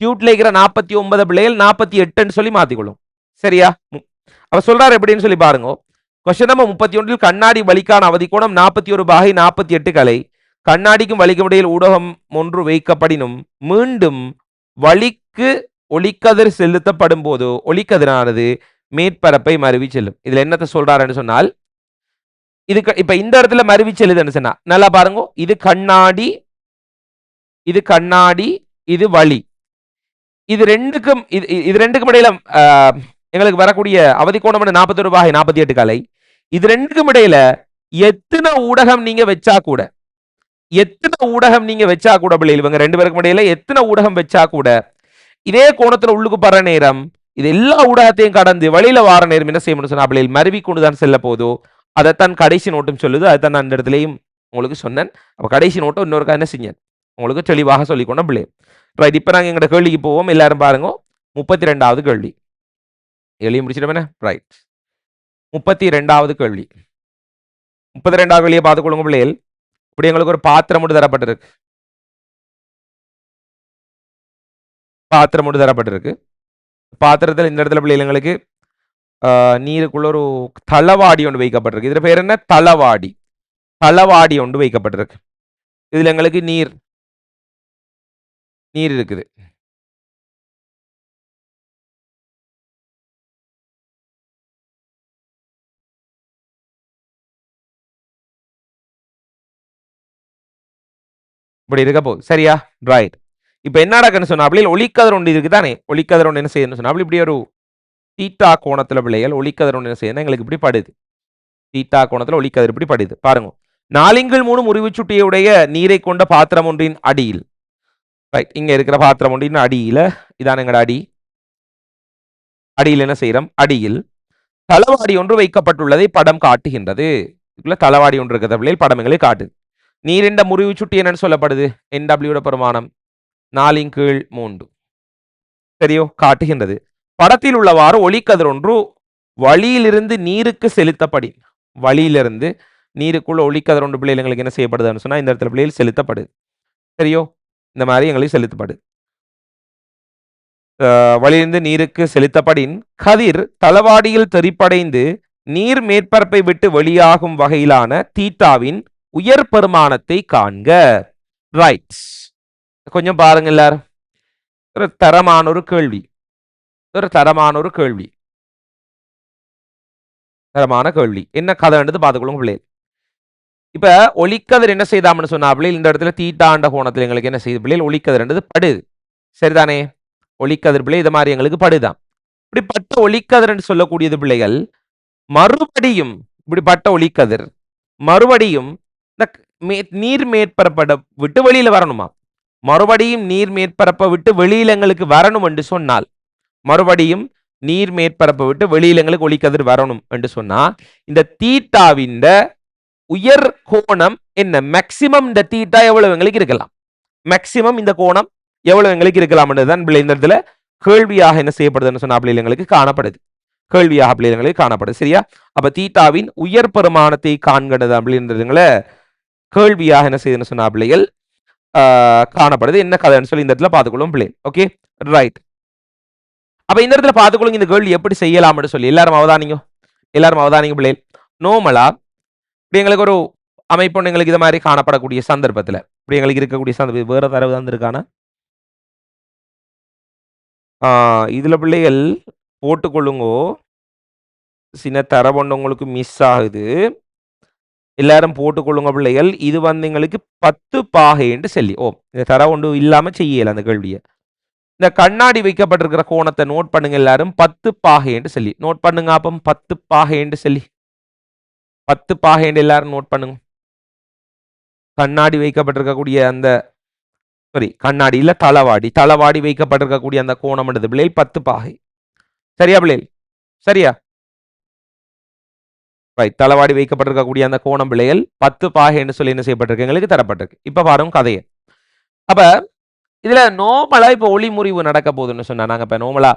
டியூட்ல இருக்கிற 49 பிள்ளைகள் 48 சொல்லி மாத்திக்கொள்ளும். சரியா? அவர் சொல்றாரு எப்படின்னு சொல்லி பாருங்க. கொஸ்டின் நம்பர் 31 கண்ணாடி வலிக்கான அவதிக்கோணம் 41 பாகை 48 கலை. கண்ணாடிக்கும் வலிக்கும் இடையில் ஊடகம் ஒன்று வைக்கப்படினும் மீண்டும் வலிக்கு ஒளிக்கதிர் செலுத்தப்படும் போது ஒளிக்கதிரானது மேற்பரப்பை மருவி செல்லும். இதுல என்னத்தை சொல்றாருன்னு சொன்னால், இதுக்கு இப்ப இந்த இடத்துல மருவி செல்லுதுன்னு சொன்னா நல்லா பாருங்க. இது கண்ணாடி, இது கண்ணாடி, இது வலி. இது ரெண்டுக்கும் இது ரெண்டுக்கும் இடையில எங்களுக்கு வரக்கூடிய அவதிக்கோணம் 41 பாகை 48 கலை. இது ரெண்டுக்கும் இடையில எத்தனை ஊடகம் நீங்க வச்சா கூட பிள்ளைகள் இவங்க ரெண்டு பேருக்கும் இடையில எத்தனை ஊடகம் வச்சா கூட இதே கோணத்துல உள்ளுக்கு பற நேரம் இது எல்லா ஊடகத்தையும் கடந்து வழியில வார நேரம் என்ன செய்யணும்னு சொன்னா பிள்ளைகள் மருவி கொண்டுதான் செல்ல போதோ அதைத்தான் கடைசி நோட்டும் சொல்லுது. அதைத்தான் நான் இந்த இடத்துலையும் உங்களுக்கு சொன்னேன். அப்ப கடைசி நோட்டம் இன்னொருக்கா என்ன செஞ்சேன் உங்களுக்கு தெளிவாக சொல்லிக்கொண்ட பிள்ளை. ரைட், இப்ப நாங்க எங்களோட கேள்விக்கு போவோம். எல்லாரும் பாருங்க. 32வது கேள்வி எழுதி முடிச்சிட்டோமே. ரைட், 32வது கேள்வி. 32வது கேள்வியை பார்த்துக்கொள்ளுங்க பிள்ளைகள். இப்படி எங்களுக்கு ஒரு பாத்திரம் மட்டும் தரப்பட்டிருக்கு. பாத்திரத்தில் இந்த இடத்துல பிள்ளைகள் எங்களுக்கு நீருக்குள்ள ஒரு தளவாடி ஒன்று வைக்கப்பட்டிருக்கு. இதுல பேர் என்ன? தளவாடி ஒன்று வைக்கப்பட்டிருக்கு. இதுல எங்களுக்கு நீர் இருக்குது. இப்படி இருக்க போகுது. சரியா? ரைட். இப்ப என்ன நடக்குன்னு சொன்னா ஒளிக்கதிர் ஒன்று இருக்கு தானே. ஒளிக்கதிர் ஒன்று என்ன செய்யணும்னு சொன்னா இப்படி ஒரு தீட்டா கோணத்துல பிள்ளைகள் ஒளிக்கதிர் ஒன்று என்ன செய்யணும் எங்களுக்கு இப்படி படுது. தீட்டா கோணத்துல ஒளிக்கதிர் இப்படி படுது. பாருங்க, 4/3 முறிவு சுட்டியுடைய நீரை கொண்ட பாத்திரம் ஒன்றின் அடியில், ரைட், இங்க இருக்கிற பாத்திரம் ஒன்றின் அடியில இதான் எங்கட அடியில் என்ன செய்யறோம்? அடியில் தளவாடி ஒன்று வைக்கப்பட்டுள்ளதை படம் காட்டுகின்றது. இதுக்குள்ள தளவாடி ஒன்று இருக்கிற பிள்ளைகள் படம் எங்களை காட்டுது. நீரிண்ட முறிவு சுட்டி என்னன்னு சொல்லப்படுது? NW பெருமானம் 4/3 சரியோ காட்டுகின்றது. படத்தில் உள்ளவாறு ஒளிக்கதிர் ஒன்று வழியிலிருந்து நீருக்கு செலுத்தப்படி, வழியிலிருந்து நீருக்குள்ள ஒளிக்கதிர் ஒன்று பிள்ளைகள் எங்களுக்கு என்ன செய்யப்படுதுன்னு சொன்னா இந்த இடத்துல பிள்ளைகள் செலுத்தப்படுது. சரியோ, இந்த மாதிரி எங்களுக்கு செலுத்தப்படுது. வழியிலிருந்து நீருக்கு செலுத்தப்படின் கதிர் தளவாடியில் தெரிப்படைந்து நீர் மேற்பரப்பை விட்டு வெளியாகும் வகையிலான தீட்டாவின் உயர் பெருமானத்தை காண்க. ரைட், கொஞ்சம் பாருங்க எல்லாரும். ஒரு தரமான ஒரு கேள்வி, தரமான கேள்வி. என்ன கதைன்றது பார்த்துக்கொள்ளுங்க பிள்ளைகள். இப்ப ஒளிக்கதிர் என்ன செய்தாம்னு சொன்னா பிள்ளைகள் இந்த இடத்துல தீட்டாண்ட கோணத்துல எங்களுக்கு என்ன செய்யுது பிள்ளைகள்? ஒளிக்கதிர்ன்றது படுது. சரிதானே? ஒளிக்கதிர் பிள்ளை இது மாதிரி எங்களுக்கு படுதான். இப்படி பட்ட ஒளிக்கதிர் சொல்லக்கூடியது பிள்ளைகள் மறுபடியும் இப்படிப்பட்ட ஒளிக்கதிர் மறுபடியும் இந்த நீர் மேற்பரப்பை விட்டு வெளியில வரணுமா? மறுபடியும் நீர் மேற்பரப்பை விட்டு வெளியில எங்களுக்கு வரணும் என்று சொன்னால், மறுபடியும் நீர் மேற்பரப்பை விட்டு வெளியில எங்களுக்கு ஒளிக்கதிர் வரணும் என்று சொன்னா இந்த தீட்டாவின் உயர் கோணம் என்ன? மேக்சிமம் இந்த தீட்டா எவ்வளவு எங்களுக்கு இருக்கலாம்? மேக்சிமம் இந்த கோணம் எவ்வளவு எங்களுக்கு இருக்கலாம் என்றுதான் பிள்ளை இந்த இடத்துல கேள்வியாக என்ன செய்யப்படுதுன்னு சொன்னா பிள்ளைகள் எங்களுக்கு காணப்படுது. கேள்வியாக பிள்ளைகள் எங்களுக்கு காணப்படுது. சரியா? அப்ப தீட்டாவின் உயர் பெருமானத்தை காண்கிறது அப்படின்றதுங்களை கேள்வியாக என்ன செய்யுதுன்னு சொன்னா பிள்ளைகள் காணப்படுது. என்ன கதைன்னு சொல்லி இந்த இடத்துல பார்த்துக்கொள்ளும் பிள்ளை. Okay, right. அப்ப இந்த இடத்துல பார்த்துக்கொள்ளுங்க இந்த கேள்வி எப்படி செய்யலாம்னு சொல்லி எல்லாரும் அவதானிங்க பிள்ளை. நோமலா இப்படி எங்களுக்கு ஒரு அமைப்பு எங்களுக்கு இது மாதிரி காணப்படக்கூடிய சந்தர்ப்பத்துல இப்படி எங்களுக்கு இருக்கக்கூடிய சந்தர்ப்பம் வேற தரவு தான் இருக்கானா? இதுல பிள்ளைகள் போட்டுக்கொள்ளுங்கோ. சின்ன தரவு உங்களுக்கு மிஸ் ஆகுது. எல்லாரும் போட்டுக்கொள்ளுங்க பிள்ளைகள். இது எங்களுக்கு 10 பாகை என்று சொல்லி. இந்த தரவு ஒன்று இல்லாம செய்யல அந்த கேள்வியை. இந்த கண்ணாடி வைக்கப்பட்டிருக்கிற கோணத்தை நோட் பண்ணுங்க எல்லாரும். 10 பாகை என்று சொல்லி நோட் பண்ணுங்க. அப்ப 10 பாகை என்று சொல்லி 10 பாகை என்று எல்லாரும் நோட் பண்ணுங்க. கண்ணாடி வைக்கப்பட்டிருக்கக்கூடிய அந்த கண்ணாடி இல்ல தளவாடி வைக்கப்பட்டிருக்கக்கூடிய அந்த கோணம் பிள்ளைகள் 10 பாகை. சரியா பிள்ளைகள்? சரியா? ரைட், தளவாடி வைக்கப்பட்டிருக்கக்கூடிய அந்த கோணம் பிள்ளைகள் 10 பாகை என்று சொல்லி என்ன செய்யப்பட்டிருக்கு எங்களுக்கு தரப்பட்டிருக்கு. இப்ப பாருங்க கதையை. அப்ப இதுல நோமலா இப்ப ஒளிமுறிவு நடக்க போகுதுன்னு சொன்னா நாங்க இப்ப நோமலா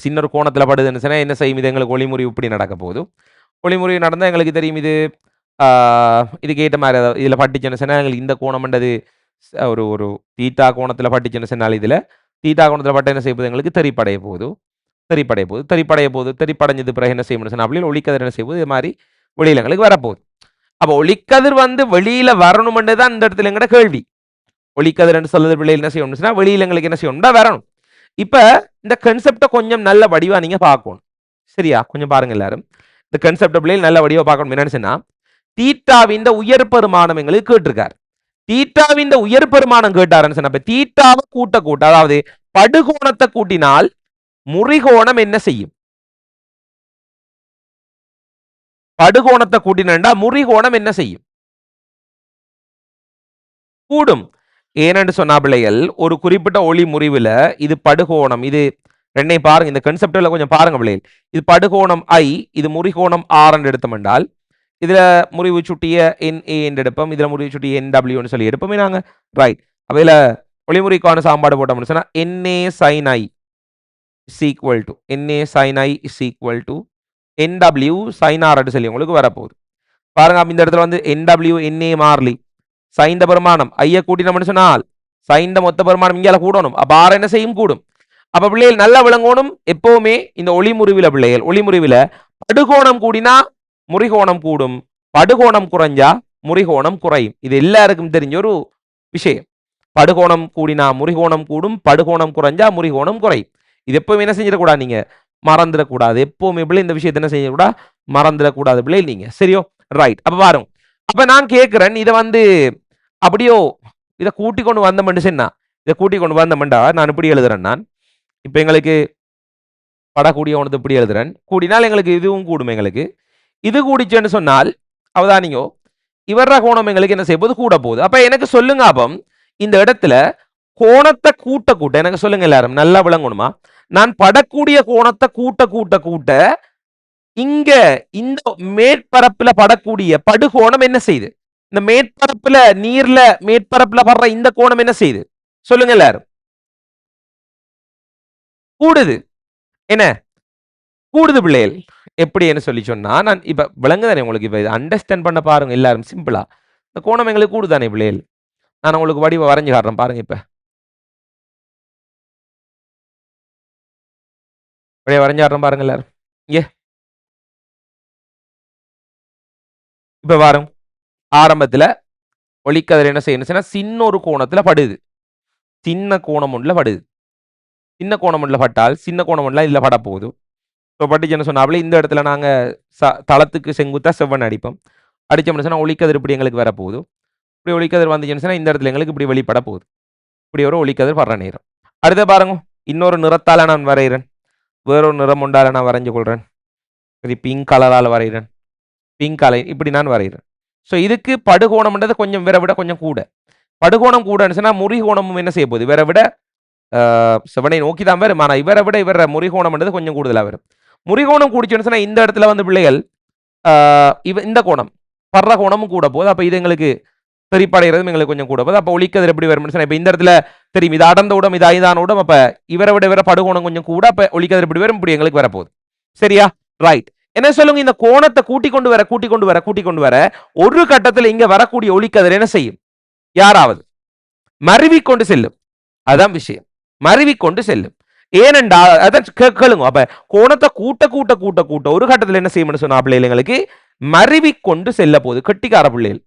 சின்ன ஒரு கோணத்துல படுதுன்னு சொன்னா என்ன செய்யும்? இது எங்களுக்கு ஒளிமுறிவு இப்படி நடக்க போகுது. ஒளிமுறிவு நடந்தா எங்களுக்கு தெரியும் இது இதுக்கு ஏற்ற மாதிரி இதுல பட்டுச்சுன்னு சொன்னா எங்களுக்கு இந்த கோணம்ன்றது ஒரு தீட்டா கோணத்துல பட்டுச்சுன்னு சொன்னால் இதுல தீட்டா கோணத்தில் பட்ட என்ன செய்ய போகுது எங்களுக்கு தெரிப்படைய போகுது தெரிப்படைஞ்சது பிறகு என்ன செய்யணும் சொன்னா அப்படி ஒளிக்கதிர் என்ன செய்யுது இது மாதிரி வெளியில எங்களுக்கு வரப்போகுது. அப்போ ஒளிக்கதிர் வந்து வெளியில வரணும்ன்றது தான் இந்த இடத்துல எங்கட கேள்வி. ஒளிக்கதிர் சொல்றது பிள்ளைகள் என்ன செய்யணும்னா வெளியில எங்களுக்கு என்ன செய்யணும்னா வரணும். இப்ப இந்த கன்செப்டை கொஞ்சம் நல்ல வடிவா நீங்க பார்க்கணும். சரியா? கொஞ்சம் பாருங்க எல்லாரும். இந்த கன்செப்ட் பிள்ளைகள் நல்ல வடிவா பார்க்கணும். என்னன்னு சொன்னா தீட்டாவின் உயர் பெருமானம் எங்களுக்கு கேட்டிருக்காரு. தீட்டாவின் உயர் பெருமானம் கேட்டாருன்னு சொன்ன தீட்டாவை கூட்ட கூட்ட அதாவது படுகோணத்தை கூட்டினால் முறிகோணம் என்ன செய்யும்? படுகோணத்தை கூட்டினா முறிகோணம் என்ன செய்யும்? கூடும். ஏனென்று சொன்னா பிள்ளைகள் ஒரு குறிப்பிட்ட ஒளி முறிவுல இது படுகோணம் இது ரெண்டையும் பாருங்க. இந்த கன்செப்ட்ல கொஞ்சம் பாருங்க பிள்ளைகள். இது படுகோணம் I, இது முறிகோணம் R என்று எடுத்தோம் என்றால் இதுல முறிவு சுட்டிய NA என்று எடுப்போம், இதுல முறிவு சுட்டிய NW ன்னு சொல்லி எடுப்போமே நாங்க. ரைட். அப்ப இதுல ஒளிமுறிக்கான சாம்பாடு போட்டோம்னு சொன்னா NA sin I is equal to NA sin I is equal to NW sin R சொல்லி உங்களுக்கு வரப்போகுது. பாருங்க இந்த இடத்துல வந்து NW NA மாறலி சைந்த பெருமானம் ஐய கூட்டினோம்னு சொன்னால் சைந்த மொத்த பெருமானம் இங்கால கூடணும். அப்ப ஆறு என்ன செய்யும் கூடும். அப்ப பிள்ளைகள் நல்லா விளங்கணும். எப்பவுமே இந்த ஒளிமுறிவில பிள்ளைகள் ஒளிமுறிவில படுகோணம் கூடினா முறிகோணம் கூடும், படுகோணம் குறைஞ்சா முறிகோணம் குறையும். இது எல்லாருக்கும் தெரிஞ்ச ஒரு விஷயம். படுகோணம் கூடினா முறிகோணம் கூடும், படுகோணம் குறைஞ்சா முறிகோணம் குறையும். இது எப்பவுமே என்ன செஞ்சிடக்கூடாது நீங்க மறந்துடக்கூடாது. எப்பவுமே பிள்ளை இந்த விஷயத்தை என்ன செய்யக்கூடாது மறந்துடக்கூடாது பிள்ளை நீங்க. சரியோ? ரைட். அப்ப பாருங்க. அப்ப நான் கேட்கிறேன் இதை வந்து அப்படியோ இதை கூட்டி கொண்டு வந்தோம்னு சொன்னா இதை கூட்டி கொண்டு வந்தோம்டா நான் இப்படி எழுதுறேன். நான் இப்ப எங்களுக்கு படக்கூடிய ஒன்று இப்படி எழுதுறேன். கூடினால் எங்களுக்கு இதுவும் கூடும். எங்களுக்கு இது கூடிச்சுன்னு சொன்னால் அவதானியோ இவர கோணம் எங்களுக்கு என்ன செய்ய போது கூட போகுது. அப்ப எனக்கு சொல்லுங்க அப்பம் இந்த இடத்துல கோணத்தை கூட்ட கூட்ட எனக்கு சொல்லுங்க எல்லாரும் நல்லா விளங்கணுமா. நான் படக்கூடிய கோணத்தை கூட்ட கூட்ட கூட்ட இங்க இந்த மேற்பரப்புல படக்கூடிய படுகோணம் என்ன செய்யுது? இந்த மேற்பரப்புல நீர்ல மேற்பரப்புல படுற இந்த கோணம் என்ன செய்யுது சொல்லுங்க எல்லாரும்? கூடுது. என்ன கூடுது பிள்ளைகள். எப்படி என்ன சொல்லி சொன்னா நான் இப்ப விளங்குதானே உங்களுக்கு? இப்ப இதை அண்டர்ஸ்டாண்ட் பண்ண பாருங்க எல்லாரும் சிம்பிளா. இந்த கோணம் எங்களுக்கு கூடுதானே பிள்ளைகள்? நான் உங்களுக்கு வடிவ வரைஞ்சு காட்டுறேன் பாருங்க. இப்ப வரைஞ்சு காட்டுறேன் பாருங்க எல்லாரும். ஏ இப்ப பாருங்க. ஆரம்பத்துல ஒளிக்கதிர் என்ன செய்யணும் சின்ன ஒரு கோணத்துல படுது. சின்ன கோணம் ஒன்றுல படுது. சின்ன கோணம் ஒன்றுல பட்டால் சின்ன கோணம் ஒன்றுல இதுல பட போகுது. இப்போ பட்டுச்சுன்னு சொன்னாப்புல இந்த இடத்துல நாங்க தளத்துக்கு செங்குத்தா செவ்வன் அடிப்போம். அடிச்சோம்னு சொன்னா ஒளிக்கதிர் இப்படி எங்களுக்கு வரப்போகுது. இப்படி ஒளிக்கதிர் வந்துச்சுன்னு சொன்னா இந்த இடத்துல எங்களுக்கு இப்படி வெளிப்பட போகுது. இப்படி ஒரு ஒளிக்கதிர் படுற நேரம். அடுத்த பாருங்க. இன்னொரு நிறத்தால நான் வரைகிறேன். வேறொரு நிறம் உண்டால நான் வரைஞ்சு கொள்றேன். சரி, பிங்க் கலரால் வரைகிறேன். பிங்க் கலர் இப்படி நான் வரைகிறேன். ஸோ இதுக்கு படுகோணம்ன்றது கொஞ்சம் வேற விட கொஞ்சம் கூட. படுகோணம் கூடன்னு சொன்னா முறிகோணமும் என்ன செய்ய போகுது வேற விட செவனை நோக்கி தான் வரும். ஆனால் இவரை விட இவர முறிகோணம்ன்றது கொஞ்சம் கூடுதலாக வரும். முறிகோணம் கூடிச்சுன்னு சொன்னா இந்த இடத்துல வந்து பிள்ளைகள் இந்த கோணம் படுற கோணமும் கூட போகுது. அப்ப இது எங்களுக்கு தெரிப்படைகிறதும் எங்களுக்கு கொஞ்சம் கூட போகுது. அப்ப ஒளிக்கதிர் எப்படி வரும்னு சொன்னா இப்ப இந்த இடத்துல தெரியும் இது அடர்ந்த உடம் இது ஐதான உடம். அப்ப இவரை விட இவர படுகோணம் கொஞ்சம் கூட. அப்ப ஒளிக்கதிர் எப்படி வரும் இப்படி எங்களுக்கு வரப்போகுது. சரியா? ரைட். என்ன சொல்லுங்க இந்த கோணத்தை கூட்டிக் கொண்டு வர ஒரு கட்டத்தில் இங்க வரக்கூடிய ஒளிக்கதிர் என்ன செய்யும்? யாராவது மருவிக்கொண்டு செல்லும். அதான் விஷயம். மருவிக்கொண்டு செல்லும். ஏனென்றால் அதான் கேளுங்க. அப்ப கோணத்தை கூட்ட கூட்ட கூட்ட கூட்ட ஒரு கட்டத்தில் என்ன செய்யும்னு சொன்னா பிள்ளைகளுக்கு மருவிக்கொண்டு செல்ல போகுது. கட்டிக்கார பிள்ளைகள்.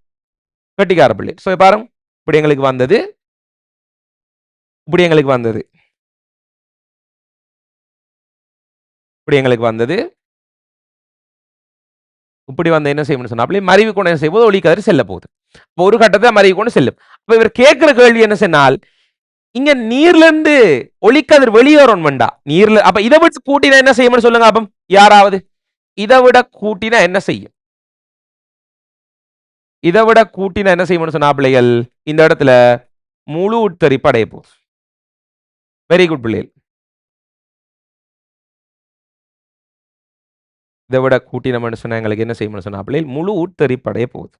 சோ பாருங்க. இப்படி எங்களுக்கு வந்தது. இப்படி எங்களுக்கு வந்தது. இப்படி வந்து என்ன செய்யணும்னு சொன்னா மருவி கொண்டு என்ன செய்யும் ஒளிக்கதிர் செல்ல போகுது. ஒரு கட்டத்தை மருவி கொண்டு செல்லும். அப்ப இவர் கேட்கிற கேள்வி என்ன சொன்னால் இங்க நீர்ல இருந்து ஒளிக்கதிர் வெளியேறும் வேண்டா நீர்ல. அப்ப இதை விட்டு கூட்டினா என்ன செய்யும்னு சொல்லுங்க அப்பம் யாராவது. இதை விட கூட்டினா என்ன செய்யும்? இதை விட கூட்டினா என்ன செய்யும்னு சொன்னா பிள்ளைகள் இந்த இடத்துல முழு உட்தரிப்பு அடைய போகுது. வெரி குட் பிள்ளைகள். இதை விட கூட்டினோம்னு சொன்னா எங்களுக்கு என்ன செய்யும்னு சொன்னா பிள்ளைகள் முழு உட்தரிப்பு அடைய போகுது.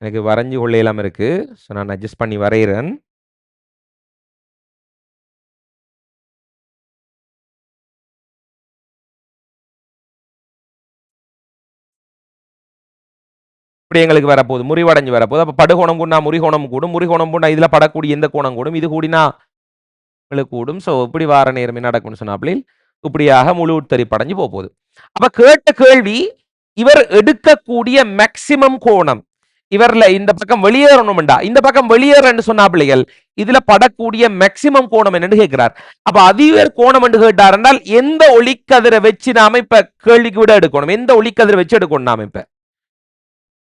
எனக்கு வரைஞ்சு கொள்ளையெல்லாம் இருக்கு. ஸோ நான் அட்ஜஸ்ட் பண்ணி வரைகிறேன். இப்படி எங்களுக்கு வரப்போகுது, முறிவடைஞ்சு வரப்போகுது. அப்ப படுகோணம் கூடனா முறிகோணம் கூடும், முறிகோணம் கூடனா இதுல படக்கூடிய எந்த கோணம் கூடும், இது கூடினா கூடும். ஸோ இப்படி வார நேரம் என்ன நடக்கும்னு சொன்னாப்பில் இப்படியாக முழு உட்தரிப்படைஞ்சு போகுது. அப்ப கேட்ட கேள்வி, இவர் எடுக்கக்கூடிய மேக்சிமம் கோணம், இவர்ல இந்த பக்கம் வெளியேறணும்டா, இந்த பக்கம் வெளியேறன்னு சொன்னா பிள்ளைகள் இதுல படக்கூடிய மேக்சிமம் கோணம் என்னன்னு கேட்கிறார். அப்ப அதிவேர் கோணம் என்று கேட்டார் என்றால் எந்த ஒளிக்கதிரை வச்சு நாம இப்ப கேள்விக்கு விட எடுக்கணும், எந்த ஒளிக்கதிரை வச்சு எடுக்கணும் நாம இப்ப.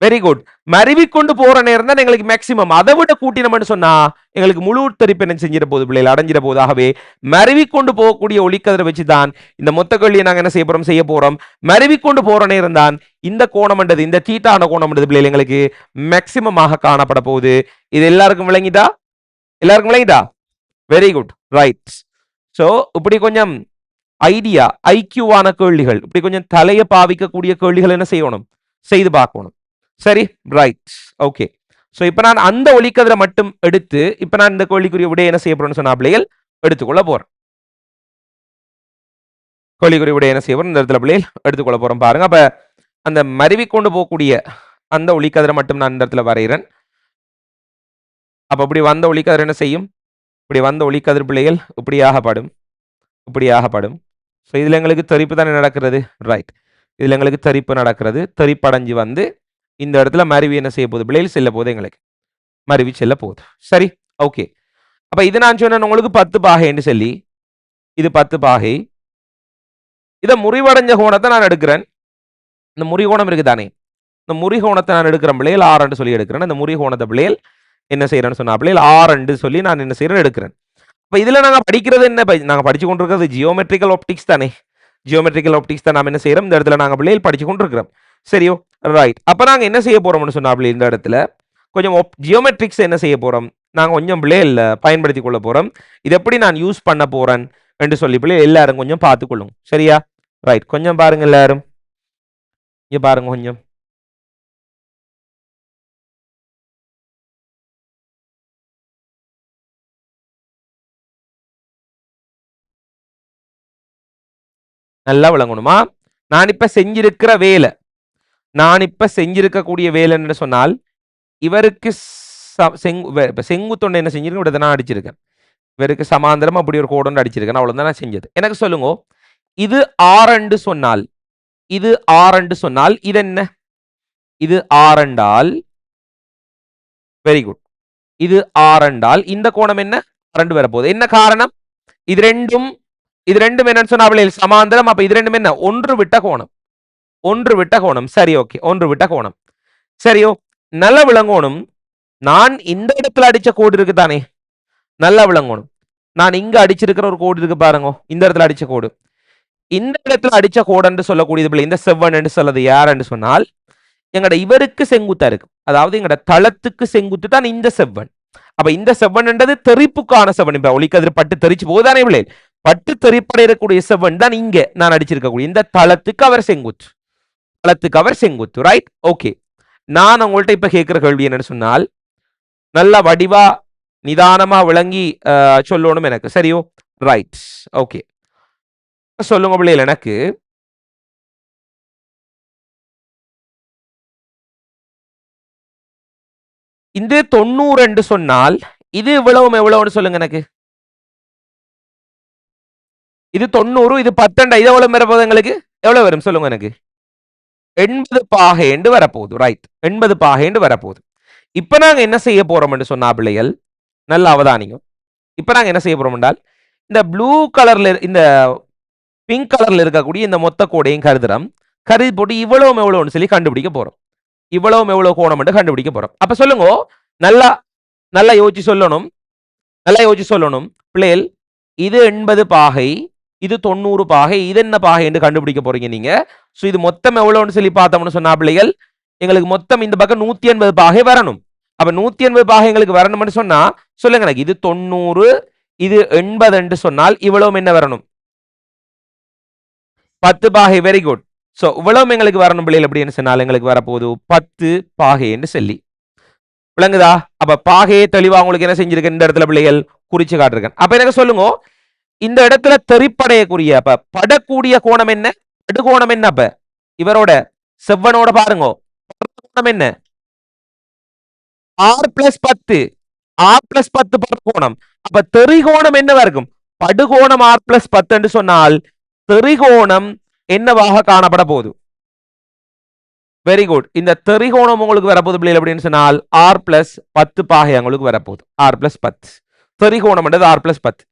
Very good. மருவி கொண்டு போற நேரம் தான் எங்களுக்கு மேக்சிமம், அதை விட கூட்டினோம்னு சொன்னா எங்களுக்கு முழு உட்தரிப்பு என்ன செஞ்சிட போகுது பிள்ளைகள், அடைஞ்சிட போகுது. ஆகவே மருவி கொண்டு போகக்கூடிய ஒளிக்கதிரை வச்சுதான் இந்த மொத்த கேள்வியை நாங்க என்ன செய்ய போறோம், மருவி கொண்டு போற நேரம் தான் இந்த கோணம்ன்றது, இந்த தீட்டான கோணம்ன்றது பிள்ளைகள் எங்களுக்கு மேக்சிமமாக காணப்பட போகுது. இது எல்லாருக்கும் விளங்கிட்டா, எல்லாருக்கும் விளங்கிட்டா? Very good, right. சோ இப்படி கொஞ்சம் ஐடியா ஐக்கியூவான கேள்விகள், இப்படி கொஞ்சம் தலையை பாவிக்கக்கூடிய கேள்விகள் என்ன செய்யணும், செய்து பார்க்கணும். சரி, ரைட், ஓகே. சோ இப்ப நான் அந்த ஒளிக்கதிரை மட்டும் எடுத்து இப்ப நான் இந்த கேள்விக்குரிய விட என்ன செய்ய போறேன்னு சொன்னா பிள்ளைகள் எடுத்துக்கொள்ள போறேன். கேள்விக்குரிய விட என்ன செய்ய போறோம், இந்த இடத்துல பிள்ளைகள் எடுத்துக்கொள்ள போறோம். பாருங்க, அப்ப அந்த மருவி கொண்டு போகக்கூடிய அந்த ஒளிக்கதிரை மட்டும் நான் இந்த இடத்துல வரைகிறேன். அப்ப இப்படி வந்த ஒளிக்கதிர் என்ன செய்யும், இப்படி வந்த ஒளிக்கதிர் பிள்ளைகள் இப்படியாகப்படும், இப்படியாகப்படும். ஸோ இதுல எங்களுக்கு தெரிப்பு தானே நடக்கிறது, ரைட். இதுல எங்களுக்கு தெரிப்பு நடக்கிறது, தெரிப்படைஞ்சு வந்து இந்த இடத்துல மருவி என்ன செய்ய போகுது பிள்ளைகள் செல்ல போகுது, எங்களுக்கு மருவி செல்ல போகுது. சரி, ஓகே. அப்ப இது நான் சொன்ன உங்களுக்கு 10 பாகைன்னு சொல்லி, இது 10 பாகை. இதை முறிவடைஞ்ச கோணத்தை நான் எடுக்கிறேன். இந்த முறிகோணம் இருக்குதானே, இந்த முறிகோணத்தை நான் எடுக்கிறேன் பிள்ளைகள் 6 சொல்லி எடுக்கிறேன். இந்த முறிகோணத்தை பிள்ளைகள் என்ன செய்யறேன்னு சொன்னா பிள்ளைகள் 6 சொல்லி நான் என்ன செய்யறேன் எடுக்கிறேன். அப்ப இதுல நாங்க படிக்கிறது என்ன, நாங்க படிச்சு கொண்டிருக்கிறது ஜியோமெட்ரிக்கல் ஆப்டிக்ஸ் தானே, ஜியோமெட்ரிக்கல் ஆப்டிக்ஸ் தான் நாம என்ன செய்யறோம் இந்த இடத்துல நாங்க பிள்ளைகள் படிச்சு கொண்டிருக்கிறோம். சரியோ, ரைட். அப்ப நாங்க என்ன செய்ய போறோம்னு சொன்னா பிள்ளை இந்த இடத்துல கொஞ்சம் ஜியோமெட்ரிக்ஸ் என்ன செய்ய போறோம், நாங்க கொஞ்சம் பிள்ளைகள் பயன்படுத்தி கொள்ள போறோம். இது எப்படி நான் யூஸ் பண்ண போறேன் என்று சொல்லி பிள்ளை எல்லாரும் கொஞ்சம் பார்த்துக்கொள்ளும். சரியா, ரைட். கொஞ்சம் பாருங்க எல்லாரும், இங்க பாருங்க கொஞ்சம். நல்லா விளங்கணுமா, நான் இப்ப செஞ்சிருக்கிற வேலை, நான் இப்ப செஞ்சிருக்கக்கூடிய வேலைன்னு சொன்னால் இவருக்கு செங்குத்தொண்டு என்ன செஞ்சிருக்கேன், இப்படி நான் அடிச்சிருக்கேன். இவருக்கு சமாந்தரம் அப்படி ஒரு கோடு அடிச்சிருக்கேன், அவ்வளவுதான் நான் செஞ்சது. எனக்கு சொல்லுங்க, இது 6 சொன்னால், இது 6 சொன்னால் இது என்ன, இது 6 வெரி குட். இது 6 இந்த கோணம் என்ன 6 வரப்போகுது. என்ன காரணம், இது ரெண்டும் என்னன்னு சொன்னா சமாந்தரம். அப்ப இது ரெண்டும் என்ன, ஒன்று விட்ட கோணம், ஒன்று விட்ட கோணம். சரி, ஓகே, ஒன்று விட்ட கோணம். சரியோ, நல்ல விளங்கணும். நான் இந்த இடத்துல அடிச்ச கோடு இருக்கு தானே, நல்லா விளங்கணும். நான் இங்க அடிச்சிருக்கிற ஒரு கோடு இருக்கு பாருங்க, இந்த இடத்துல அடிச்ச கோடு, இந்த இடத்துல அடிச்ச கோடு என்று சொல்லக்கூடியது இந்த செவ்வன் என்று சொல்றது யார் என்று சொன்னால் எங்கட இவருக்கு செங்குத்தா இருக்கு, அதாவது எங்கட தளத்துக்கு செங்குத்து தான் இந்த செவ்வன். அப்ப இந்த செவ்வன் என்றது தெரிப்புக்கான செவ்வன். இப்ப ஒளிக்கதிர் பட்டு தெரிச்சு போதானே பிள்ளை, பட்டு தெரிப்படையக்கூடிய செவ்வன் தான் இங்க நான் அடிச்சிருக்கக்கூடிய இந்த தளத்துக்கு அவர் செங்குத்து, தளத்துக்கு அவர் செங்குத்து. Right, okay. நான் உங்கள்கிட்ட இப்ப கேட்கிற கேள்வி என்னன்னு சொன்னால் நல்ல வடிவா நிதானமா விளங்கி சொல்லணும் எனக்கு. சரியோ, ரைட், ஓகே. சொல்லுங்க பிள்ளைகள், எனக்கு இந்த 90 என்று சொன்னால் இது இவ்வளவு எவ்வளவுன்னு சொல்லுங்க எனக்கு. இது 90, இது 10, இது எவ்வளவு வரப்போகுது எங்களுக்கு, எவ்வளவு வரும் சொல்லுங்க எனக்கு. 80 பாகை என்று வரப்போகுது. ரைட், 80 பாகை என்று வரப்போகுது. இப்ப நாங்க என்ன செய்ய போறோம் என்று சொன்னா பிள்ளைகள் நல்ல அவதானியம். இப்ப நாங்க என்ன செய்ய போறோம் என்றால் இந்த ப்ளூ கலர்ல இந்த பிங்க் கலர்ல இருக்கக்கூடிய இந்த மொத்த கோடையும் கருதி போட்டு இவ்வளவு எவ்வளவுன்னு சொல்லி கண்டுபிடிக்க போறோம். இவ்வளவு எவ்வளவு கோணம் என்று கண்டுபிடிக்க போறோம். அப்ப சொல்லுங்க, நல்லா நல்லா யோசிச்சு சொல்லணும், நல்லா யோசிச்சு சொல்லணும் பிள்ளைகள். இது 80 பாகை, இது 90 பாகை, இது என்ன பாகை என்று கண்டுபிடிக்க போறீங்க நீங்க. சோ இது மொத்தம் எவ்வளவுன்னு சொல்லி பார்த்தோம்னு சொன்னா பிள்ளைகள் எங்களுக்கு மொத்தம் இந்த பக்கம் 180 பாகை வரணும். அப்ப 180 பாகை எங்களுக்கு வரணும்னு சொன்னா சொல்லுங்க எனக்கு, இது 90, இது 80 என்று சொன்னால் இவ்வளவு என்ன வரணும், 10 பாகை. Very good. சோ இவ்வளவு எங்களுக்கு வரணும் பிள்ளைகள் அப்படின்னு சொன்னால் எங்களுக்கு வரப்போகுது 10 பாகை என்று சொல்லி விளங்குதா. அப்ப பாகையை தெளிவா உங்களுக்கு என்ன செஞ்சிருக்கேன் இந்த இடத்துல பிள்ளைகள் குறிச்சு காட்டிருக்கேன். அப்ப எனக்கு சொல்லுங்க, இந்த இடத்துல தெரிப்படையக்கூடிய அப்ப படக்கூடிய கோணம் என்ன, படுகோணம் என்ன, அப்ப இவரோட செவ்வனோட பாருங்க கோணம் என்ன ஆர் பிளஸ் 10 ஆர் பிளஸ் 10 படுகோணம். அப்ப தெரிகோணம் என்னவா இருக்கும்? படுகோணம் ஆர் பிளஸ் 10 என்று சொன்னால் தெரிகோணம் என்னவாக காணப்பட போகுது? Very good. இந்த தெரிகோணம் உங்களுக்கு வரப்போகுது பிள்ளைகள் அப்படின்னு சொன்னால் ஆர் பிளஸ் 10 பாகை உங்களுக்கு வரப்போகுது. ஆர் பிளஸ் 10 தெரிகோணம் என்றது ஆர் பிளஸ் 10.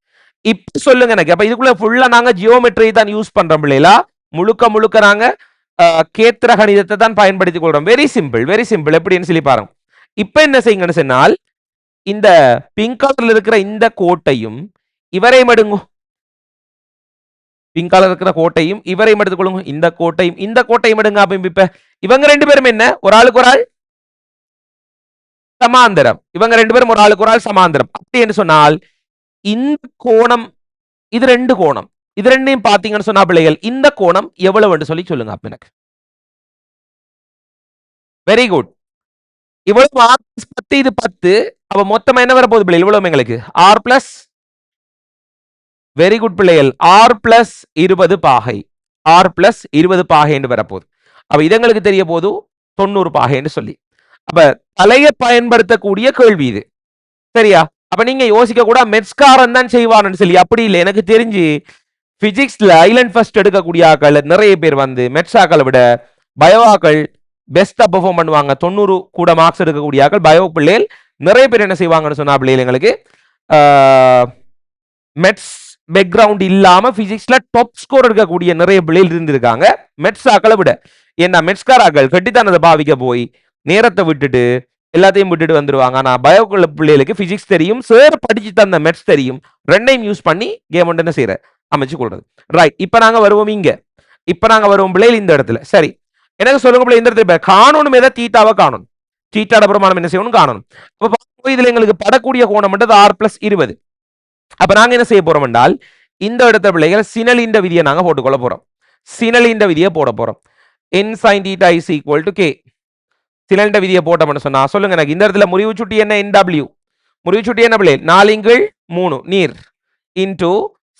இப்ப சொல்லுங்க எனக்கு. அப்ப இதுக்குள்ள ஃபுல்லா நாங்க ஜியோமெட்ரி தான் யூஸ் பண்றோம் பிள்ளைகளா? முழுக்க முழுக்க நாங்க கேத்திர கணிதத்தை தான் பயன்படுத்திக் கொள்றோம். Very simple, very simple. எப்படின்னு சொல்லி பாருங்க. இப்ப என்ன செய்யுங்கன்னு சொன்னால் இந்த பிங்க் கலர்ல இருக்கிற இந்த கோட்டையும் இவரையும் எடுங்க. பிங்க் கலர் இருக்கிற கோட்டையும் இவரையும் எடுத்துக்கொள்ளுங்க. இந்த கோட்டையும் எடுங்க. அப்ப இப்ப இவங்க ரெண்டு பேரும் என்ன? ஒரு ஆளுக்கு ஒரு ஆள் சமாந்தரம். இவங்க ரெண்டு பேரும் ஒரு ஆளுக்கு ஒரு ஆள் சமாந்தரம். அப்படி என்று சொன்னால் இந்த கோணம், இது ரெண்டு கோணம், இது ரெண்டையும் பாத்தீங்கன்னு சொன்னா பிள்ளைகள் இந்த கோணம் எவ்வளவு சொல்லி சொல்லுங்க அப்ப எனக்கு. Very good. இவ்வளவு ஆர் பிளஸ் 10, இது 10. அப்ப மொத்தமா என்ன வர போகுது பிள்ளைகள்? இவ்வளவு எங்களுக்கு ஆர் பிளஸ், வெரி குட் பிள்ளைகள், ஆர் பிளஸ் 20 பாகை. ஆர் பிளஸ் 20 பாகை என்று வரப்போகுது. அப்ப இது எங்களுக்கு தெரிய போது 90 பாகை என்று சொல்லி. அப்ப தலையை பயன்படுத்தக்கூடிய கேள்வி இது. சரியா? அப்ப நீங்க யோசிக்க கூட மெட்ஸ்காரன் தான் செய்வான்னு சொல்லி. அப்படி இல்லை. எனக்கு தெரிஞ்சு பிசிக்ஸ்ல ஐலண்ட் ஃபர்ஸ்ட் எடுக்கக்கூடிய ஆக்கள் நிறைய பேர் வந்து மெட்ஸ் ஆக்களை விட பயோ ஆக்கள் பெஸ்டா பெர்ஃபார்ம் பண்ணுவாங்க. 90 கூட மார்க்ஸ் எடுக்கக்கூடிய ஆக்கள் பயோ பிள்ளைகள் நிறைய பேர் என்ன செய்வாங்கன்னு சொன்னா பிள்ளைகள் எங்களுக்கு மெட்ஸ் பேக்ரவுண்ட் இல்லாம பிசிக்ஸ்ல டாப் ஸ்கோர் எடுக்கக்கூடிய நிறைய பிள்ளைகள் இருந்திருக்காங்க மெட்ஸ் ஆக்களை விட. ஏன்னா மெட்ஸ்காராக்கள் கட்டித்தானதை பாவிக்க போய் நேரத்தை விட்டுட்டு எல்லாத்தையும் விட்டுட்டு வந்துருவாங்க. ஆனா பயோக்குள்ள பிள்ளைகளுக்கு பிசிக்ஸ் தெரியும், சார் படிச்சு தந்த மெட்ஸ் தெரியும். ரெண்டையும் யூஸ் பண்ணி கேம் என்ன செய்யற அமைச்சு கொள்றது. ரைட். இப்ப நாங்க வருவோம் இங்க. இப்ப நாங்க வருவோம் பிள்ளைகள் இந்த இடத்துல. சரி, எனக்கு சொல்லுங்க பிள்ளை இந்த இடத்துல காணணும். ஏதாவது தீட்டாவை காணணும். தீட்டாட பிரமாணம் என்ன செய்யணும்? காணணும். அப்ப இதுல எங்களுக்கு படக்கூடிய கோணம் ஆர் பிளஸ் 20. அப்ப நாங்க என்ன செய்ய போறோம் என்றால் இந்த இடத்த பிள்ளைகள் சினலின் விதியை நாங்க போட்டுக்கொள்ள போறோம். சினலின் விதியை போட போறோம். n sin theta is equal to k. சினலின் விதியை போட்டோம்னு சொன்னா சொல்லுங்க எனக்கு. இந்த இடத்துல முறிவு சுட்டி என்ன? NW. முறிவு சுட்டி என்ன பிள்ளை? 4/3 நீர் இன்டு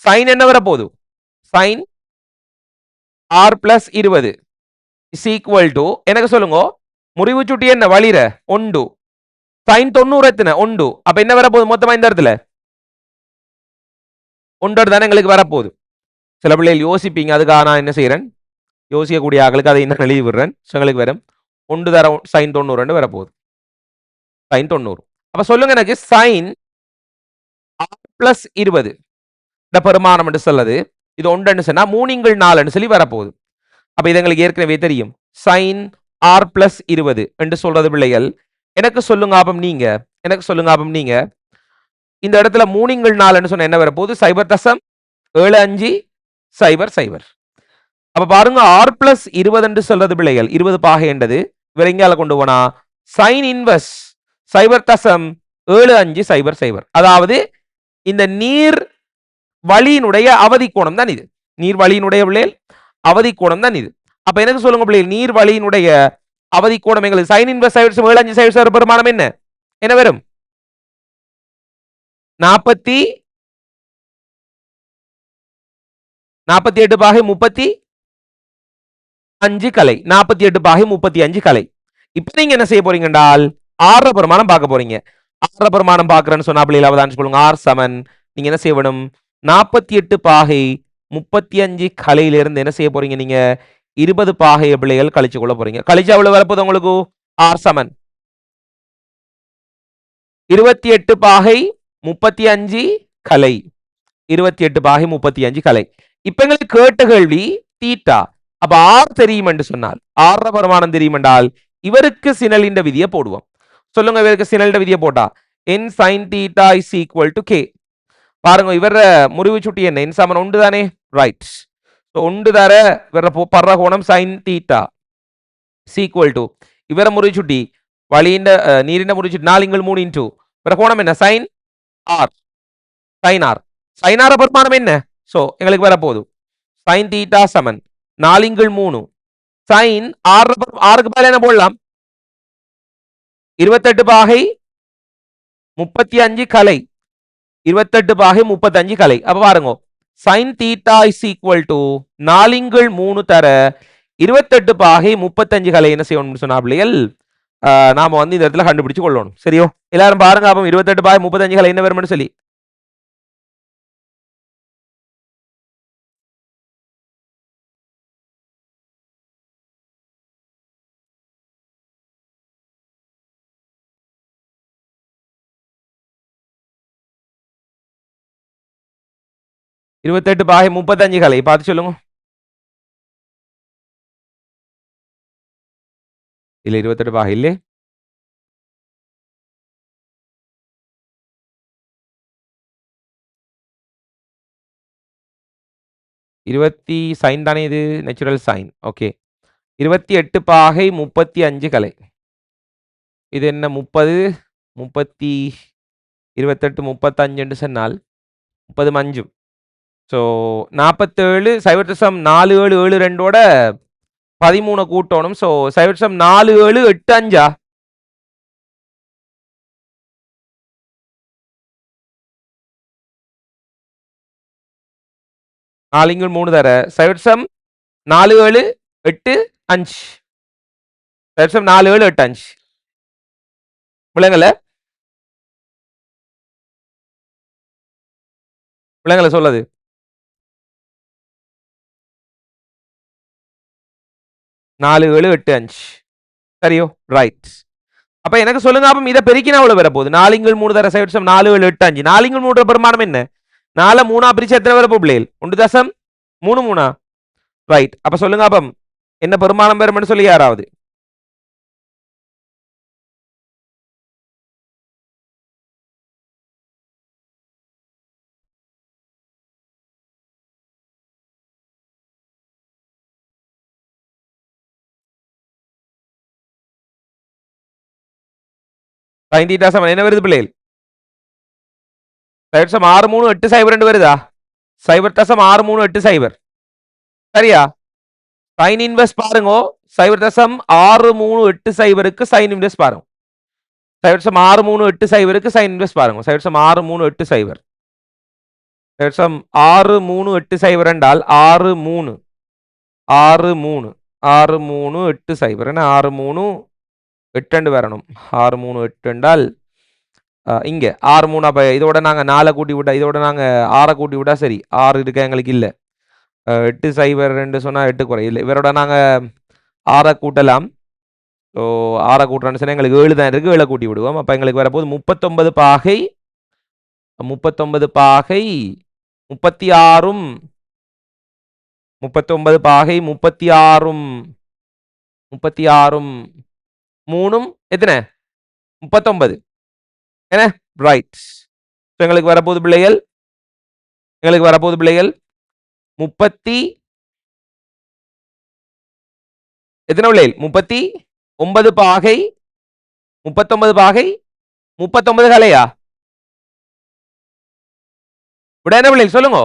சைன் என்ன வர போகுது? Sine R plus 20 is equal to எனக்கு சொல்லுங்க. முறிவு சுட்டி என்ன? வழிற 1 சைன் 90 எத்தனை? 1. அப்ப என்ன வர போகுது மொத்தமா இந்த இடத்துல? 1 தானே எங்களுக்கு வரப்போகுது. சில பிள்ளைகள் யோசிப்பீங்க, அதுக்காக நான் என்ன செய்யறேன், யோசிக்கக்கூடிய ஆக்களுக்கு அதை இன்னும் எழுதி விடுறேன். எங்களுக்கு வரும் 1 தர சைன் 90 வரப்போகுது. சைன் 90. அப்ப சொல்லுங்க எனக்கு சைன் ஆர் பிளஸ் 20 இந்த பெருமானம் என்று சொல்லுது. இது 1 சொன்னா 3/4 சொல்லி வரப்போகுது. அப்ப இது எங்களுக்கு ஏற்கனவே தெரியும். சைன் ஆர் பிளஸ் 20 என்று சொல்றது பிள்ளைகள் எனக்கு சொல்லுங்க. அப்பம் நீங்க எனக்கு சொல்லுங்க. அப்பம் நீங்க இந்த இடத்துல 3/4 சொன்ன என்ன வரப்போகுது? 0.7500. அப்ப பாருங்க ஆர் பிளஸ் 20 என்று சொல்றது பிள்ளைகள் 20 பாகை என்றது இவர் எங்கால கொண்டு போனா சைன் இன்வர்ஸ் 0.7500. அதாவது இந்த நீர் வழியினுடைய அவதி கோணம் தான் இது. நீர் வழியினுடைய பிள்ளைகள் அவதி கோணம் தான் இது. அப்ப எனக்கு சொல்லுங்க பிள்ளைகள், நீர் வழியினுடைய அவதி கோணம் எங்களுக்கு சைன் இன்வர்ஸ் 0.7500 பெருமானம் என்ன என்ன வரும்? 48 பாகை 35 கலை. 48 பாகை 35 கலை. இப்ப நீங்க என்ன செய்ய போறீங்க என்றால் ஆற பெருமானம் பார்க்க போறீங்க. ஆற பெருமானம் பார்க்கறேன்னு சொன்னா பிள்ளைகள் அவதான் சொல்லுங்க. ஆர் சமன் நீங்க என்ன செய்ய வேணும்? 48 பாகை 35 கலையிலிருந்து என்ன செய்ய போறீங்க? நீங்க 20 பாகை பிள்ளைகள் கழிச்சு கொள்ள போறீங்க. கழிச்சு அவ்வளவு வரப்போது உங்களுக்கு ஆர் சமன் 28 பாகை 35 கலை. 28 பாகை 35 கலை. இப்ப எங்களுக்கு கேட்ட கேள்வி தீட்டா. அப்ப ஆர் தெரியும் என்று சொன்னால் ஆற பெருமானம் தெரியும் என்றால் இவருக்கு சினலின் விதியை போடுவோம். சொல்லுங்க, இவருக்கு சினலின் விதியை போட்டா n sin theta is equal to k. பாருங்க இவர முறிவு சுட்டி என்ன? n சமன் 1 தானே? ரைட். 1 தர இவர பர்ற கோணம் sin theta is equal to இவர முறிவு சுட்டி வழியின் நீரின் முறிவு சுட்டி 4/3 இன்டு இவர கோணம் என்ன? sin r. sin r. sin r பெருமானம் என்ன? சோ எங்களுக்கு வர போகுது sin theta சமன் 4/3 sin r. க்கு பதிலா என்ன போடலாம்? 28 பாகை 35 கலை. 28 பாகை 35 கலை. அப்ப பாருங்க sin theta is equal to 4/3 தர 28 பாகை 35 கலை என்ன செய்யணும்னு சொன்னா பிள்ளைகள் நாம வந்து இந்த இடத்துல கண்டுபிடிச்சு கொள்ளணும். சரியோ? எல்லாரும் பாருங்க. அப்போ 28/35 என்ன வரும்னு சொல்லி. இருபத்தெட்டு பாகை 35 பார்த்து சொல்லுங்க. இல்ல 28 பாகை இல்லே. இருபத்தி சைன் தானே இது, நேச்சுரல் சைன். ஓகே. 28 பாகை 35 இது என்ன 30 30 28 35 சொன்னால் 30 மஞ்சும். ஸோ 47 0.4772ஓட 13 கூட்டணும். ஸோ 0.4785 4 3 தர 0.4785 0.4785 விளங்கல சொல்லது. நாலு ஏழு எட்டு அஞ்சு சரியோ? ரைட். அப்ப எனக்கு சொல்லுங்க. அப்ப இதை பெருக்கினா எவ்வளவு வர போகுது? 4 3 தர 4 7 8 5 4 3 பெருமானம் என்ன? 4 3 பிரிச்சு எத்தனை வர பிள்ளைகள்? 1.33. ரைட். அப்ப சொல்லுங்க. அப்ப என்ன பெருமானம் பெருமன்னு சொல்லி யாராவது sin θ சமம் என்ன வருது பிள்ளைகள்? 0.6380 வருதா? 0.6380 சரியா? சைன் இன்வெர்ஸ் பாருங்க. 0.6380க்கு சைன் இன்வெர்ஸ் பாருங்க. 0.6380க்கு சைன் இன்வெர்ஸ் பாருங்க. 0.6380 0.6380 என்றால் 63 63 6380 என்ன 63 வரணும். 63 என்றால் இங்க 63. அப்ப இதோட நாங்க 4 கூட்டி விட்டா, இதோட நாங்க 6 கூட்டி விட்டா சரி. 6 இருக்க எங்களுக்கு இல்ல. 8 சொன்னா 8 குறை இல்லை. இவரோட நாங்க 6 கூட்டலாம். ஸோ 6 கூட்டுறோன்னு சொன்னா எங்களுக்கு 7 தான் இருக்கு. 7 கூட்டி விடுவோம். அப்ப எங்களுக்கு வரப்போது 39 பாகை 39 பாகை 36 39 பாகை 36 36 3 எத்தனை 39 என்ன? ரைட். எங்களுக்கு வரப்போது பிள்ளைகள் 30 எத்தனை பிள்ளைகள்? 39 பாகை 39 பாகை 39 கலையா விட என்ன பிள்ளைகள் சொல்லுங்க.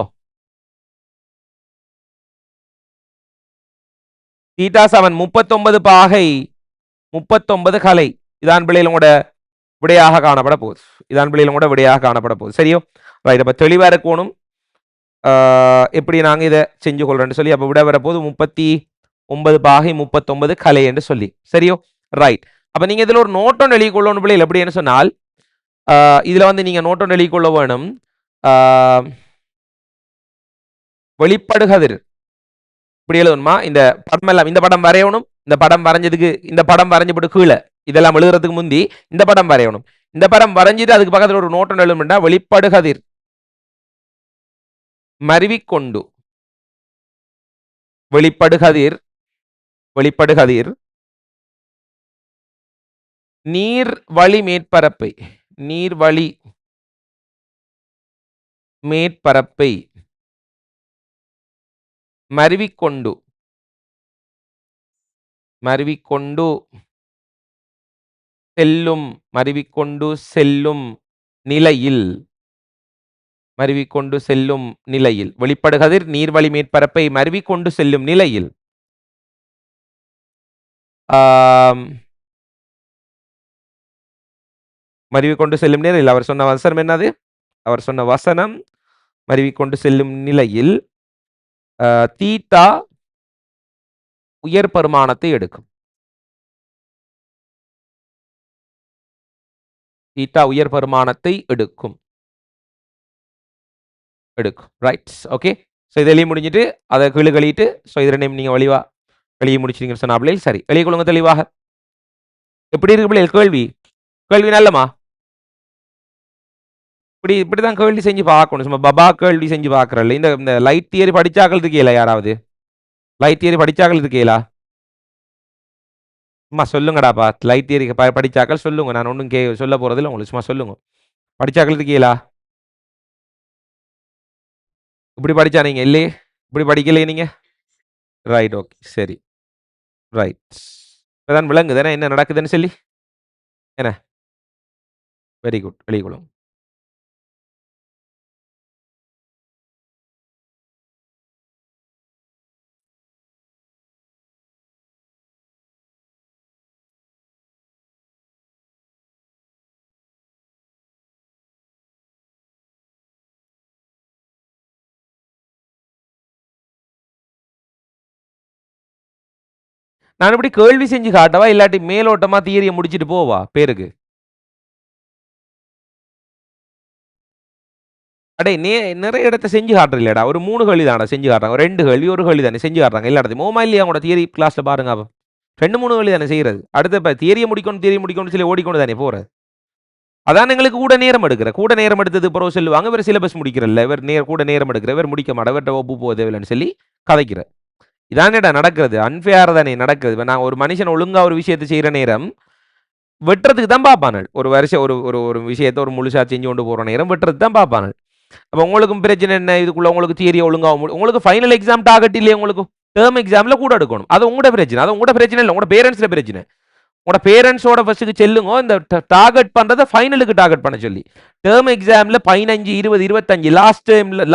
தீட்டா சமன் 39 பாகை 39 கலை. இதான் பிள்ளைகள் கூட விடையாக காணப்பட போகுது. இதான் பிள்ளைகளும் கூட விடையாக காணப்பட போகுது. சரியோ? ரைட். அப்ப தெளிவா இருக்கணும். எப்படி நாங்க இதை செஞ்சு கொள்றோம்னு சொல்லி. அப்ப விட வரப்போது 39 பாகை 39 கலை என்று சொல்லி. சரியோ? ரைட். அப்ப நீங்க இதுல ஒரு நோட்டம் எழுதி கொள்ளணும் பிள்ளைகள். எப்படின்னு சொன்னால் இதுல வந்து நீங்க நோட்டம் எழுதி கொள்ள வேணும். வெளிப்படுகதிர் இப்படி எழுதணுமா? இந்த படம் எல்லாம் இந்த படம் வரையணும். இந்த படம் வரைஞ்சதுக்கு இந்த படம் வரைஞ்சு போட்டு கீழே இதெல்லாம் எழுதுறதுக்கு முந்தி இந்த படம் வரையணும். இந்த படம் வரைஞ்சிட்டு அதுக்கு பக்கத்தில் ஒரு நோட்டம் எழுதும்டா வெளிப்படுகதிர் மருவிக்கொண்டு வெளிப்படுகதிர் நீர் வழி மேற்பரப்பை மருவிக்கொண்டு செல்லும் நிலையில் வெளிப்படுகதிர் நீர்வழி மேற்பரப்பை மருவிக்கொண்டு செல்லும் நிலையில் மருவிக்கொண்டு செல்லும் நிலையில் அவர் சொன்ன வசனம் என்னது? அவர் சொன்ன வசனம் மருவிக்கொண்டு செல்லும் நிலையில் தீட்டா உயர் பருமானத்தை எடுக்கும். தீட்டா உயர் பெருமானத்தை எடுக்கும். ரைட். ஓகே. ஸோ இது எழுதி முடிஞ்சிட்டு அதை கீழே கழிட்டு ஸோ இது ரெண்டையும் நீங்கள் வெளியே முடிச்சிட்டீங்கன்னு சொன்னா பிள்ளைகள் சரி வெளியே கொள்ளுங்க தெளிவாக. எப்படி இருக்கு பிள்ளைகள் கேள்வி நல்லமா? இப்படிதான் கேள்வி செஞ்சு பார்க்கணும். சும்மா பபா கேள்வி செஞ்சு பார்க்கறல்ல. இந்த லைட் தியரி படிச்சாக்கள் இருக்கீங்களா? யாராவது லைட் தியரி படிச்சாக்கள் இருக்கீங்களா? சும்மா சொல்லுங்கடாப்பா. லைட் தியரி படிச்சாக்கள் சொல்லுங்க. நான் ஒன்றும் சொல்ல போறதில்ல உங்களுக்கு. சும்மா சொல்லுங்க. படிச்சாக்கள் இருக்கீங்களா? இப்படி படிச்சா நீங்க இல்லையே. இப்படி படிக்கலையே நீங்க. ரைட். ஓகே. சரி. ரைட். இப்பதான் விளங்குதானே என்ன நடக்குதுன்னு சொல்லி. என்ன? Very good. வெளிக்கொள்ளும். நான் இப்படி கேள்வி செஞ்சு காட்டவா இல்லாட்டி மேலோட்டமா தியரியை முடிச்சிட்டு போவா பேருக்கு? அடே நிறைய இடத்த செஞ்சு காட்டுறீங்களா? ஒரு 3 கேள்வி தானடா செஞ்சு காட்டுறாங்க. 2 கேள்வி 1 கேள்வி தானே செஞ்சு காட்டுறாங்க எல்லா இடத்தையும். மோமா இல்லையா உங்களோட தியரி கிளாஸ்ல பாருங்க. அப்ப 2 3 கேள்வி தானே செய்யறது. அடுத்த இப்ப தியரியை முடிக்கணும்னு சொல்லி ஓடிக்கொண்டு தானே போற. அதான் எங்களுக்கு கூட நேரம் எடுத்தது பிறகு சொல்லுவாங்க இவர் சிலபஸ் முடிக்கிறல்ல, இவர் கூட நேரம் எடுக்கிற, இவர் முடிக்க மாட்டா, இவர்கிட்ட ஒப்பு போதேவில்லைன்னு சொல்லி கதைக்கிற. இதானேடா நடக்கிறது. அன்ஃபேர் தானே நடக்கிறது. இப்போ நான் ஒரு மனுஷன் ஒழுங்கா ஒரு விஷயத்தை செய்யற நேரம் வெட்டுறதுக்கு தான் பார்ப்பானு. ஒரு வருஷம் ஒரு விஷயத்தை ஒரு முழுசா செஞ்சு கொண்டு போற நேரம் வெட்டுறதுக்கு தான் பார்ப்பானு. அப்போ உங்களுக்கும் பிரச்சனை என்ன? இதுக்குள்ள உங்களுக்கு தியரி ஒழுங்கா உங்களுக்கு ஃபைனல் எக்ஸாம் டார்கெட் இல்லையே. உங்களுக்கு டேர்ம் எக்ஸாம்ல கூட எடுக்கணும். அது உங்களோட பிரச்சனை. அது உங்களோட பிரச்சனை இல்லை, உங்களோட பேரண்ட்ஸ்ல பிரச்சனை. உங்களோட பேரண்ட்ஸோட ஃபர்ஸ்ட்டுக்கு செல்லுங்க. இந்த டார்கெட் பண்றதை ஃபைனலுக்கு டார்கெட் பண்ண சொல்லி. டேர்ம் எக்ஸாம்ல 15 20 25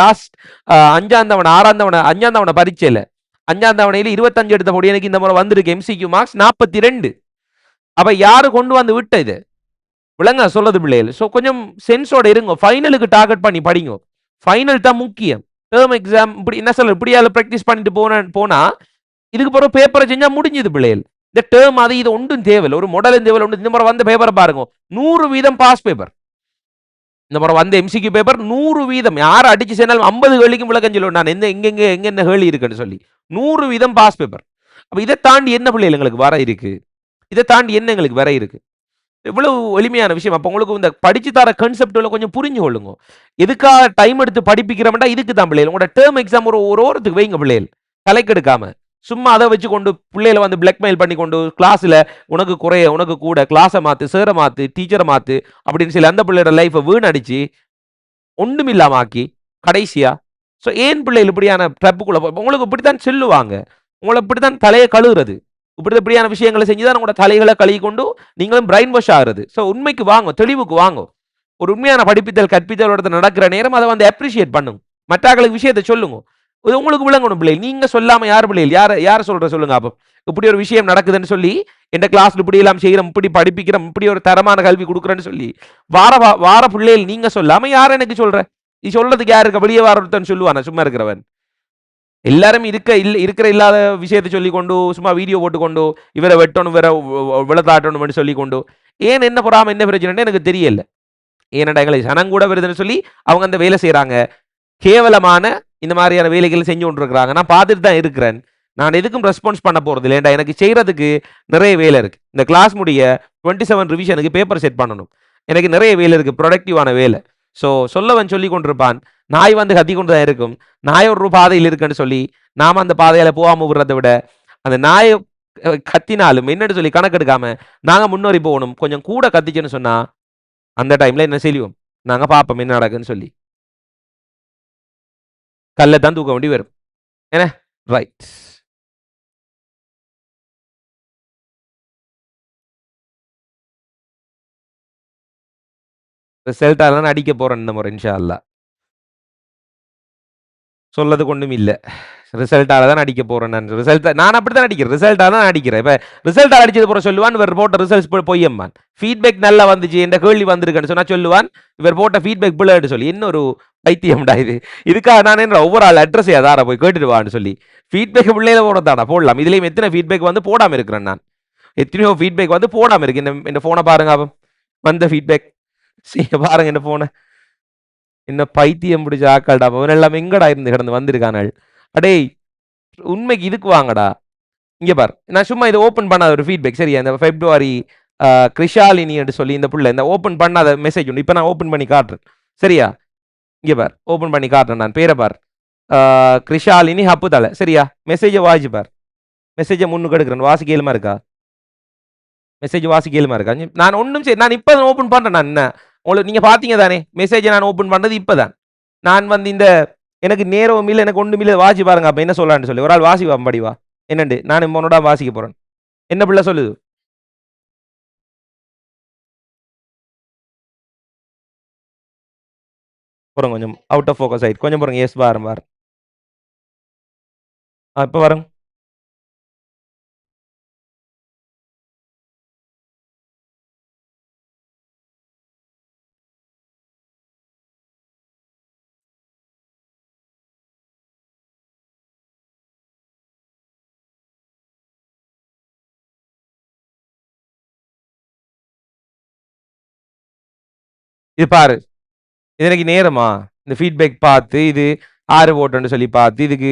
லாஸ்ட் 5ஆம் தவணை 6ஆம் தவணை 5ஆம் தவணை பரீட்சையில 5ஆம் தவணையில 25 எடுத்த பொடி எனக்கு இந்த முறை வந்திருக்கு எம்சிக்யூ மார்க்ஸ் 42. அப்ப யாரு கொண்டு வந்து விட்ட இது விளங்க சொல்றது பிள்ளைகள். ஸோ கொஞ்சம் சென்ஸோட இருங்க. ஃபைனலுக்கு டார்கெட் பண்ணி படிங்க. ஃபைனல் தான் முக்கியம். டேர்ம் எக்ஸாம் இப்படி என்ன சொல்ல இப்படியால ப்ராக்டிஸ் பண்ணிட்டு போனா இதுக்கு பிறகு பேப்பரை செஞ்சா முடிஞ்சது பிள்ளைகள். இந்த டேர்ம் அது இது ஒன்றும் தேவையில்லை. ஒரு மாடலும் தேவையில்லை. ஒன்று இந்த முறை வந்த பேப்பரை பாருங்க. 100% பாஸ் பேப்பர். இந்த முறை வந்த எம்சிக்யூ பேப்பர் 100%. யார் அடிச்சு சேர்ந்தாலும் 50 கேள்விக்கும் விளக்கம் சொல்லுவோம். நான் எங்க கேள்வி இருக்குன்னு சொல்லி 100% பாஸ் பேப்பர். அப்ப இதை தாண்டி என்ன பிள்ளைகள் எங்களுக்கு வர இருக்கு? இதை தாண்டி என்ன எங்களுக்கு வர இருக்கு? இவ்வளவு எளிமையான விஷயம். அப்ப உங்களுக்கு இந்த படிச்சு தர கான்செப்ட்ல கொஞ்சம் புரிஞ்சு கொள்ளுங்க. எதுக்காக டைம் எடுத்து படிப்பிக்கிறோம்டா இதுக்கு தான் பிள்ளைகள். உங்களோட டேர்ம் எக்ஸாம் ஒரு ஓரத்துக்கு வைங்க பிள்ளைகள். தலைக்கெடுக்காம சும்மா அதை வச்சு கொண்டு பிள்ளைகளை வந்து பிளாக்மெயில் பண்ணி கொண்டு கிளாஸ்ல உனக்கு குறைய உனக்கு கூட கிளாஸை மாத்து, சேரை மாத்து, டீச்சரை மாத்து அப்படின்னு சொல்லி அந்த பிள்ளையோட லைஃபை வீணடிச்சு ஒண்ணுமில்லாம ஆக்கி கடைசியா ஸோ ஏன் பிள்ளைகள் இப்படியான ட்ரப்புக்குள்ள உங்களுக்கு இப்படித்தான் சொல்லுவாங்க. உங்களை இப்படித்தான் தலையை கழுவுறது. இப்படியான விஷயங்களை செஞ்சுதான் உங்களோட தலைகளை கழுவி கொண்டு நீங்களும் பிரைன் வாஷ் ஆகுறது. ஸோ உண்மைக்கு வாங்க, தெளிவுக்கு வாங்க. ஒரு உண்மையான படிப்பித்தல் கற்பித்தலோட நடக்கிற நேரம் அதை வந்து அப்ரிஷியேட் பண்ணுங்க. மற்றவர்களுக்கு விஷயத்தை சொல்லுங்க. இது உங்களுக்கு விளங்கணும் பிள்ளை. நீங்க சொல்லாம யார் பிள்ளைகள் யார் சொல்ற சொல்லுங்க. அப்போ இப்படி ஒரு விஷயம் நடக்குதுன்னு சொல்லி எந்த கிளாஸ்ல இப்படி எல்லாம் செய்யறோம், இப்படி படிப்பிக்கிறோம், இப்படி ஒரு தரமான கல்வி கொடுக்குறேன்னு சொல்லி வார பிள்ளைகள் நீங்க சொல்லாம யார் எனக்கு சொல்ற? இது சொல்றதுக்கு யாருக்கு வெளியே வாரத்தன்னு சொல்லுவான சும்மா இருக்கிறவன். எல்லாரும் இருக்கிற இல்லாத விஷயத்தை சொல்லி கொண்டு சும்மா வீடியோ போட்டு கொண்டு இவரை வெட்டணும் வேற விளத்தாட்டணும் சொல்லி கொண்டு ஏன் என்ன பொறாம என்ன பிரச்சனை எனக்கு தெரியல. ஏனடா எங்களுக்கு சனம் கூட வருதுன்னு சொல்லி அவங்க அந்த வேலை செய்யறாங்க. கேவலமான இந்த மாதிரியான வேலைகள் செஞ்சு கொண்டு இருக்கிறாங்க. நான் பார்த்துட்டு தான் இருக்கிறேன். நான் எதுக்கும் ரெஸ்பான்ஸ் பண்ண போறது இல்லைண்டா. எனக்கு செய்யறதுக்கு நிறைய வேலை இருக்கு. இந்த கிளாஸ் முடிய 27 ரிவிஷனுக்கு பேப்பர் செட் பண்ணணும். எனக்கு நிறைய வேலை இருக்கு, ப்ரொடக்டிவான வேலை. ஸோ சொல்லவன் சொல்லி கொண்டிருப்பான். நாய் வந்து கத்தி கொண்டு தான் இருக்கும். நாய் ஒரு பாதையில் இருக்குன்னு சொல்லி நாம அந்த பாதையில போகாம விடுறதை விட அந்த நாயை கத்தினாலும் என்னன்னு சொல்லி கணக்கெடுக்காம நாங்க முன்னேறி போகணும். கொஞ்சம் கூட கத்திச்சுன்னு சொன்னா அந்த டைம்ல என்ன செய்வோம்? நாங்க பார்ப்போம் என்ன நடக்குன்னு சொல்லி கல்லை தான் தூக்க வேண்டி வரும். என்ன ரைட். ரிசல்ட்டால அடிக்க போறேன் இந்த முறை இன்ஷா அல்லாஹ். சொல்லது கொண்டும் இல்ல. ரிசல்ட்டால தான் அடிக்க போறேன் நான். நான் அப்படித்தான் அடிக்கிறேன். ரிசல்ட்டால தான் அடிக்கிறேன். இப்ப ரிசல்ட்டால் அடிச்சது போற சொல்லுவான் இவர் போட்ட ரிசல்ட்ஸ் பொய்யம்மான். ஃபீட்பேக் நல்லா வந்துச்சு என்ற கேள்வி வந்திருக்குன்னு சொன்னா சொல்லுவான் இவர் போட்ட ஃபீட்பேக் பிள்ளைன்னு சொல்லி. இன்னொரு பைத்தியம்டா இது. இதுக்காக நான் என்ன ஒவ்வொரு ஆள் அட்ரஸ் அதார போய் கேட்டுடுவான்னு சொல்லி ஃபீட்பேக் பிள்ளையில போடத்தாடா போடலாம். இதுலயும் எத்தனை ஃபீட்பேக் வந்து போடாம இருக்கிறேன் நான். எத்தனையோ ஃபீட்பேக் வந்து போடாம இருக்கு. இந்த போனை பாருங்க வந்த ஃபீட்பேக் சரி பாருங்க என்ன போன என்ன பைத்தியம் பிடிச்ச ஆக்காள்டா அவன் எல்லாம் எங்கடா இருந்து கிடந்து வந்திருக்கானாள் அடேய் உண்மைக்கு இதுக்கு வாங்கடா இங்க பார் நான் சும்மா இதை ஓப்பன் பண்ணாத ஒரு ஃபீட்பேக் சரியா இந்த பிப்ரவரி கிருஷாலினி என்று சொல்லி இந்த புள்ள இந்த ஓப்பன் பண்ணாத மெசேஜ் உண்டு இப்போ நான் ஓப்பன் பண்ணி காட்டுறேன் சரியா இங்க பார் ஓப்பன் பண்ணி காட்டுறேன் நான் பேரை பார் கிருஷாலினி ஹப்பு தலை சரியா மெசேஜை வாசி பார் மெசேஜை முன்னுக்கு எடுக்கிறேன் வாசி கேளுமா இருக்கா மெசேஜ் வாசி கேளுமா இருக்கா நான் ஒன்றும் சரி நான் இப்போ ஓப்பன் பண்ணுறேன் நான் என்ன உங்களுக்கு நீங்கள் பார்த்தீங்க தானே மெசேஜை நான் ஓப்பன் பண்ணது இப்போ தான் நான் வந்து இந்த எனக்கு நேரம் இல்லை எனக்கு ஒன்றும் இல்லை வாசி பாருங்க அப்போ என்ன சொல்லலான்னு சொல்லி ஒரு ஆள் வாசி படிவா என்னண்டு நான் உன்னோட வாசிக்க போகிறேன் என்ன பிள்ளை சொல்லுது போகிறோம் கொஞ்சம் அவுட் ஆஃப் ஃபோக்கஸ் ஆகிட்டு கொஞ்சம் போகிறோங்க எஸ் பாருங்க பாரு இப்போ வரும் இது பாரு இது எனக்கு நேரமா இந்த ஃபீட்பேக் பார்த்து இது 6 ஓட்டுன்னு சொல்லி பார்த்து இதுக்கு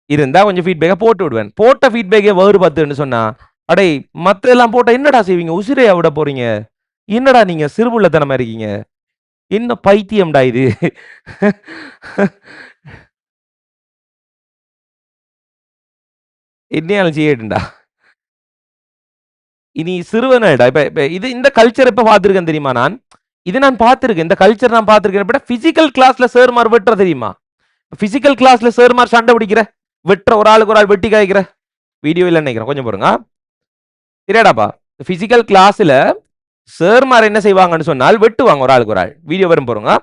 இருந்தா கொஞ்சம் ஃபீட்பேக்கை போட்டு விடுவேன் போட்ட ஃபீட்பேக்கே வேறு பார்த்துன்னு சொன்னா அடே மற்ற எல்லாம் போட்டால் என்னடா செய்வீங்க உசிரையா விட போறீங்க என்னடா நீங்க சிறுபுள்ளத்தனமா இருக்கீங்க என்ன பைத்தியம்டா இது என்னையாலும் செய்யட்டுண்டா இனி சிறுவனடா இப்ப இது இந்த கல்ச்சர் எப்ப பார்த்துருக்கேன் தெரியுமா நான் இது நான் பார்த்துருக்கேன் இந்த கல்ச்சர் நான் பார்த்துருக்கேன் பிசிக்கல் கிளாஸ்ல சேர்மார் வெட்டுற தெரியுமா பிசிக்கல் கிளாஸ்ல சேர்மார் சண்டை பிடிக்கிற வெட்டுற ஒரு ஆளுக்கு ஒரு ஆள் வெட்டி காய்க்கிற வீடியோ இல்லைன்னு நினைக்கிறேன் கொஞ்சம் பாருங்க சரியாடாப்பா பிசிக்கல் கிளாஸ்ல சேர்மார் என்ன செய்வாங்கன்னு சொன்னால் வெட்டுவாங்க ஒரு ஆளுக்கு ஒரு ஆள் வீடியோ வரும் போறோங்க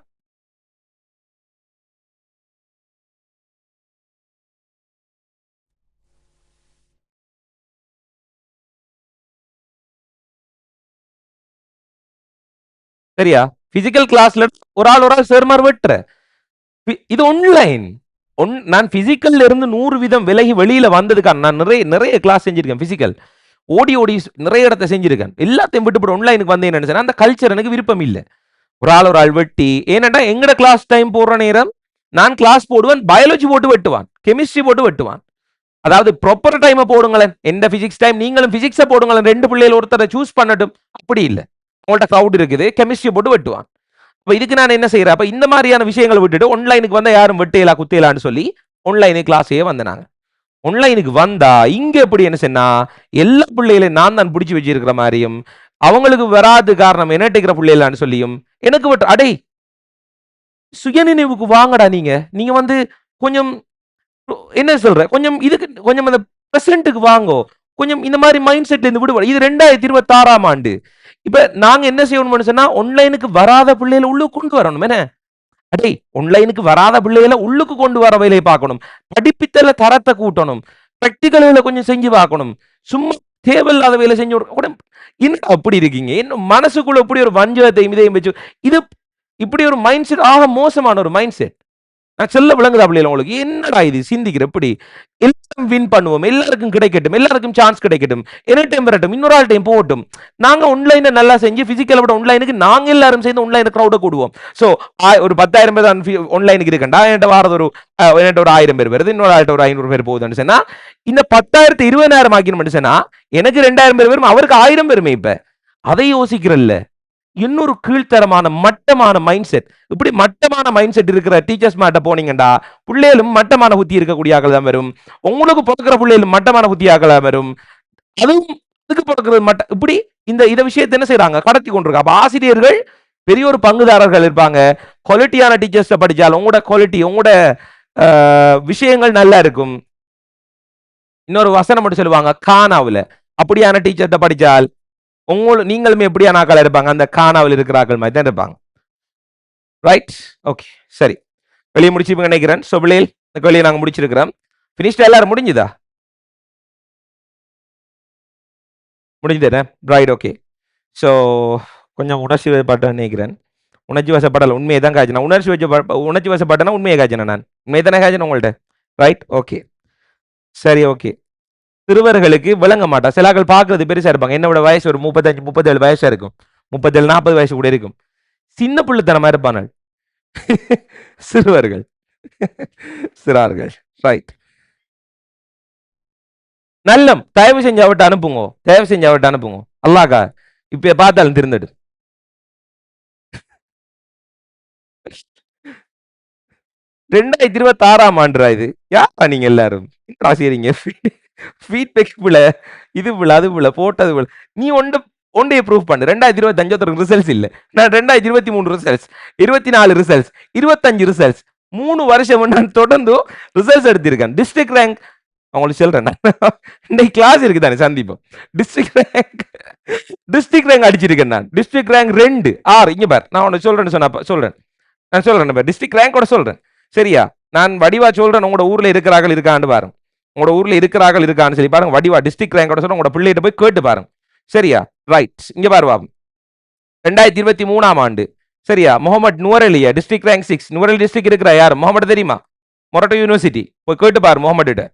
சரியா பிசிக்கல் கிளாஸ்ல ஒரு ஆள் சேர்மார் வெட்டுற இது ஆன்லைன் நான் பிசிக்கல்ல இருந்து 100% விலகி வெளியில வந்ததுக்கான நான் நிறைய கிளாஸ் செஞ்சிருக்கேன் பிசிக்கல் ஓடி நிறைய இடத்த செஞ்சிருக்கேன் எல்லாத்தையும் விட்டு ஆன்லைனுக்கு வந்தேன் நினைச்சேன் அந்த கல்ச்சர் எனக்கு விருப்பம் இல்லை ஒரு ஆள் வெட்டி ஏன்னா எங்கட கிளாஸ் டைம் போடுற நேரம் நான் கிளாஸ் போடுவேன் பயாலஜி போட்டு வெட்டுவான் கெமிஸ்ட்ரி போட்டு வெட்டுவான் அதாவது ப்ராப்பர் டைமை போடுங்களேன் எந்த பிசிக்ஸ் டைம் நீங்களும் பிசிக்ஸை போடுங்களேன் 2 பிள்ளைகள் ஒருத்தரை சூஸ் பண்ணட்டும் அப்படி இல்லை உங்கள்ட்ட க்ரௌட் இருக்குது கெமிஸ்ட்ரி போட்டு வெட்டுவான் அப்ப இதுக்கு நான் என்ன செய்யறேன் அப்ப இந்த மாதிரியான விஷயங்களை விட்டுட்டு ஆன்லைனுக்கு வந்தா யாரும் வெட்டையலா குத்தையலான்னு சொல்லி ஆன்லைனு கிளாஸே வந்தாங்க ஆன்லைனுக்கு வந்தா இங்க எப்படி என்ன சொன்னா எல்லா பிள்ளைகளையும் நான் தான் பிடிச்சி வச்சிருக்கிற மாதிரியும் அவங்களுக்கு வராது காரணம் என்னட்டுக்கிற பிள்ளைகளான்னு சொல்லியும் எனக்கு அடே சுயநினைவுக்கு வாங்கடா நீங்க வந்து கொஞ்சம் என்ன சொல்ற கொஞ்சம் இதுக்கு கொஞ்சம் அந்த பிரசன்ட்டுக்கு வாங்கோ கொஞ்சம் இந்த மாதிரி மைண்ட் செட்ல இருந்து விடுபட இது 2026ஆம் ஆண்டு இப்ப நாங்க என்ன செய்யணும்னு சொன்னா ஆன்லைனுக்கு வராத பிள்ளைகளை உள்ளுக்கு கொண்டு வரணும் என்ன அடே ஆன்லைனுக்கு வராத பிள்ளைகளை உள்ளுக்கு கொண்டு வர வேலையை பார்க்கணும் படிப்பித்தல தரத்தை கூட்டணும் பிராக்டிகல்களை கொஞ்சம் செஞ்சு பார்க்கணும் சும்மா தேவையில்லாத வேலை செஞ்சு என்ன அப்படி இருக்கீங்க என்ன மனசுக்குள்ள இப்படி ஒரு வஞ்சகத்தையும் இதையும் வச்சு இது இப்படி ஒரு மைண்ட் செட் ஆக மோசமான ஒரு மைண்ட் செட் நான் செல்ல விளங்குதா பிள்ளைல உங்களுக்கு என்னடா இது சிந்திக்கிற எப்படி எல்லாரும் வின் பண்ணுவோம் எல்லாருக்கும் கிடைக்கட்டும் எல்லாருக்கும் சான்ஸ் கிடைக்கட்டும் என்ன டைம் வரட்டும் இன்னொரு ஆள் டைம் போகட்டும் நாங்க ஆன்லைனை நல்லா செஞ்சு பிசிக்கலை விட ஆன்லைனுக்கு நாங்க எல்லாரும் சேர்ந்து ஆன்லைன் க்ரௌட கூடுவோம் ஸோ ஒரு 10,000 பேர் தான் ஆன்லைனுக்கு இருக்கண்டா என்கிட்ட வாரது என்கிட்ட ஒரு 1000 பேர் வருது இன்னொரு ஆள்கிட்ட ஒரு 500 பேர் போகுதுன்னு சொன்னா இந்த 10,000 20,000 ஆக்கணும் சொன்னா எனக்கு 2,000 பேர் வரும் அவருக்கு 1000 பேருமே இப்ப அதை யோசிக்கிறல்ல இன்னொரு கீழ்த்தரமான மட்டமான மைண்ட் செட் இப்படி மட்டமான மைண்ட் செட் இருக்கிற டீச்சர்ஸ் மாட்ட போனீங்கடா பிள்ளைகளும் மட்டமான புத்தி இருக்கக்கூடிய ஆக்கள் தான் வரும் உங்களுக்கு பிறக்கிற பிள்ளைகளும் மட்டமான புத்தி ஆக்கள் தான் வரும் அதுவும் அதுக்கு பிறக்கிறது மட்ட இப்படி இந்த விஷயத்தை என்ன செய்யறாங்க கடத்தி கொண்டிருக்காங்க அப்ப ஆசிரியர்கள் பெரிய ஒரு பங்குதாரர்கள் இருப்பாங்க குவாலிட்டியான டீச்சர்ஸ் படிச்சால் உங்களோட குவாலிட்டி உங்களோட விஷயங்கள் நல்லா இருக்கும் இன்னொரு வசனம் மட்டும் சொல்லுவாங்க கானாவுல அப்படியான டீச்சர்கிட்ட படிச்சால் நீங்களுமே எப்படியான ஆக்கள் இருப்பாங்க அந்த கானாவில் இருக்கிற ஆக்கள் மாதிரி தான் இருப்பாங்க ரைட் ஓகே சரி வெளியே முடிச்சு நினைக்கிறேன் ஸோ பிள்ளைகள் இந்த வெளியே நாங்கள் முடிச்சிருக்கிறோம் ஃபினிஷ்டா எல்லாரும் முடிஞ்சுதா முடிஞ்சுதே ரைட் ஓகே ஸோ கொஞ்சம் உணர்ச்சி வசப்பட்ட நினைக்கிறேன் உணர்ச்சி வசப்படலை உண்மையை தான் காய்ச்சினா உணர்ச்சி வசப்பட்டனா உண்மையை காய்ச்சினா நான் உண்மையை தானே காய்ச்சினா உங்கள்கிட்ட ரைட் ஓகே சரி ஓகே சிறுவர்களுக்கு விளங்க மாட்டா சிலாக்கள் பார்க்கறது பெருசா இருப்பாங்க என்னோட வயசு ஒரு 35 37 வயசா இருக்கும் 37 40 வயசு கூட இருக்கும் சின்ன பிள்ளைத்தனமா இருப்பானல். சிறுவர்கள். சிறார்கள். ரைட். நல்லம். தயவு செஞ்சு அவட்ட அனுப்புங்க. தயவு செஞ்சு அவட்ட அனுப்புங்க. அல்லாஹ்க்கா இப்ப பார்த்தாலும் திருந்தடு. ரெண்டாயிரத்தி 26ஆம் ஆண்டுரா இது. யாரா நீங்க எல்லாரும்? என்னடா செய்றீங்க? ஃபீட்பேக் புல, இது புல, அது புல, போட்டது புல. நீ ஒண்டைய ப்ரூஃப் பண்ணு. 2025 ஒருத்தருக்கு ரிசல்ட்ஸ் இல்ல. நான் 2023 ரிசல்ட்ஸ், 24 ரிசல்ட்ஸ், 25 ரிசல்ட்ஸ். 3 வருஷம் நான் தொடர்ந்து ரிசல்ட்ஸ் எடுத்திருக்கேன். டிஸ்ட்ரிக்ட் ரேங்க் உங்களுக்கு சொல்றேன். இன்னைக்கு கிளாஸ் இருக்கு தானே சந்தீபம். டிஸ்ட்ரிக்ட் ரேங்க் அடிச்சிருக்கேன் நான். டிஸ்ட்ரிக்ட் ரேங்க் 2 6 இங்க பார். நான் உனக்கு சொல்றேன்னு சொன்னா சொல்றேன். நான் சொல்றேன் பார். டிஸ்ட்ரிக்ட் ரேங்கோட சொல்றேன். சரியா? நான் வடிவா சொல்றேன். உங்களோட ஊர்ல இருக்கிறார்கள் இருக்கான்னு பாருங்க. உங்களோட ஊர்ல இருக்கிறார்கள் இருக்கான்னு சொல்லி பாருங்க. வடிவா டிஸ்ட்ரிக்ட் ரேங்கோட சொல்றேன். உங்களோட பிள்ளைகிட்ட போய் கேட்டு பாருங்க. சரியா? ரைட். இங்க பாருவா. 2023ஆம் ஆண்டு. சரியா? Mohamed Nuwara Eliya district rank 6. நூரலி டிஸ்ட்ரிக்ட் இருக்கிற யார்? முகமது தெரியுமா? மொரட்டோ யூனிவர்சிட்டி. போய் கேட்டு பாரு முகமது கிட்ட.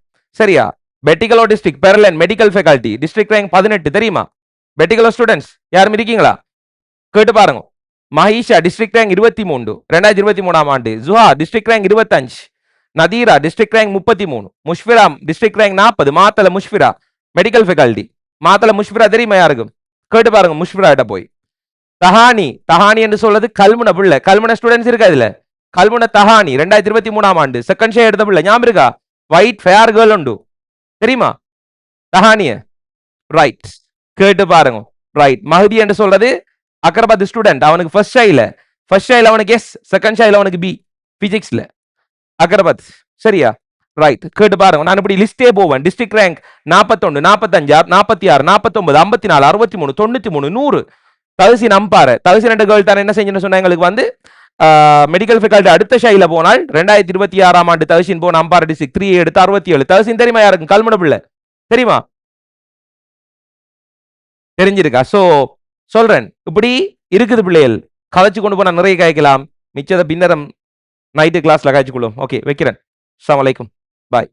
சரியா? பெட்டிகலோ டிஸ்ட்ரிக்ட் பெர்லன் மெடிக்கல் ஃபேக்கல்டி டிஸ்ட்ரிக்ட் ரேங்க் 18 தெரியுமா? பெட்டிகலோ ஸ்டூடெண்ட்ஸ் யாரும் இருக்கீங்களா? கேட்டு பாருங்க. மஹீஷா டிஸ்ட்ரிக்ட் ரேங்க் 23 2023ஆம் ஆண்டு. Juha district rank 25. Nadeera district rank 33. Mushfira district rank 40. Matale Mushfira medical faculty. Matale Mushfira தெரியுமா யாருக்கும்? கேட்டு பாருங்க முஷ்ஃபிரா கிட்ட போய். தஹானி தஹானி என்று சொல்றது கல்முன பிள்ளை. கல்முன ஸ்டூடெண்ட்ஸ் இருக்கா இதுல? கல்முன தஹானி 2023ஆம் ஆண்டு செகண்ட் ஷே எடுத்த பிள்ளை. ஞாபகம் இருக்கா? ஒயிட் ஃபேர் கேர்ள் உண்டு தெரியுமா? தஹானிய ரைட். கேட்டு பாருங்க. ரைட். மஹதி என்று சொல்றது அக்ரபாத் ஸ்டூடெண்ட். அவனுக்கு ஃபர்ஸ்ட் ஷைல அவனுக்கு எஸ், செகண்ட் ஷைல அவனுக்கு பி பிசிக்ஸ்ல. அக்ரபாத். சரியா? ரைட். கேட்டு பாருங்க. நான் இப்படி லிஸ்டே போவேன். District rank 41 45 46 49 54 63 93 100. தகுசி நம்பாரு. தகுசி 2 கேர்ள் தானே என்ன செஞ்சுன்னு சொன்னா எங்களுக்கு வந்து மெடிக்கல் ஃபேக்கல்டி அடுத்த ஷைல போனால் 2026ஆம் ஆண்டு தகுசின் போன அம்பாறு டிஸ்ட்ரிக்ட் 3 எடுத்து 67. தகுசின் தெரியுமா யாருக்கும்? கல்முன பிள்ளை தெரியுமா? தெரிஞ்சிருக்கா? சோ சொல்றேன். இப்படி இருக்குது பிள்ளைகள். கதைச்சு கொண்டு போனா நிறைய காய்க்கலாம். மிச்சத பின்னரம் நைட்டு கிளாஸ்ல காய்ச்சிக்கொள்ளும். ஓகே வைக்கிறேன். அஸ்ஸலாமு அலைக்கும். பாய்.